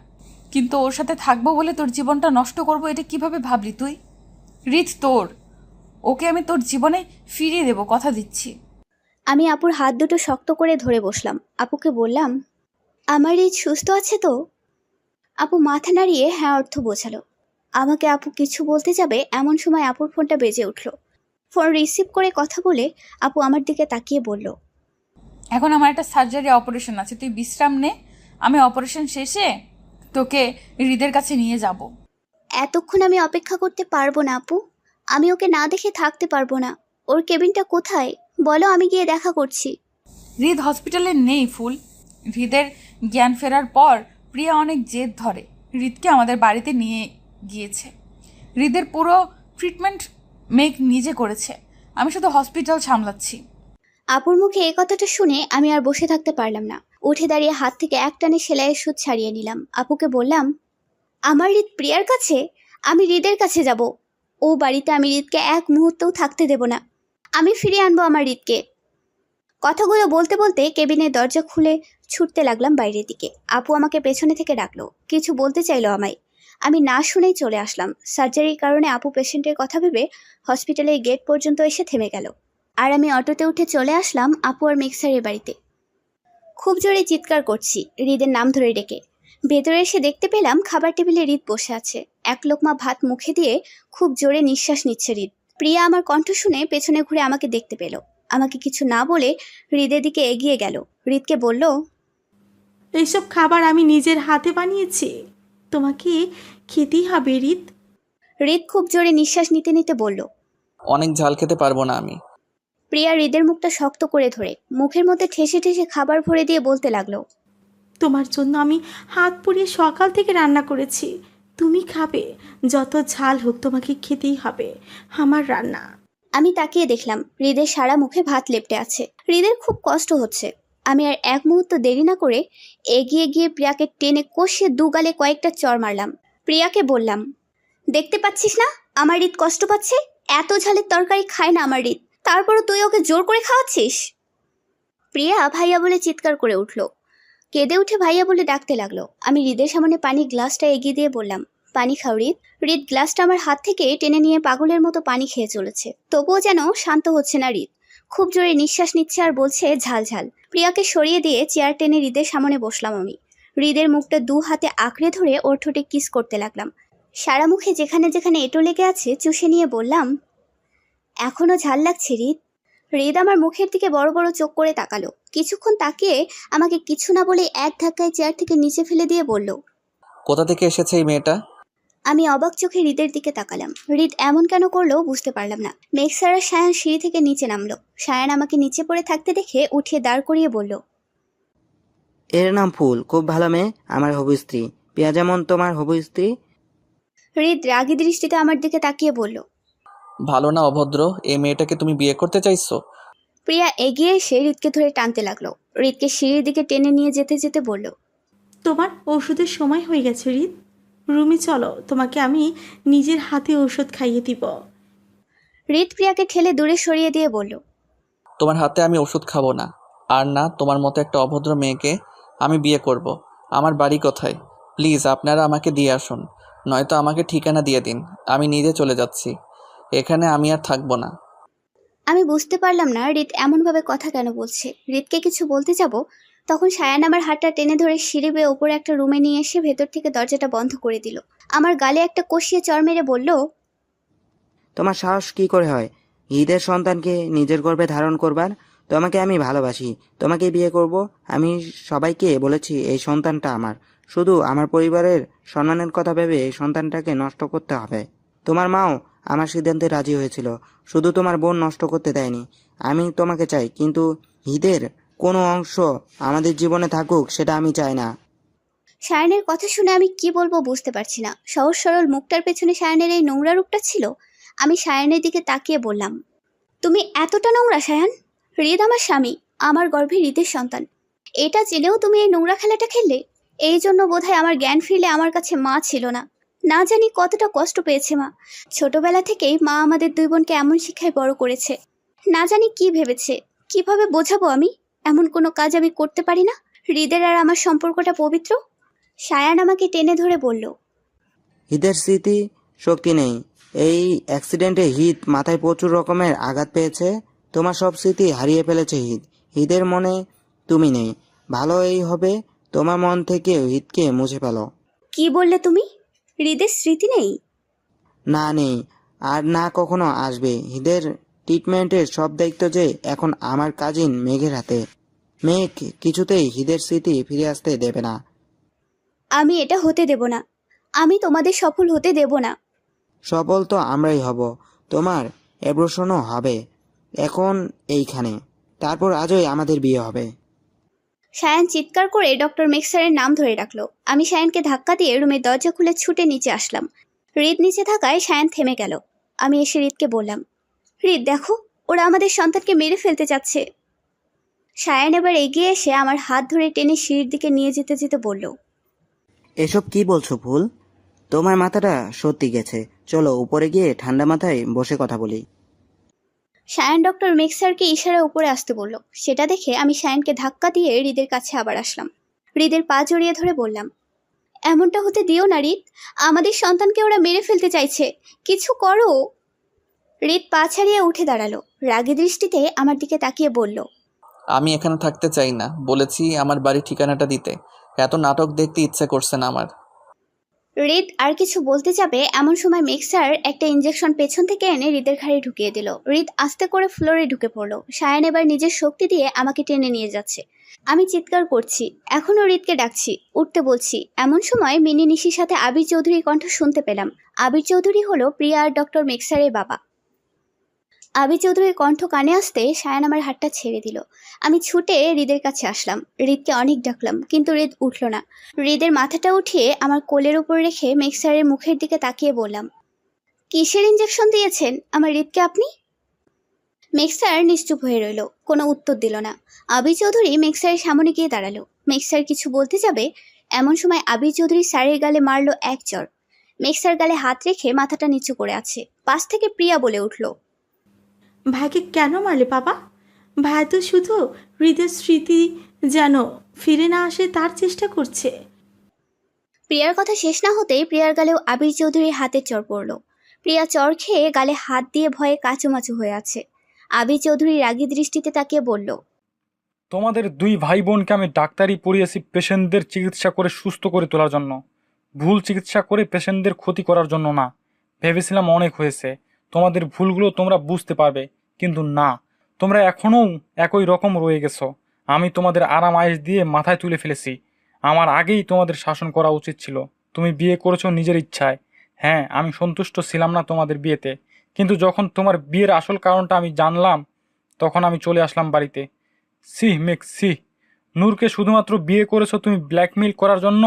কিন্তু ওর সাথে থাকবো বলে তোর জীবনটা নষ্ট করবো, এটা কিভাবে ভাবলি তুই? হৃদ তোর, ওকে আমি তোর জীবনে ফিরিয়ে দেবো, কথা দিচ্ছি। আমি আপুর হাত দুটো শক্ত করে ধরে বসলাম। আপুকে বললাম, আমার হৃদ সুস্থ আছে তো? আপু মাথা নাড়িয়ে হ্যাঁ অর্থ বোঝালো। আমাকে আপু কিছু বলতে যাবে এমন সময় আপুর ফোনটা বেজে উঠল। ফোন রিসিভ করে কথা বলে আপু আমার দিকে তাকিয়ে বলল, এখন আমার একটা সার্জারি অপারেশন আছে, তুই বিশ্রাম নে। আমি অপারেশন শেষে তোকে হৃদের কাছে নিয়ে যাব। এতক্ষণ আমি অপেক্ষা করতে পারবো না আপু। আমি ওকে না দেখে থাকতে পারবো না। ওর কেবিনটা কোথায় বলো, আমি গিয়ে দেখা করছি। হৃদ হসপিটালে নেই ফুল। হৃদের জ্ঞান ফেরার পর প্রিয়া অনেক জেদ ধরে, হৃদকে আমাদের বাড়িতে নিয়ে গিয়েছে। হৃদের পুরো ট্রিটমেন্ট মেঘ নিজে করেছে, আমি শুধু হসপিটাল সামলাচ্ছি। আপুর মুখে এই কথাটা শুনে আমি আর বসে থাকতে পারলাম না। উঠে দাঁড়িয়ে হাত থেকে এক টানে সেলাইয়ের সুচ ছাড়িয়ে নিলাম। আপুকে বললাম, আমার হৃদ প্রিয়ার কাছে? আমি হৃদের কাছে যাব। ও বাড়িতে আমি হৃদকে এক মুহূর্তেও থাকতে দেব না। আমি ফিরিয়ে আনবো আমার হৃদকে। কথাগুলো বলতে বলতে কেবিনের দরজা খুলে ছুটতে লাগলাম বাইরের দিকে। আপু আমাকে পেছনে থেকে ডাকলো, কিছু বলতে চাইলো আমায়। আমি না শুনেই চলে আসলাম। সার্জারির কারণে আপু পেশেন্টের কথা ভেবে হসপিটালের গেট পর্যন্ত এসে থেমে গেল। আর আমি অটোতে উঠে চলে আসলাম আপু আর মিক্সারের বাড়িতে। খুব জোরে চিৎকার করছি হৃদের নাম ধরে ডেকে। ভেতরে এসে দেখতে পেলাম খাবার টেবিলে হৃদ বসে আছে। এক লোকমা ভাত মুখে দিয়ে খুব জোরে নিঃশ্বাস নিচ্ছে হৃদ। প্রিয়া আমার কণ্ঠ শুনে পেছনে ঘুরে আমাকে দেখতে পেল। আমাকে কিছু না বলে হৃদের দিকে এগিয়ে গেল। হৃদকে বলল, এইসব খাবার আমি নিজের হাতে বানিয়েছি, তোমাকে খেতেই হবে হৃদ। হৃদ খুব জোরে নিঃশ্বাস নিতে নিতে বলল। অনেক ঝাল খেতে পারবো না আমি। প্রিয়া হৃদের মুখটা শক্ত করে ধরে মুখের মধ্যে ঠেসে ঠেসে খাবার ভরে দিয়ে বলতে লাগলো, তোমার জন্য আমি হাত পুড়িয়ে সকাল থেকে রান্না করেছি, তুমি খাবে, যত ঝাল হোক তোমাকে খেতেই হবে আমার রান্না। আমি তাকিয়ে দেখলাম হৃদের সারা মুখে ভাত লেপটে আছে। হৃদের খুব কষ্ট হচ্ছে। আমি আর এক মুহূর্ত দেরি না করে এগিয়ে গিয়ে প্রিয়াকে টেনে কষিয়ে দুগালে কয়েকটা চড় মারলাম। প্রিয়াকে বললাম, দেখতে পাচ্ছিস না আমার হৃদ কষ্ট পাচ্ছে? এত ঝালের তরকারি খায় না আমার হৃদ, তারপরও তুই ওকে জোর করে খাওয়াচ্ছিস। প্রিয়া ভাইয়া বলে চিৎকার করে উঠল। কেঁদে উঠে ভাইয়া বলে ডাকতে লাগলো। আমি হৃদের সামনে পানির গ্লাসটা এগিয়ে দিয়ে বললাম, পানি খাও হৃদ। হৃদ গ্লাসটা আমার হাত থেকে টেনে নিয়ে পাগলের মতো পানি খেয়ে চলেছে। তবুও যেন শান্ত হচ্ছে না হৃদ। খুব জোরে নিঃশ্বাস নিচ্ছে আর বলছে ঝাল ঝাল। প্রিয়াকে সরিয়ে দিয়ে চেয়ার টেনে হৃদের সামনে বসলাম আমি। হৃদের মুখটা দু হাতে আঁকড়ে ধরে ওর ঠোঁটে কিস করতে লাগলাম। সারা মুখে যেখানে যেখানে এঁটো লেগে আছে চুষে নিয়ে বললাম, এখনো ঝাল লাগছে হৃদ। হৃদ আমার মুখের দিকে বড় বড় চোখ করে তাকালো। কিছুক্ষণ তাকিয়ে আমাকে কিছু না বলে এক ধাক্কায় চেয়ার থেকে নিচে ফেলে দিয়ে বলল, কোথা থেকে এসেছে এই মেয়েটা? আমি অবাক চোখে হৃদের দিকে তাকালাম। হৃদ এমন কেন করলো বুঝতে পারলাম না। মেঘসার আর সায়ান সিঁড়ি থেকে নিচে নামলো। সায়ান আমাকে নিচে পড়ে থাকতে দেখে উঠিয়ে দাঁড় করিয়ে বলল, এর নাম ফুল, খুব ভালো মেয়ে, আমার হবু স্ত্রী। পিয়া যেমন তোমার হবু স্ত্রী। হৃদ রাগী দৃষ্টিতে আমার দিকে তাকিয়ে বলল, ভালো না অভদ্র, এই মেয়েটাকে তুমি বিয়ে করতে চাইছো? প্রিয়া এগিয়ে এসে হৃদকে ধরে টানতে লাগলো। হৃদকে সিঁড়ির দিকে টেনে নিয়ে যেতে যেতে বলল, তোমার ওষুধের সময় হয়ে গেছে হৃদ, রুমে চলো, তোমাকে আমি নিজের হাতে ওষুধ খাইয়ে দিব। হৃদ প্রিয়াকে ঠেলে দূরে সরিয়ে দিয়ে বলল, তোমার হাতে আমি ওষুধ খাবো না। আর না, তোমার মতো একটা অভদ্র মেয়েকে আমি বিয়ে করব। আমার বাড়ি কোথায়? প্লিজ আপনারা আমাকে দিয়ে আসুন, নয়তো আমাকে ঠিকানা দিয়ে দিন, আমি নিজে চলে যাচ্ছি। এখানে আমি আর থাকবো না। আমি বুঝতে পারলাম না হৃদ এমনভাবে কথা কেন বলছে। হৃদকে কিছু বলতে যাব, তখন সায়ান আমার হাতটা টেনে ধরে সিঁড়ি বেয়ে ওপরে একটা রুমে নিয়ে এসে ভেতর থেকে দরজাটা বন্ধ করে দিল। আমার গালে একটা কষিয়ে চড় মেরে বলল, তোমার সাহস কি করে হয় ঈদের সন্তানকে নিজের গর্ভে ধারণ করবার? তোমাকে আমি ভালোবাসি, তোমাকে বিয়ে করব। আমি সবাইকে বলেছি এই সন্তানটা আমার। শুধু আমার পরিবারের সম্মানের কথা ভেবে এই সন্তানটাকে নষ্ট করতে হবে। তোমার মাও আমার সিদ্ধান্তে রাজি হয়েছিল, শুধু তোমার বোন নষ্ট করতে দেয়নি। আমি তোমাকে চাই, কিন্তু ঈদের কোনো অংশ আমাদের জীবনে থাকুক সেটা আমি চাই না। সায়ানের কথা শুনে আমি কি বলবো বুঝতে পারছি না। সহজ সরল মুখটার পেছনে সায়ানের এই নোংরা রূপটা ছিল। আমি সায়ানের দিকে তাকিয়ে বললাম, তুমি এতটা নোংরা সায়ান? হৃদ আমার স্বামী, আমার গর্ভে হৃদের সন্তান। এটা জেনেও তুমি এই নোংরা খেলাটা খেললে। এই জন্য বোধহয় আমার জ্ঞান ফিরলে আমার কাছে মা ছিল না। না জানি কতটা কষ্ট পেয়েছে মা। ছোটবেলা থেকেই মা আমাদের দুই বোনকে এমন শিক্ষায় বড় করেছে। না জানি কি ভেবেছে। কিভাবে বোঝাবো আমি? এমন কোনো কাজ আমি করতে পারি না। হৃদের আর আমার সম্পর্কটা পবিত্র। সায়ান আমাকে টেনে ধরে বলল, ঈদের স্মৃতি শক্তি নেই। এই অ্যাক্সিডেন্টে হিত মাথায় প্রচুর রকমের আঘাত পেয়েছে। তোমার সব স্মৃতি হারিয়ে ফেলেছে হিত। হিদের মনে তুমি নেই। ভালো এই হবে তোমার মন থেকে হিতকে মুছে ফেলো। কি বললে তুমি? হৃদের স্মৃতি নেই? না, নেই, আর না কখনো আসবে। হিদের ট্রিটমেন্টের সব দায়িত্ব যে এখন আমার কাজিন মেঘের হাতে। মেঘ কিছুতেই হিদের স্মৃতি ফিরে আসতে দেবে না। আমি এটা হতে দেব না। আমি তোমাদের সফল হতে দেব না। সফল তো আমরাই হব, তোমার অ্যাবর্শনও হবে এখন এইখানে, তারপর আজই আমাদের বিয়ে হবে। সায়ান চিৎকার করে ডক্টর মেক্সারের নাম ধরে ডাকলো। আমি সায়ানকে ধাক্কা দিয়ে রুমের দরজা খুলে ছুটে নিচে আসলাম। হৃদ নিচে থাকায় সায়ান থেমে গেল। আমি এসে হৃদকে বললাম, হৃদ দেখো, ওরা আমাদের সন্তানকে মেরে ফেলতে চাচ্ছে। সায়ান এবার এগিয়ে এসে আমার হাত ধরে টেনে সিঁড়ির দিকে নিয়ে যেতে যেতে বলল, এসব কি বলছো ফুল? তোমার মাথাটা সত্যি গেছে। চলো উপরে গিয়ে ঠান্ডা মাথায় বসে কথা বলি। সায়ান ডক্টর মেক্সারকে ইশারায় উপরে আসতে বলল। সেটা দেখে আমি সায়ানকে ধাক্কা দিয়ে হৃদের কাছে আবার আসলাম। হৃদের পা জড়িয়ে ধরে বললাম, এমনটা হতে দিও না রিত। আমাদের সন্তানকে ওরা মেরে ফেলতে চাইছে, কিছু করো। রিত পা ছাড়িয়ে উঠে দাঁড়ালো, রাগী দৃষ্টিতে আমার দিকে তাকিয়ে বলল, আমি এখানে থাকতে চাই না, বলেছি আমার বাড়ির ঠিকানাটা দিতে। এত নাটক দেখতে ইচ্ছে করছে না আমার। রিত আর কিছু বলতে যাবে এমন সময় মেক্সার একটা ইঞ্জেকশন পেছন থেকে এনে রিদের ঘাড়ে ঢুকিয়ে দিল। রিত আস্তে করে ফ্লোরে ঢুকে পড়লো। সায়ান এবার নিজের শক্তি দিয়ে আমাকে টেনে নিয়ে যাচ্ছে। আমি চিৎকার করছি, এখনো রিতকে ডাকছি, উঠতে বলছি। এমন সময় মিনি নিশির সাথে আবির চৌধুরীর কণ্ঠ শুনতে পেলাম। আবির চৌধুরী হলো প্রিয়া আর ডক্টর মেক্সারের বাবা। আবির চৌধুরীর কণ্ঠ কানে আসতে সায়ান আমার হাতটা ছেড়ে দিল। আমি ছুটে হৃদের কাছে আসলাম। হৃদকে অনেক ডাকলাম, কিন্তু হৃদ উঠল না। হৃদের মাথাটা উঠিয়ে আমার কোলের উপর রেখে মেক্সারের মুখের দিকে তাকিয়ে বললাম, কিসের ইঞ্জেকশন দিয়েছেন আমার হৃদকে আপনি? মেক্সার নিশ্চুপ হয়ে রইল, কোনো উত্তর দিল না। আবির চৌধুরী মেক্সারের সামনে গিয়ে দাঁড়ালো। মেক্সার কিছু বলতে যাবে এমন সময় আবির চৌধুরী স্যারের গালে মারলো এক চড়। মেক্সার গালে হাত রেখে মাথাটা নিচু করে আছে। পাশ থেকে প্রিয়া বলে উঠল, ভাইকে কেন মারলে বাবা? ভাই তো শুধু হৃদের স্মৃতি যেন ফিরে না আসে তার চেষ্টা করছে। প্রিয়ার কথা শেষ না হতেই প্রিয়ার গালেও আবির চৌধুরীর হাতে চড় পড়ল। প্রিয়া চড় খেয়ে গালে হাত দিয়ে ভয়ে কাচুমাচু হয়ে আছে। আবির চৌধুরী রাগী দৃষ্টিতে তাকিয়ে বলল, তোমাদের দুই ভাই বোনকে আমি ডাক্তারি পড়িয়েছি পেশেন্টদের চিকিৎসা করে সুস্থ করে তোলার জন্য, ভুল চিকিৎসা করে পেশেন্টদের ক্ষতি করার জন্য না। ভেবেছিলাম অনেক হয়েছে, তোমাদের ভুলগুলো তোমরা বুঝতে পারবে, কিন্তু না, তোমরা এখনও একই রকম রয়ে গেছো। আমি তোমাদের আরাম আয়েশ দিয়ে মাথায় তুলে ফেলেছি। আমার আগেই তোমাদের শাসন করা উচিত ছিল। তুমি বিয়ে করেছো নিজের ইচ্ছায়। হ্যাঁ, আমি সন্তুষ্ট ছিলাম না তোমাদের বিয়েতে, কিন্তু যখন তোমার বিয়ের আসল কারণটা আমি জানলাম, তখন আমি চলে আসলাম বাড়িতে। সি নূরকে শুধুমাত্র বিয়ে করেছো তুমি ব্ল্যাকমেইল করার জন্য,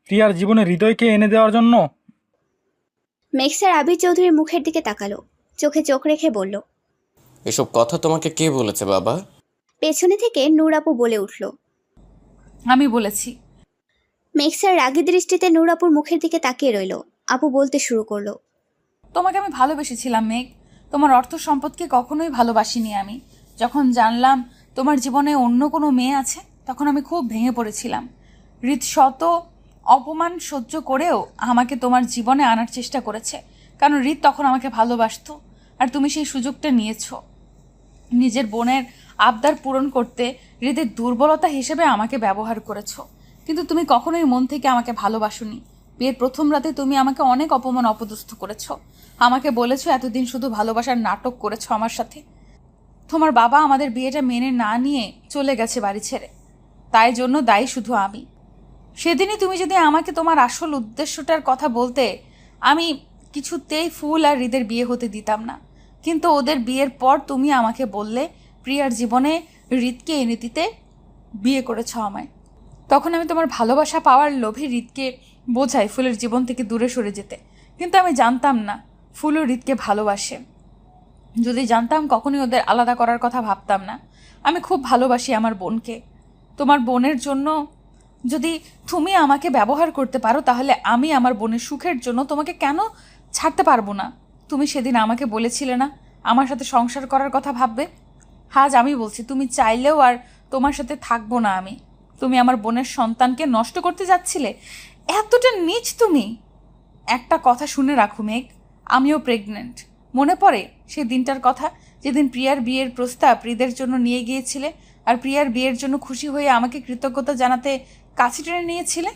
প্রিয়ার জীবনে হৃদয়কে এনে দেওয়ার জন্য। মেক্সার আবির চৌধুরীর মুখের দিকে তাকালো, চোখে চোখ রেখে বলল, এসব কথা তোমাকে কে বলেছে বাবা? পেছনে থেকে নূর আপু বলে উঠল। আমি বলেছি। মেক্সার রাগী দৃষ্টিতে নূর আপুর মুখের দিকে তাকিয়ে রইল। আপু বলতে শুরু করলো, তোমাকে আমি ভালোবেসেছিলাম মেঘ, তোমার অর্থ সম্পদকে কখনোই ভালোবাসিনি আমি। যখন জানলাম তোমার জীবনে অন্য কোনো মেয়ে আছে, তখন আমি খুব ভেঙে পড়েছিলাম। শত অপমান সহ্য করেও আমাকে তোমার জীবনে আনার চেষ্টা করেছে, কারণ তখন আমাকে ভালোবাসতো, আর তুমি সেই সুযোগটা নিয়েছো। নিজের বোনের আবদার পূরণ করতে হৃদের দুর্বলতা হিসেবে আমাকে ব্যবহার করেছো, কিন্তু তুমি কখনোই মন থেকে আমাকে ভালোবাসোনি। বিয়ের প্রথম রাতে তুমি আমাকে অনেক অপমান অপদস্থ করেছো। আমাকে বলেছো এতদিন শুধু ভালোবাসার নাটক করেছো আমার সাথে। তোমার বাবা আমাদের বিয়েটা মেনে না নিয়ে চলে গেছে বাড়ি ছেড়ে, তাই জন্য দায়ী শুধু আমি। সেদিনই তুমি যদি আমাকে তোমার আসল উদ্দেশ্যটার কথা বলতে, আমি কিছুতেই ফুল আর হৃদের বিয়ে হতে দিতাম না। কিন্তু ওদের বিয়ের পর তুমি আমাকে বললে প্রিয়ার জীবনে হৃদকে এনে দিতে বিয়ে করেছ আমায়। তখন আমি তোমার ভালোবাসা পাওয়ার লোভে হৃদকে বোঝাই ফুলের জীবন থেকে দূরে সরে যেতে, কিন্তু আমি জানতাম না ফুলও হৃদকে ভালোবাসে। যদি জানতাম কখনোই ওদের আলাদা করার কথা ভাবতাম না। আমি খুব ভালোবাসি আমার বোনকে। তোমার বোনের জন্য যদি তুমি আমাকে ব্যবহার করতে পারো, তাহলে আমি আমার বোনের সুখের জন্য তোমাকে কেন ছাড়তে পারবো না? তুমি সেদিন আমাকে বলেছিলে না আমার সাথে সংসার করার কথা ভাববে? আজ আমি বলছি তুমি চাইলেও আর তোমার সাথে থাকবো না আমি। তুমি আমার বোনের সন্তানকে নষ্ট করতে যাচ্ছিলে, এতটা নীচ তুমি। একটা কথা শুনে রাখো মেঘ, আমিও প্রেগনেন্ট। মনে পড়ে সেই দিনটার কথা, যেদিন প্রিয়ার বিয়ের প্রস্তাব হৃদের জন্য নিয়ে গিয়েছিলে, আর প্রিয়ার বিয়ের জন্য খুশি হয়ে আমাকে কৃতজ্ঞতা জানাতে কাছে টেনে নিয়েছিলে?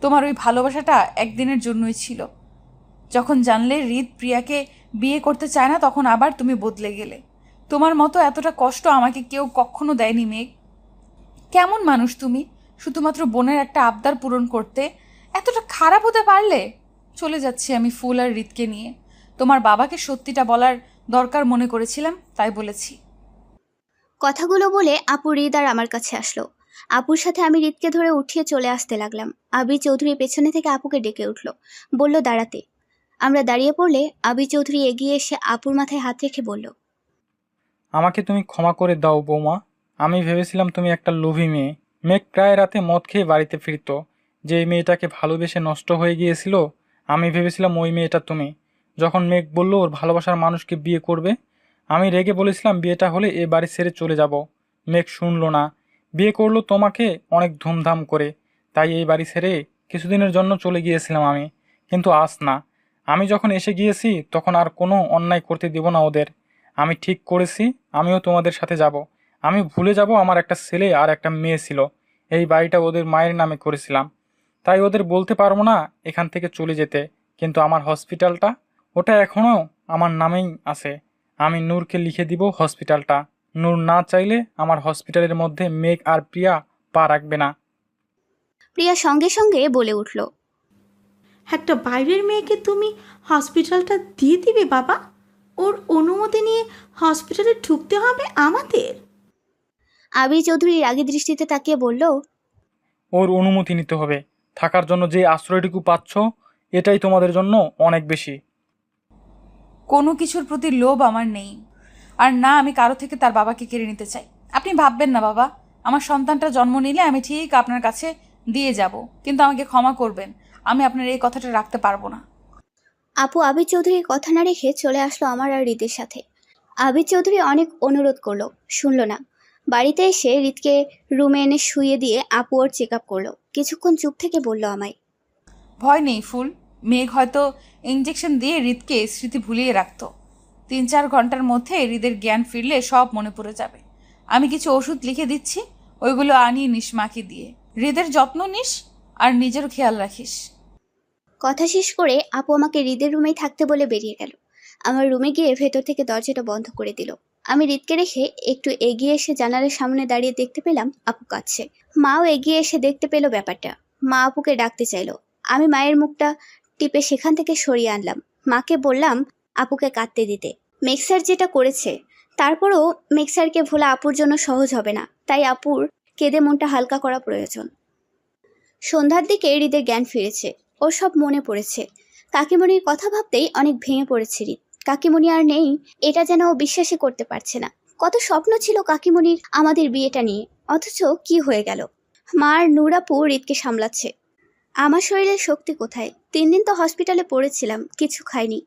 তোমার ওই ভালোবাসাটা একদিনের জন্যই ছিল। যখন জানলে হৃদ প্রিয়াকে বিয়ে করতে চায় না, তখন আবার তুমি বদলে গেলে। তোমার মতো এতটা কষ্ট আমাকে কেউ কখনো দেয়নি মেঘ। কেমন মানুষ তুমি, শুধুমাত্র বোনের একটা আবদার পূরণ করতে এতটা খারাপ হতে পারলে? চলে যাচ্ছি আমি ফুল আর হৃদকে নিয়ে। তোমার বাবাকে সত্যিটা বলার দরকার মনে করেছিলাম, তাই বলেছি। কথাগুলো বলে আপু হৃদ আর আমার কাছে আসলো। আপুর সাথে আমি হৃদকে ধরে উঠিয়ে চলে আসতে লাগলাম। আবির চৌধুরী পেছনে থেকে আপুকে ডেকে উঠল, বলল দাঁড়াতে। আমরা দাঁড়িয়ে পড়লে আবির চৌধুরী এগিয়ে এসে আপুর মাথায় হাত রেখে বলল, আমাকে তুমি ক্ষমা করে দাও বৌমা। আমি ভেবেছিলাম তুমি একটা লোভী মেয়ে। মেঘ প্রায় রাতে মদ খেয়ে বাড়িতে ফিরত। যে মেয়েটাকে ভালোবেসে নষ্ট হয়ে গিয়েছিল, আমি ভেবেছিলাম ওই মেয়েটা তুমি। যখন মেঘ বলল ওর ভালোবাসার মানুষকে বিয়ে করবে, আমি রেগে বলেছিলাম বিয়েটা হলে এ বাড়ি ছেড়ে চলে যাব। মেঘ শুনলো না, বিয়ে করলো তোমাকে অনেক ধুমধাম করে। তাই এই বাড়ি ছেড়ে কিছুদিনের জন্য চলে গিয়েছিলাম আমি, কিন্তু আজ না। আমি যখন এসে গিয়েছি তখন আর কোনো অন্যায় করতে দেব না ওদের। আমি ঠিক করেছি আমিও তোমাদের সাথে যাব। আমি ভুলে যাব আমার একটা ছেলে আর একটা মেয়ে ছিল। এই বাড়িটা ওদের মায়ের নামে করেছিলাম, তাই ওদের বলতে পারবো না এখান থেকে চলে যেতে। কিন্তু আমার হসপিটালটা, ওটা এখনও আমার নামেই আছে। আমি নূরকে লিখে দিব হসপিটালটা। নূর না চাইলে আমার হসপিটালের মধ্যে মেঘ আর প্রিয়া পা রাখবে না। প্রিয়া সঙ্গে সঙ্গে বলে উঠল, একটা বাইরের মেয়েকে তুমি হসপিটালটা দিয়ে দিবে বাবা? ওর অনুমতি নিয়ে হসপিটালে ঢুকতে হবে আমাদের? আবির চৌধুরী রাগী দৃষ্টিতে তাকিয়ে বলল, ওর অনুমতি নিতে হবে। থাকার জন্য যে আশ্রয়টুকু পাচ্ছ এটাই তোমাদের জন্য অনেক বেশি। কোনো কিছুর প্রতি লোভ আমার নেই, আর না আমি কারো থেকে তার বাবাকে কেড়ে নিতে চাই। আপনি ভাববেন না বাবা, আমার সন্তানটা জন্ম নিলে আমি ঠিক আপনার কাছে দিয়ে যাব, কিন্তু আমাকে ক্ষমা করবেন, আমি আপনার এই কথাটা রাখতে পারবো না। আপু আবির চৌধুরীর কথা না রেখে চলে আসলো আমার আর রিতের সাথে। আবির চৌধুরী অনেক অনুরোধ করলো, শুনলো না। বাড়িতে এসে রিতকে রুমে এনে শুইয়ে দিয়ে আপু ওর চেক আপ করলো। কিছুক্ষণ চুপ থেকে বলল আমায়, ভয় নেই ফুল, মেঘ হয়তো ইঞ্জেকশন দিয়ে হৃদকে স্মৃতি ভুলিয়ে রাখতো। 3-4 ঘন্টার মধ্যে হৃদের জ্ঞান ফিরলে সব মনে পড়ে যাবে। আমি কিছু ওষুধ লিখে দিচ্ছি, ওইগুলো আনিয়ে নিস মাকে দিয়ে। হৃদের যত্ন নিস আর নিজেরও খেয়াল রাখিস। কথা শেষ করে আপু আমাকে হৃদের রুমেই থাকতে বলে বেরিয়ে গেল। আমার রুমে গিয়ে ভেতর থেকে দরজাটা বন্ধ করে দিল। আমি হৃদকে রেখে একটু এগিয়ে এসে জানালার সামনে দাঁড়িয়ে দেখতে পেলাম আপু কাঁদছে। মাও এগিয়ে এসে দেখতে পেল ব্যাপারটা। মা আপুকে ডাকতে চাইলো। আমি মায়ের মুখটা টিপে সেখান থেকে সরিয়ে আনলাম। মাকে বললাম আপুকে কাঁদতে দিতে। মেক্সার যেটা করেছে, তারপরও মেক্সারকে ভোলা আপুর জন্য সহজ হবে না, তাই আপুর কেঁদে মনটা হালকা করা প্রয়োজন। সন্ধ্যার দিকে হৃদের জ্ঞান ফিরেছে। ওর সব মনে পড়েছে। কাকিমণির কথা ভাবতেই অনেক ভেঙে পড়েছে হৃদ। কাকিমণি আর নেই, এটা যেন ও বিশ্বাসই করতে পারছে না। কত স্বপ্ন ছিল কাকিমণির আমাদের বিয়েটা নিয়ে, অথচ কি হয়ে গেল। মা আর নূর আপু হৃদকে সামলাচ্ছে। আমার শরীরের শক্তি কোথায়? 3 দিন তো হসপিটালে পড়েছিলাম, কিছু খাইনি,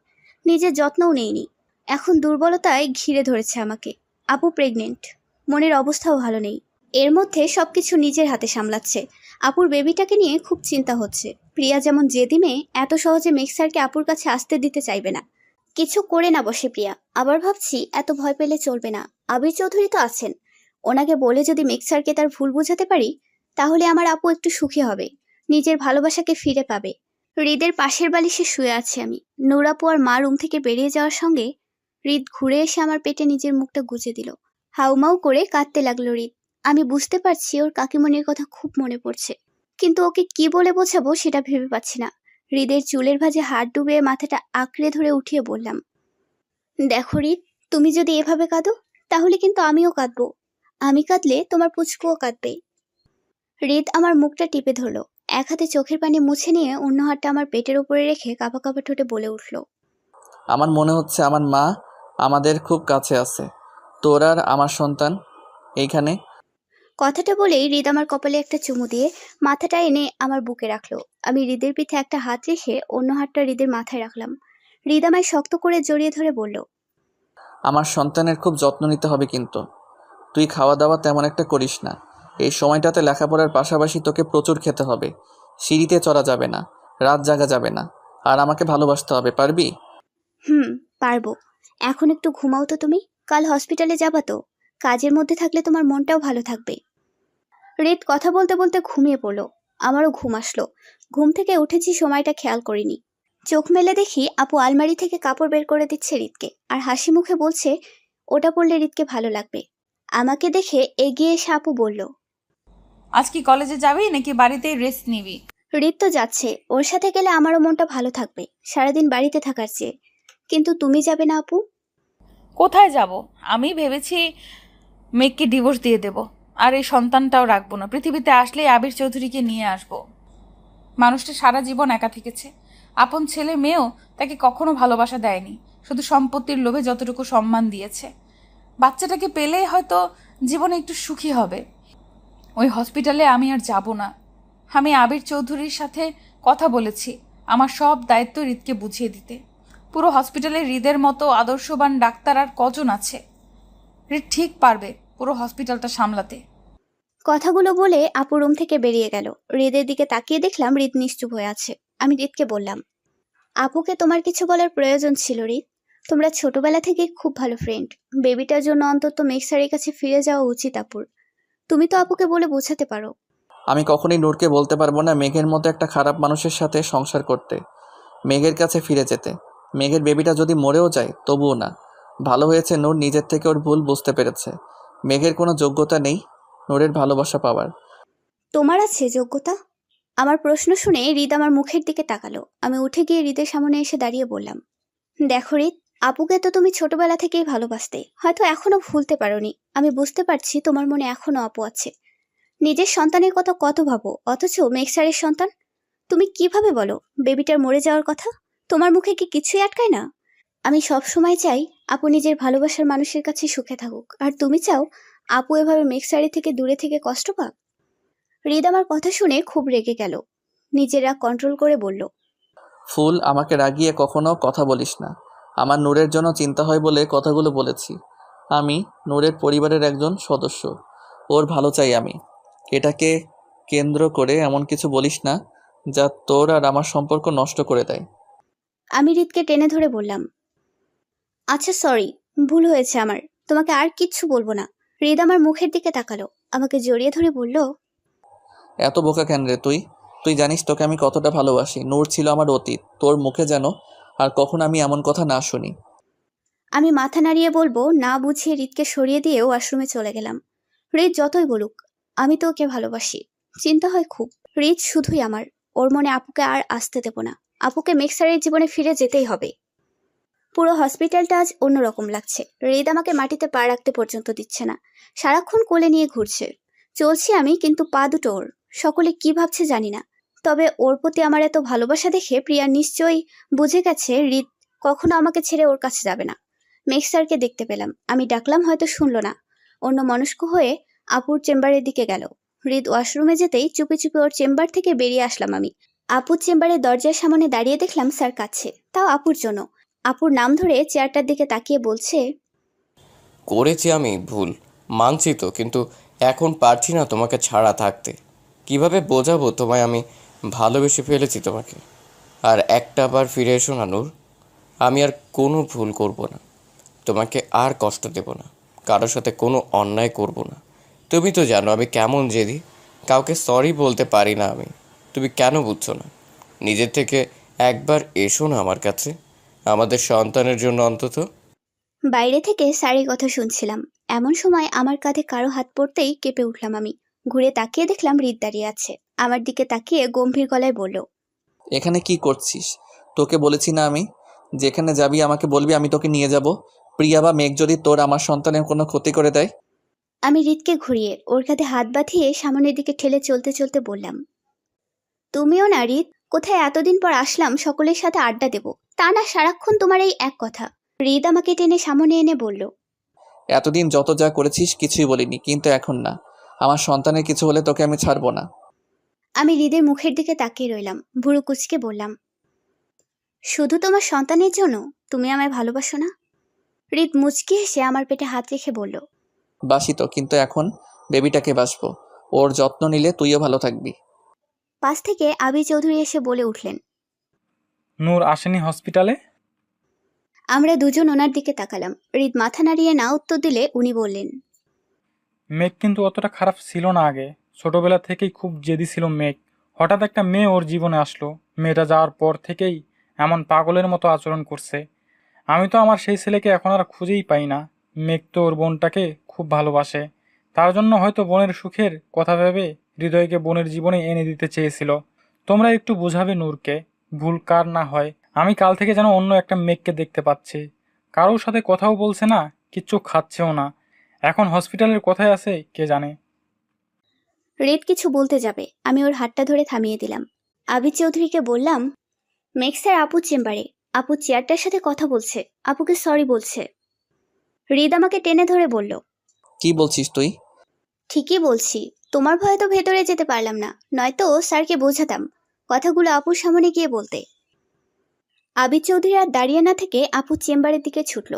নিজের যত্নও নেইনি। এখন দুর্বলতায় ঘিরে ধরেছে আমাকে। আপু প্রেগনেন্ট, মনের অবস্থাও ভালো নেই। এর মধ্যে সবকিছু নিজের হাতে সামলাচ্ছে। আপুর বেবিটাকে নিয়ে খুব চিন্তা হচ্ছে। প্রিয়া যেমন জেদি মেয়ে, এত সহজে মেক্সারকে আপুর কাছে আসতে দিতে চাইবে না। কিছু করে না বসে প্রিয়া। আবার ভাবছি এত ভয় পেলে চলবে না। আবির চৌধুরী তো আছেন, ওনাকে বলে যদি মেক্সারকে তার ভুল বোঝাতে পারি, তাহলে আমার আপু একটু সুখী হবে, নিজের ভালোবাসাকে ফিরে পাবে। হৃদের পাশের বালিশে শুয়ে আছি আমি। নূর আপু আর মা রুম থেকে বেরিয়ে যাওয়ার সঙ্গে হৃদ ঘুরে এসে আমার পেটে নিজের মুখটা গুজে দিল। হাউমাউ করে কাঁদতে লাগলো হৃদ। আমি বুঝতে পারছি ওর কাকিমণির কথা খুব মনে পড়ছে, কিন্তু ওকে কি বলে বোঝাবো সেটা ভেবে পাচ্ছি না। হৃদের চুলের ভাঁজে হাত ডুবিয়ে মাথাটা আঁকড়ে ধরে উঠিয়ে বললাম, দেখো হৃদ, তুমি যদি এভাবে কাঁদো তাহলে কিন্তু আমিও কাঁদবো। আমি কাঁদলে তোমার পুচকুও কাঁদবে। হৃদ আমার মুখটা টিপে ধরলো। এক হাতে চোখের পানি মুছে নিয়ে অন্য হাতটা আমার পেটের উপরে রেখে কাঁপা কাঁপা ঠোঁটে বলে উঠল, আমার মনে হচ্ছে আমার মা আমাদের খুব কাছে আছে। তোর আর আমার সন্তান এইখানে। কথাটা বলেই হৃদ আমার কপালে একটা চুমু দিয়ে মাথাটা এনে আমার বুকে রাখলো। আমি হৃদের পিঠে একটা হাত রেখে অন্য হাতটা হৃদের মাথায় রাখলাম। হৃদ আমায় শক্ত করে জড়িয়ে ধরে বলল, আমার সন্তানের খুব যত্ন নিতে হবে, কিন্তু তুই খাওয়া দাওয়া তেমন একটা করিস না। এই সময়টাতে লেখাপড়ার পাশাপাশি তোকে প্রচুর খেতে হবে। সিঁড়িতে চড়া যাবে না, রাত জাগা যাবে না, আর আমাকে ভালোবাসতে হবে। পারবি? পারবো। এখন একটু ঘুমাও তো তুমি, কাল হসপিটালে যাবা তো। কাজের মধ্যে থাকলে তোমার মনটাও ভালো থাকবে। হৃদ কথা বলতে বলতে ঘুমিয়ে পড়লো। আমারও ঘুম আসলো। ঘুম থেকে উঠেছি, সময়টা খেয়াল করিনি। চোখ মেলে দেখি আপু আলমারি থেকে কাপড় বের করে দিচ্ছে হৃদকে, আর হাসি মুখে বলছে ওটা পরলে হৃদকে ভালো লাগবে। আমাকে দেখে এগিয়ে এসে আপু বলল, আজ কি কলেজে যাবি নাকি বাড়িতেই রেস্ট নিবি? হৃদ তো যাচ্ছে, ওর সাথে গেলে আমারও মনটা ভালো থাকবে সারাদিন বাড়িতে থাকার চেয়ে। কিন্তু তুমি যাবে না আপু? কোথায় যাব? আমি ভেবেছি মেঘকে ডিভোর্স দিয়ে দেব, আর এই সন্তানটাও রাখবো না। পৃথিবীতে আসলেই আবির চৌধুরীকে নিয়ে আসব। মানুষটা সারা জীবন একা থেকেছে। আপন ছেলে মেয়েও তাকে কখনো ভালোবাসা দেয়নি, শুধু সম্পত্তির লোভে যতটুকু সম্মান দিয়েছে। বাচ্চাটাকে পেলেই হয়তো জীবনে একটু সুখী হবে। ওই হসপিটালে আমি আর যাব না। আমি আবির চৌধুরীর সাথে কথা বলেছি আমার সব দায়িত্ব হৃদকে বুঝিয়ে দিতে। পুরো হসপিটালে হৃদের মতো আদর্শবান ডাক্তার আর কজন আছে? হৃদ ঠিক পারবে পুরো হসপিটালটা সামলাতে। কথাগুলো বলে আপু রুম থেকে বেরিয়ে গেল। হৃদের দিকে তাকিয়ে দেখলাম হৃদ নিশ্চুপ হয়ে আছে। আমি হৃদকে বললাম, আপুকে তোমার কিছু বলার প্রয়োজন ছিল হৃদ। তোমরা ছোটবেলা থেকে খুব ভালো ফ্রেন্ড। বেবিটার জন্য অন্তত মেঘসারের কাছে ফিরে যাওয়া উচিত আপুর। তুমি তো আপুকে বলে বোঝাতে পারো। আমি কখনোই নূরকে বলতে পারবো না মেঘের মতো একটা খারাপ মানুষের সাথে সংসার করতে, মেঘের কাছে ফিরে যেতে। মেঘের বেবিটা যদি মরেও যায় তবুও না। ভালো হয়েছে নূর নিজের থেকে ওর ভুল বুঝতে পেরেছে। মেঘের কোনো যোগ্যতা নেই নূরের ভালোবাসা পাওয়ার। তোমার আছে যোগ্যতা? আমার প্রশ্ন শুনে হৃদ আমার মুখের দিকে তাকালো। আমি উঠে গিয়ে হৃদের সামনে এসে দাঁড়িয়ে বললাম, দেখো হৃদ, আপুকে তো তুমি ছোটবেলা থেকেই ভালোবাসতে, হয়তো এখনো ভুলতে পারোনি। আমি বুঝতে পারছি তোমার মনে এখনো আপু আছে। নিজের সন্তানের কথা কত ভাবো, অথচ মেঘসারের সন্তান। তুমি কিভাবে বলো বেবিটার মরে যাওয়ার কথা? তোমার মুখে কি কিছুই আটকায় না? আমি সব সময় চাই আপু নিজের ভালোবাসার মানুষের কাছে সুখে থাকুক, আর তুমি চাও আপু এভাবে মেঘসারি থেকে দূরে থেকে কষ্ট পাক। হৃদ আমার কথা শুনে খুব রেগে গেল। নিজের রাগ কন্ট্রোল করে বলল, ফুল, আমাকে রাগিয়ে কখনো কথা বলিস না। আমার নূরের জন্য চিন্তা হয় বলে কথাগুলো বলেছি। আমি নূরের পরিবারের একজন সদস্য, ওর ভালো চাই আমি। এটাকে কেন্দ্র করে এমন কিছু বলিস না যা তোর আর আমার সম্পর্ক নষ্ট করে দেয়। আমি হৃদকে টেনে ধরে বললাম, আচ্ছা সরি, ভুল হয়েছে আমার, তোমাকে আর কিচ্ছু বলবো না। হৃদ আমার মুখের দিকে তাকালো, আমাকে জড়িয়ে ধরে বলল, এত বোকা কেন রে তুই? তুই জানিস তোকে আমি কতটা ভালোবাসি। নূর ছিল আমার অতীত, তোর মুখে যেন আর কখনো আমি এমন কথা না শুনি। আমি মাথা নাড়িয়ে বলবো না বুঝিয়ে হৃদকে সরিয়ে দিয়ে ওয়াশরুমে চলে গেলাম। হৃদ যতই বলুক, আমি তো ওকে ভালোবাসি। চিন্তা হয় খুব। হৃদ শুধুই আমার। ওর মনে আপুকে আর আসতে দেব না। আপুকে মেঘসারের জীবনে ফিরে যেতেই হবে। পুরো হসপিটালটা আজ অন্যরকম লাগছে। হৃদ আমাকে মাটিতে পা রাখতে পর্যন্ত দিচ্ছে না, সারাক্ষণ কোলে নিয়ে ঘুরছে। চলছি আমি, কিন্তু পা দুটো ওর। সকলে কি ভাবছে জানি না, তবে ওর প্রতি আমার এত ভালোবাসা দেখে প্রিয়া নিশ্চয়ই বুঝে গেছে হৃদ কখনো আমাকে ছেড়ে ওর কাছে যাবে না। মেঘসারকে দেখতে পেলাম, আমি ডাকলাম হয়তো শুনলো না। অন্য মনস্ক হয়ে আপুর চেম্বারের দিকে গেল। হৃদ ওয়াশরুমে যেতেই চুপি চুপি ওর চেম্বার থেকে বেরিয়ে আসলাম আমি। আপুর চেম্বারের দরজার সামনে দাঁড়িয়ে দেখলাম স্যার কাছে, তাও আপুর জন্য। আপুর নাম ধরে চেয়ারটার দিকে তাকিয়ে বলছে, করেছি আমি ভুল, মানছি তো, কিন্তু এখন পারছি না তোমাকে ছাড়া থাকতে। কিভাবে বোঝাবো তোমায় আমি ভালোবেসে ফেলেছি তোমাকে। আর একটা বার ফিরে এসো না নূর, আমি আর কোনো ভুল করব না, তোমাকে আর কষ্ট দেব না, কারোর সাথে কোনো অন্যায় করব না। তুমি তো জানো আমি কেমন জেদি, কাউকে সরি বলতে পারি না আমি। তুমি কেন বুঝছো না? নিজের থেকে একবার এসো না আমার কাছে, আমাদের সন্তানের জন্য অন্তত। বাইরে থেকে স্যারের কথা শুনছিলাম। এমন সময় আমার কাঁধে কারো হাত পড়তেই কেঁপে উঠলাম আমি। ঘুরে তাকিয়ে দেখলাম হৃদ দাঁড়িয়ে আছে। আমার দিকে তাকিয়ে গম্ভীর গলায় বলল, এখানে কি করছিস? তোকে বলেছি না আমি, যেখানে যাবি আমাকে বলবি, আমি তোকে নিয়ে যাব। প্রিয়া বা মেঘ যদি তোর আমার সন্তানের কোনো ক্ষতি করে দেয়। আমি হৃদকে ঘুরিয়ে ওর কাঁধে হাত বাঁধিয়ে সামনের দিকে ঠেলে চলতে চলতে বললাম, তুমিও না হৃদ, কোথায় এতদিন পর আসলাম সকলের সাথে আড্ডা দেব, তা না সারাক্ষণ তোমার এই এক কথা। হৃদ আমাকে টেনে সামনে এনে বলল, এতদিন যত যা করেছিস কিছুই বলিনি, কিন্তু এখন না। আমার সন্তানের কিছু হলে তোকে আমি ছাড়বো না। আমি হৃদের মুখের দিকে তাকিয়ে রইলাম। ভুরু কুচকে বললাম, শুধু তোমার সন্তানের জন্য? তুমি আমায় ভালোবাসো না? হৃদ মুচকি হেসে আমার পেটে হাত রেখে বলল, বাসি তো, কিন্তু এখন বেবিটাকে বাসবো। ওর যত্ন নিলে তুইও ভালো থাকবি। পাশ থেকে আবি চৌধুরী এসে বলে উঠলেন। নূর আসেনি হসপিটালে? আমরা দুজন ওনার দিকে তাকালাম। হৃদ মাথা নাড়িয়ে না উত্তর দিলে উনি বললেন, মেঘ কিন্তু অতটা খারাপ ছিল না আগে। ছোটবেলা থেকেই খুব জেদি ছিল মেঘ। হঠাৎ একটা মেয়ে ওর জীবনে আসলো। মেয়েটা যাওয়ার পর থেকেই এমন পাগলের মতো আচরণ করছে। আমি তো আমার সেই ছেলেকে এখন আর খুঁজেই পাই না। মেঘ তো ওর বোনটাকে খুব ভালোবাসে। তার জন্য হয়তো বোনের সুখের কথা ভেবে হৃদয়কে বোনের জীবনে এনে দিতে চেয়েছিল। তোমরা একটু বোঝাবে নূরকে, ভুল কার না হয়। আমি কাল থেকে যেন অন্য একটা মেঘকে দেখতে পাচ্ছি। কারোর সাথে কথাও বলছে না, কিচ্ছু খাচ্ছেও না। এখন হসপিটালের কোথায় আছে কে জানে। হৃদ কিছু বলতে যাবে, আমি ওর হাতটা ধরে থামিয়ে দিলাম। আবি চৌধুরীকে বললাম, মেঘ স্যার আপুর চেম্বারে, আপু চেয়ারটার সাথে কথা বলছে, আপুকে সরি বলছে। হৃদ আমাকে টেনে ধরে বলল, কি বলছিস তুই? ঠিকই বলছি, তোমার ভয়ে তো ভেতরে যেতে পারলাম না, নয়তো স্যারকে বোঝাতাম কথাগুলো আপুর সামনে গিয়ে বলতে। আবির চৌধুরী আর দাঁড়িয়ে না থেকে আপু চেম্বারের দিকে ছুটল।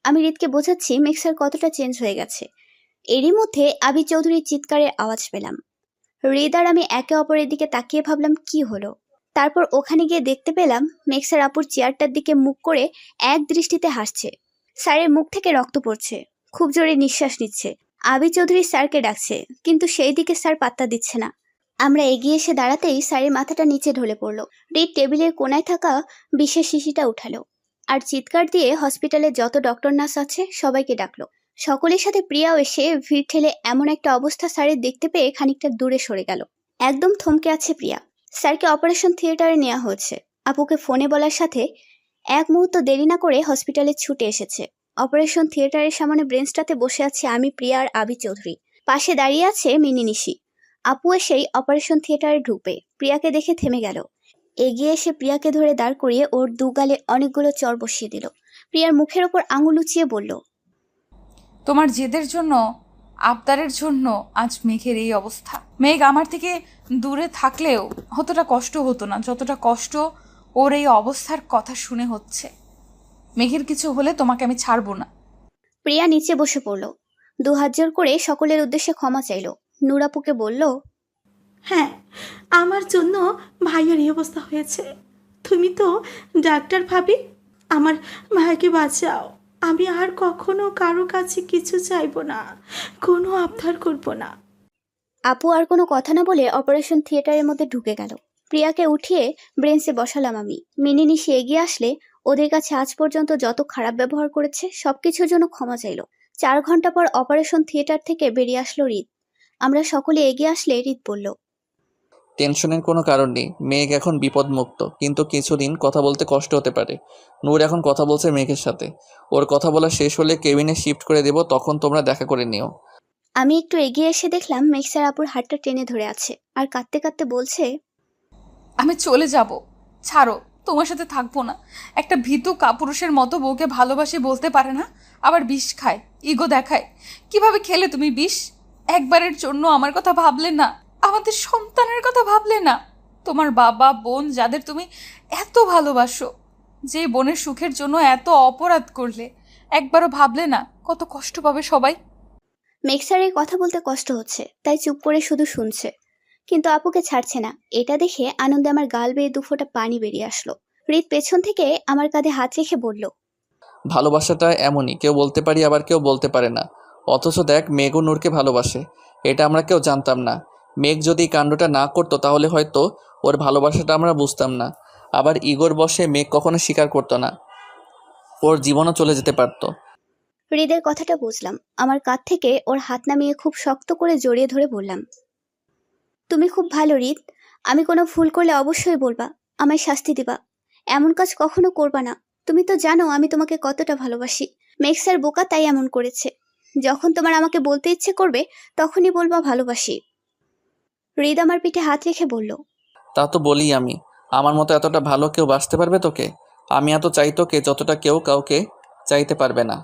আমি হৃদকে বোঝাচ্ছি মেঘ স্যার কতটা চেঞ্জ হয়ে গেছে। এরই মধ্যে আবি চৌধুরীর চিৎকারের আওয়াজ পেলাম। হৃদ আর আমি একে অপরের দিকে তাকিয়ে ভাবলাম কি হলো। তারপর ওখানে গিয়ে দেখতে পেলাম মেক্সার আপুর চেয়ারটার দিকে মুখ করে এক দৃষ্টিতে হাসছে। স্যারের মুখ থেকে রক্ত পড়ছে, খুব জোরে নিঃশ্বাস নিচ্ছে। আবি চৌধুরী স্যারকে ডাকছে, কিন্তু সেই দিকে স্যার পাত্তা দিচ্ছে না। আমরা এগিয়ে এসে দাঁড়াতেই স্যারের মাথাটা নিচে ঢলে পড়লো। হৃদ টেবিলের কোনায় থাকা বিষের শিশিটা উঠালো আর চিৎকার দিয়ে হসপিটালে যত ডক্টর নার্স আছে সবাইকে ডাকলো। সকলের সাথে প্রিয়াও এসে ভিড় ঠেলে এমন একটা অবস্থা স্যারের দেখতে পেয়ে খানিকটা দূরে সরে গেল। একদম থমকে আছে প্রিয়া। স্যারকে অপারেশন থিয়েটারে নেওয়া হয়েছে। আপুকে ফোনে বলার সাথে এক মুহূর্ত দেরি না করে হসপিটালে ছুটে এসেছে। অপারেশন থিয়েটারের সামনে ব্রেঞ্চটাতে বসে আছে আমি, প্রিয়া আর আবি চৌধুরী। পাশে দাঁড়িয়ে আছে মিনি নিশি। আপু এসেই অপারেশন থিয়েটারে ঢুকবে, প্রিয়াকে দেখে থেমে গেল। এগিয়ে এসে প্রিয়াকে ধরে দাঁড় করিয়ে ওর দুগালে অনেকগুলো চড় বসিয়ে দিল। প্রিয়ার মুখের ওপর আঙুল উঁচিয়ে বলল, তোমার জেদের জন্য, আবদারের জন্য আজ মেঘের এই অবস্থা। মেঘ আমার থেকে দূরে থাকলেও অতটা কষ্ট হতো না যতটা কষ্ট ওর এই অবস্থার কথা শুনে হচ্ছে। মেঘের কিছু হলে তোমাকে আমি ছাড়বো না। প্রিয়া নিচে বসে পড়ল, দুহাত জোর করে সকলের উদ্দেশ্যে ক্ষমা চাইল। নুরাপুকে বলল, হ্যাঁ, আমার জন্য ভাইয়ের এই অবস্থা হয়েছে। তুমি তো ডাক্তার ভাবি, আমার ভাইকে বাঁচাও। আমি আর কখনো কারো কাছে কিছু চাইবো না, কোনো আবদার করবো না। আপু আর কোনো কথা না বলে অপারেশন থিয়েটারের মধ্যে ঢুকে গেল। প্রিয়াকে উঠিয়ে ব্রেঞ্চে বসালাম আমি। মিনি নিশি এগিয়ে আসলে ওদের কাছে আজ পর্যন্ত যত খারাপ ব্যবহার করেছে সবকিছুর জন্য ক্ষমা চাইল। 4 ঘন্টা পর অপারেশন থিয়েটার থেকে বেরিয়ে আসলো হৃদ। আমরা সকলে এগিয়ে আসলে হৃদ বলল, টেনশনের কোনো কারণ নেই, মেঘ এখন বিপদমুক্ত, কিন্তু কিছুদিন কথা বলতে কষ্ট হতে পারে। নূর এখন কথা বলছে মেঘের সাথে, ওর কথা বলা শেষ হলে কেবিনে শিফট করে দেব, তখন তোমরা দেখা করে নিও। আমি একটু এগিয়ে এসে দেখলাম মেক্সার আপুর হাতটা টেনে ধরে আছে আর কাঁদতে কাঁদতে বলছে, আমি চলে যাব, ছাড়ো, তোমার সাথে থাকবো না। একটা ভীতু কাপুরুষের মতো বউকে ভালোবাসি বলতে পারে না, আবার বিষ খায়, ইগো দেখায়। কিভাবে খেলে তুমি বিষ? একবারের জন্য আমার কথা ভাবলে না, আমাদের সন্তানের কথা ভাবলে না। তোমার বাবা বোন যাদের তুমি এত ভালোবাসো, যে বোনের সুখের জন্য এত অপরাধ করলে, একবারও ভাবলে না কত কষ্ট পাবে সবাই? মেক্সারের কথা বলতে কষ্ট হচ্ছে, তাই চুপ করে শুধু শুনছে, কিন্তু আপুকে ছাড়ছে না। এটা দেখে আনন্দে আমার গাল বেয়ে 2 ফোঁটা পানি বেরিয়ে আসলো। হৃদ পেছন থেকে আমার কাঁধে হাত রেখে বলল, ভালোবাসাটা এমনই, কেউ বলতে পারি আবার কেউ বলতে পারে না। অথচ দেখ, মেঘ ও নূরকে ভালোবাসে, এটা আমরা কেউ জানতাম না। মেঘ যদি এই কাণ্ডটা না করতো তাহলে হয়তো ওর ভালোবাসাটা আমরা বুঝতাম না। আবার ইগোর বশে মেঘ কখনো স্বীকার করতো না, ওর জীবনও চলে যেতে পারতো। হৃদের কথাটা বুঝলাম। আমার কাঁধ থেকে ওর হাত নামিয়ে খুব শক্ত করে জড়িয়ে ধরে বললাম, তুমি খুব ভালো হৃদ। আমি কোনো ভুল করলে অবশ্যই বলবা, আমায় শাস্তি দিবা। এমন কাজ কখনো করবা না। তুমি তো জানো আমি তোমাকে কতটা ভালোবাসি। মেক্সার বোকা, তাই এমন করেছে। যখন তোমার আমাকে বলতে ইচ্ছে করবে তখনই বলবা ভালোবাসি। হৃদ আমার পিঠে হাত রেখে বলল, তা তো বলি আমি, আমার মতো এতটা ভালো কেউ বাসতে পারবে তোকে? আমি এত চাই তোকে যতটা কেউ কাউকে চাইতে পারবে না।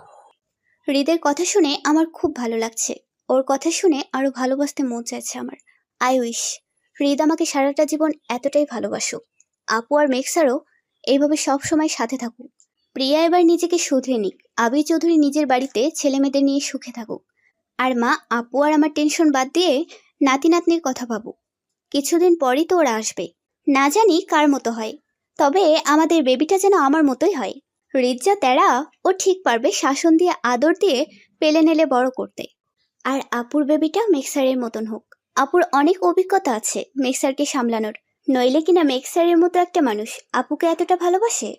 হৃদের কথা শুনে আমার খুব ভালো লাগছে। ওর কথা শুনে আরো ভালোবাসতে মন চাইছে আমার। আই উইশ হৃদ আমাকে সারাটা জীবন এতটাই ভালোবাসুক। আপু আর মেক্সারও এইভাবে সব সময় সাথে থাকুক। প্রিয়া এবার নিজেকে শুধরে নিক। আবির চৌধুরী নিজের বাড়িতে ছেলে মেয়েদের নিয়ে সুখে থাকুক। আর মা, আপু আর আমার টেনশন বাদ দিয়ে নাতি নাতনির কথা ভাবুক। কিছুদিন পরই তো ওরা আসবে। না জানি কার মতো হয়, তবে আমাদের বেবিটা যেন আমার মতোই হয়। হৃদ যা তেরা, ও ঠিক পারবে শাসন দিয়ে আদর দিয়ে পেলে নেলে বড় করতে। আর আপুর বেবিটা মেক্সারের মতন হোক। আপুর অনেক অভিজ্ঞতা আছে মেক্সারকে সামলানোর, নইলে কিনা মেক্সারের মতো একটা মানুষ আপুকে এতটা ভালোবাসে।